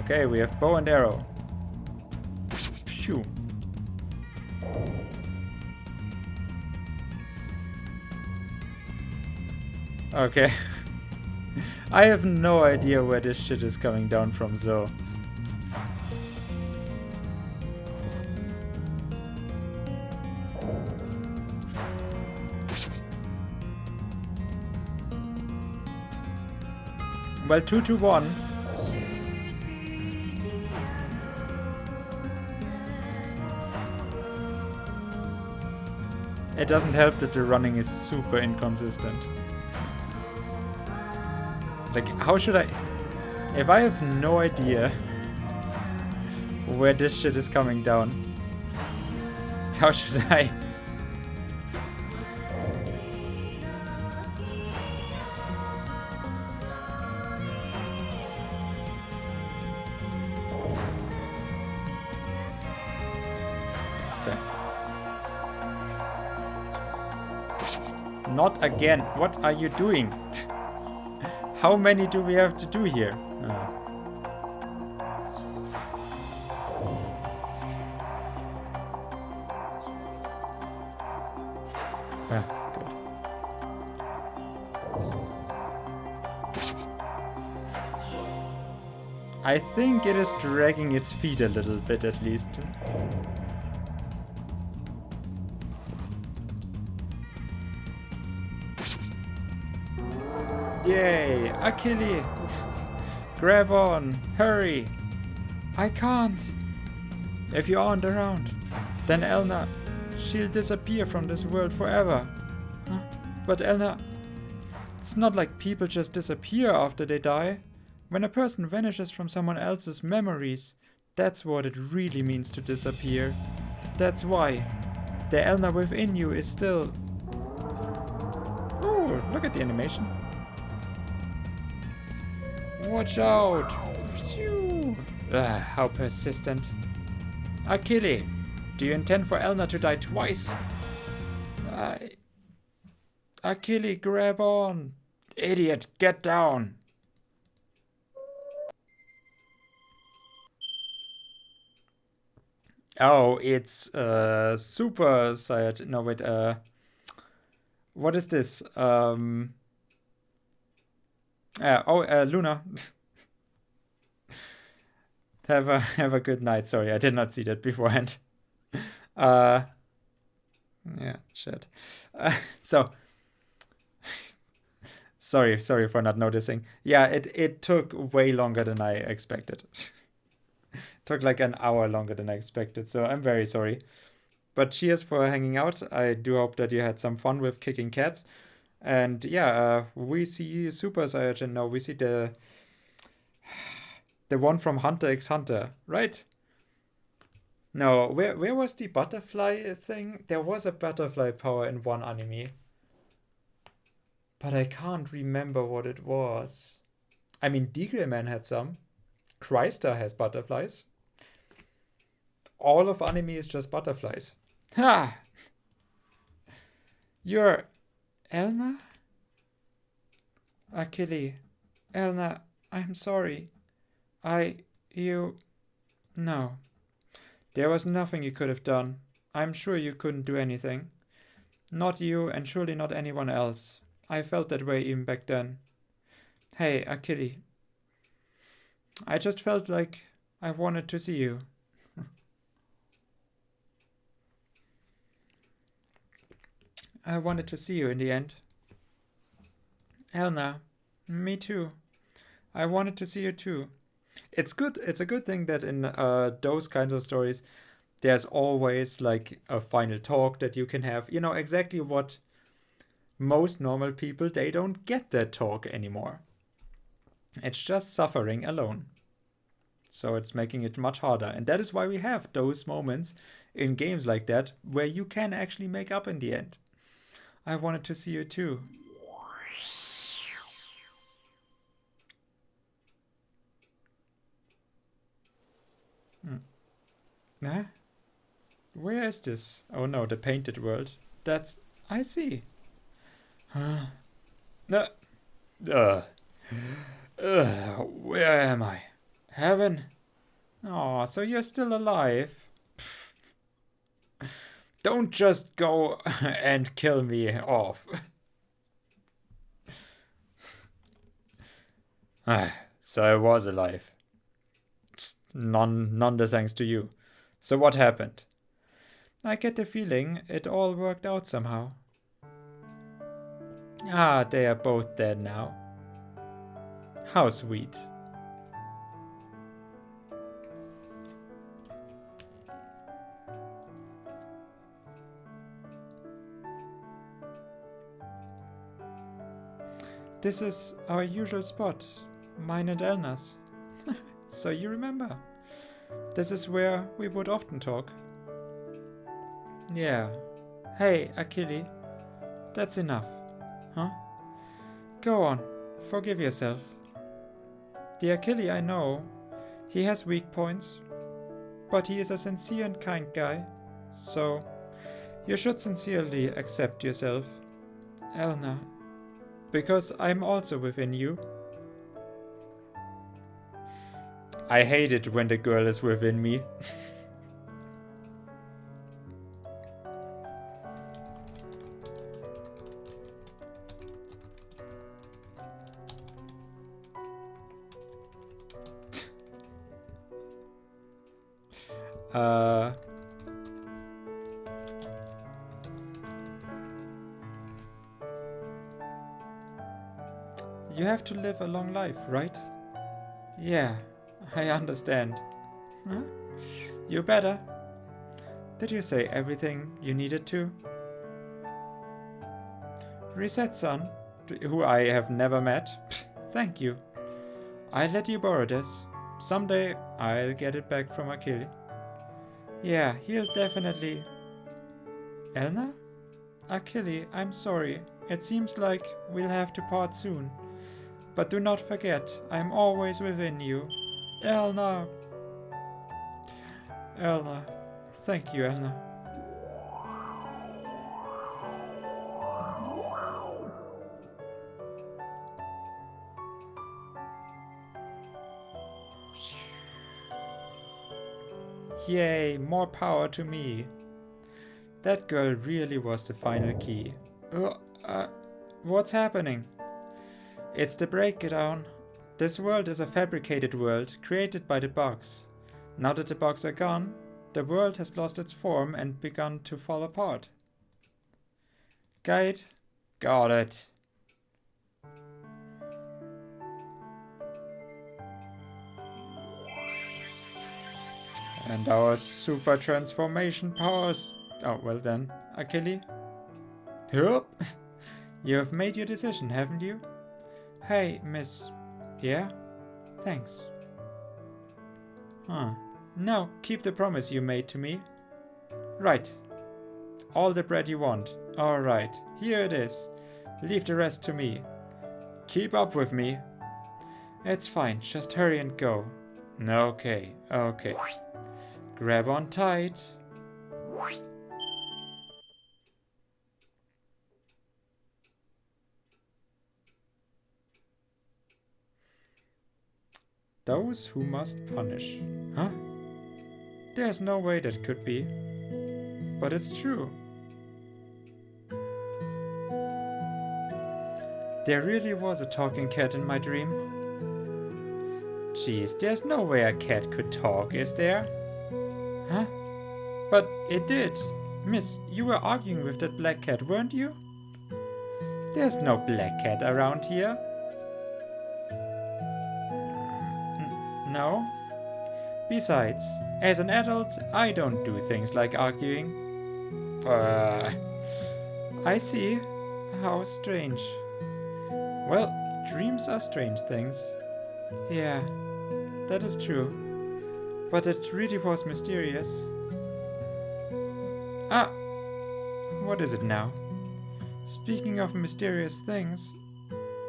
Okay, we have bow and arrow. Phew. Okay. I have no idea where this shit is coming down from, so... Well, 2 to 1. It doesn't help that the running is super inconsistent. Like, how should I... If I have no idea where this shit is coming down, how should I... Not again. What are you doing? How many do we have to do here? Good. I think it is dragging its feet a little bit at least. Yay! Achille! Grab on! Hurry! I can't! If you aren't around, then Elna, she'll disappear from this world forever. Huh? But Elna, it's not like people just disappear after they die. When a person vanishes from someone else's memories, that's what it really means to disappear. That's why the Elna within you is still... Oh, look at the animation. Watch out! Phew. How persistent. Achille, do you intend for Elna to die twice? Achille, grab on! Idiot, get down! Oh, it's Super Saiyan. No, wait, what is this? Luna. Have a good night. Sorry, I did not see that beforehand. Yeah, shit. So, sorry for not noticing. Yeah, it took way longer than I expected. Took like an hour longer than I expected, so I'm very sorry. But cheers for hanging out. I do hope that you had some fun with kicking cats. And yeah, we see Super Saiyajin now. We see the one from Hunter x Hunter, right? No, where was the butterfly thing? There was a butterfly power in one anime. But I can't remember what it was. I mean, Deagleman had some. Crystar has butterflies. All of anime is just butterflies. Ha! You're Elna? Achille. Elna, I'm sorry. No. There was nothing you could have done. I'm sure you couldn't do anything. Not you, and surely not anyone else. I felt that way even back then. Hey, Achille. I just felt like I wanted to see you. I wanted to see you in the end. Elna, me too. I wanted to see you too. It's good. It's a good thing that in those kinds of stories, there's always like a final talk that you can have. You know exactly what most normal people, they don't get that talk anymore. It's just suffering alone. So it's making it much harder. And that is why we have those moments in games like that where you can actually make up in the end. I wanted to see you too. Huh? Where is this? Oh no, the painted world. That's... I see. No. Where am I? Heaven? Oh, so you're still alive? Don't just go and kill me off. So I was alive. None the thanks to you. So what happened? I get the feeling it all worked out somehow. Ah, they are both dead now. How sweet. This is our usual spot, mine and Elna's. So you remember. This is where we would often talk. Yeah. Hey, Achille. That's enough. Huh? Go on. Forgive yourself. The Achille I know, he has weak points, but he is a sincere and kind guy. So, you should sincerely accept yourself, Elna, because I'm also within you. I hate it when the girl is within me. You have to live a long life, right? Yeah, I understand. Huh? You better. Did you say everything you needed to? Reset-san, who I have never met, thank you. I'll let you borrow this. Someday I'll get it back from Achille. Yeah, he'll definitely... Elna? Achille, I'm sorry. It seems like we'll have to part soon. But do not forget, I'm always within you. Elna. Elna. Thank you, Elna. Yay, more power to me. That girl really was the final key. What's happening? It's the breakdown. This world is a fabricated world created by the bugs. Now that the bugs are gone, The world has lost its form and begun to fall apart. Guide. Got it. And our super transformation powers. Oh, well then, Achille. Yup. You have made your decision, haven't you? Hey, miss. Yeah? Thanks. Huh. Now, keep the promise you made to me. Right. All the bread you want. Alright, here it is. Leave the rest to me. Keep up with me. It's fine, just hurry and go. Okay, okay. Grab on tight. Those who must punish. Huh? There's no way that could be. But it's true. There really was a talking cat in my dream. Jeez, there's no way a cat could talk, is there? Huh? But it did. Miss, you were arguing with that black cat, weren't you? There's no black cat around here. No? Besides, as an adult, I don't do things like arguing. I see. How strange. Well, dreams are strange things. Yeah, that is true. But it really was mysterious. Ah! What is it now? Speaking of mysterious things,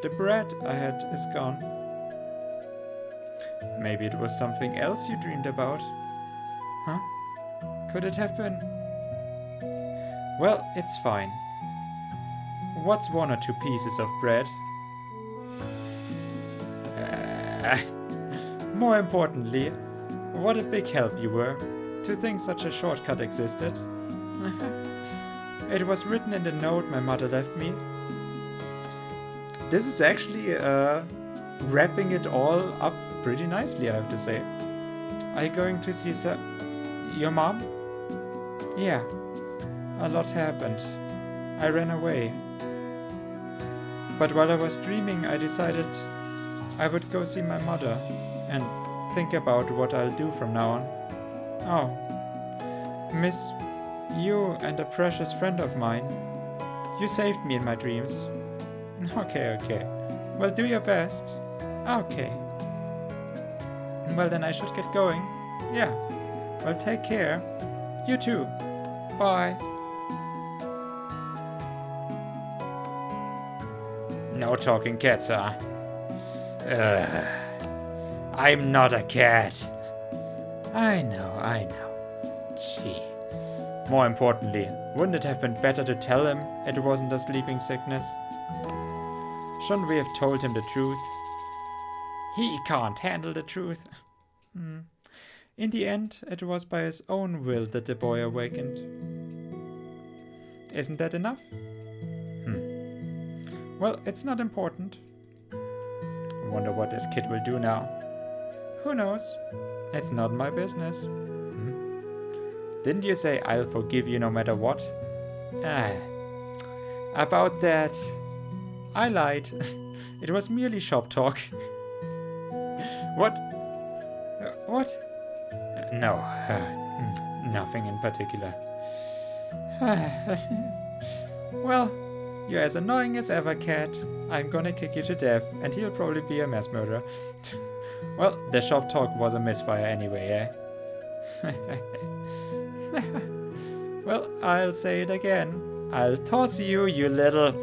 the bread I had is gone. Maybe it was something else you dreamed about? Huh? Could it have been? Well, it's fine. What's 1 or 2 pieces of bread? More importantly, what a big help you were. To think such a shortcut existed. It was written in the note my mother left me. This is actually wrapping it all up pretty nicely, I have to say. Are you going to see your mom? Yeah. A lot happened. I ran away. But while I was dreaming, I decided I would go see my mother and think about what I'll do from now on. Oh, Miss, you and a precious friend of mine. You saved me in my dreams. Okay, okay. Well, do your best. Okay. Well, then I should get going. Yeah. Well, take care. You too. Bye. No talking cats, huh? I'm not a cat. I know. Gee. More importantly, wouldn't it have been better to tell him it wasn't a sleeping sickness? Shouldn't we have told him the truth? He can't handle the truth. In the end, it was by his own will that the boy awakened. Isn't that enough? Well, it's not important. Wonder what that kid will do now. Who knows? It's not my business. Didn't you say I'll forgive you no matter what? About that, I lied. It was merely shop talk. What? What? No, nothing in particular. Well, you're as annoying as ever, cat. I'm gonna kick you to death, and he'll probably be a mass murderer. Well, the shop talk was a misfire anyway, eh? Well, I'll say it again. I'll toss you, you little...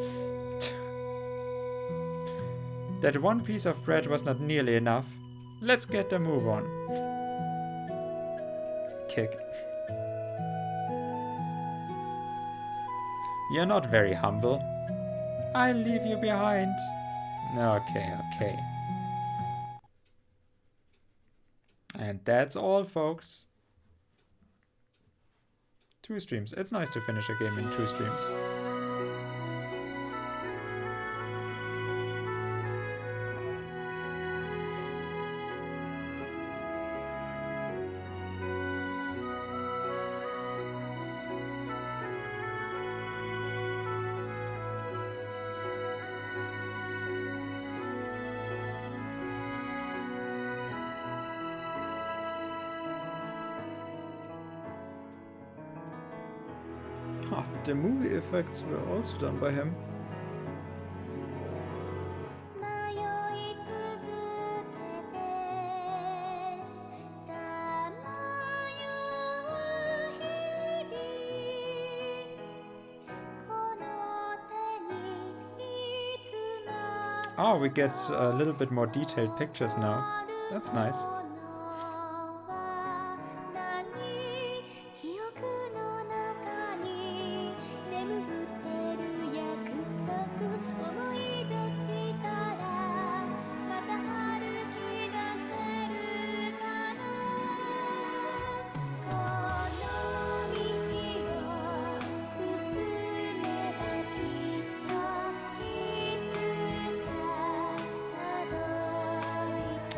That one piece of bread was not nearly enough. Let's get a move on. Kick. You're not very humble. I'll leave you behind. Okay, okay. And that's all, folks. 2 streams. It's nice to finish a game in 2 streams. The movie effects were also done by him. Oh, we get a little bit more detailed pictures now. That's nice.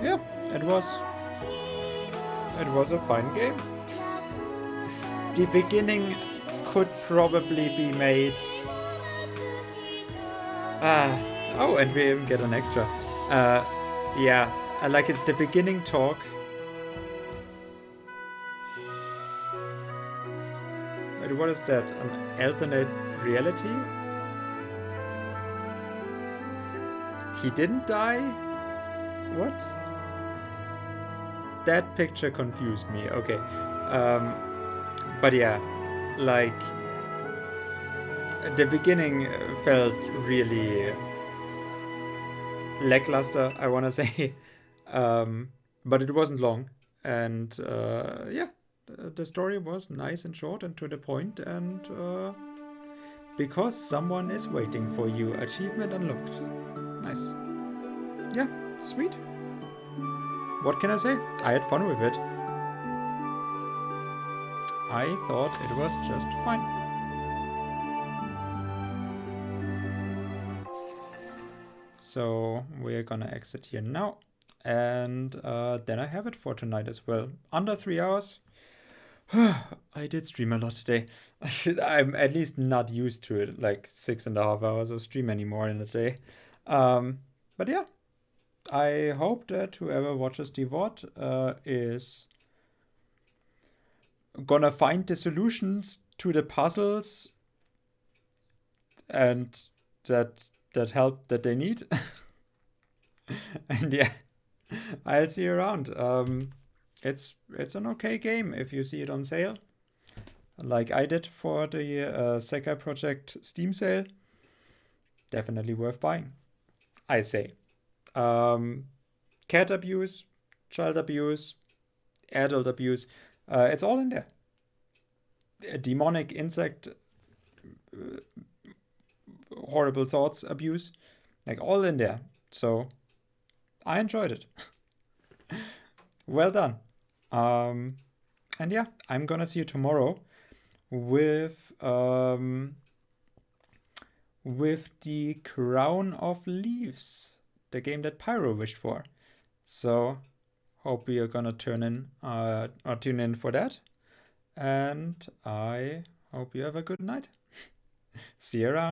Yeah, it was a fun game. The beginning could probably be made. Oh, and we even get an extra. Yeah, I like it. The beginning talk. Wait, what is that? An alternate reality? He didn't die? What? That picture confused me. Okay. But yeah, like the beginning felt really lackluster, I want to say. But it wasn't long. And yeah, the story was nice and short and to the point. And because someone is waiting for you, achievement unlocked. Nice. Yeah, sweet. What can I say? I had fun with it. I thought it was just fine. So we're gonna exit here now. And then I have it for tonight as well. Under 3 hours. I did stream a lot today. I'm at least not used to it, like 6.5 hours of stream anymore in a day. But yeah. I hope that whoever watches the VOD is gonna find the solutions to the puzzles and that help that they need. And yeah, I'll see you around. It's an okay game if you see it on sale, like I did for the Sekai Project Steam sale. Definitely worth buying, I say. Cat abuse, child abuse, adult abuse, it's all in there. Demonic insect, horrible thoughts abuse, like all in there. So I enjoyed it. Well done. And yeah, I'm gonna see you tomorrow with the Crown of Leaves, the game that Pyro wished for. So hope you're gonna tune in for that. And I hope you have a good night. See you around.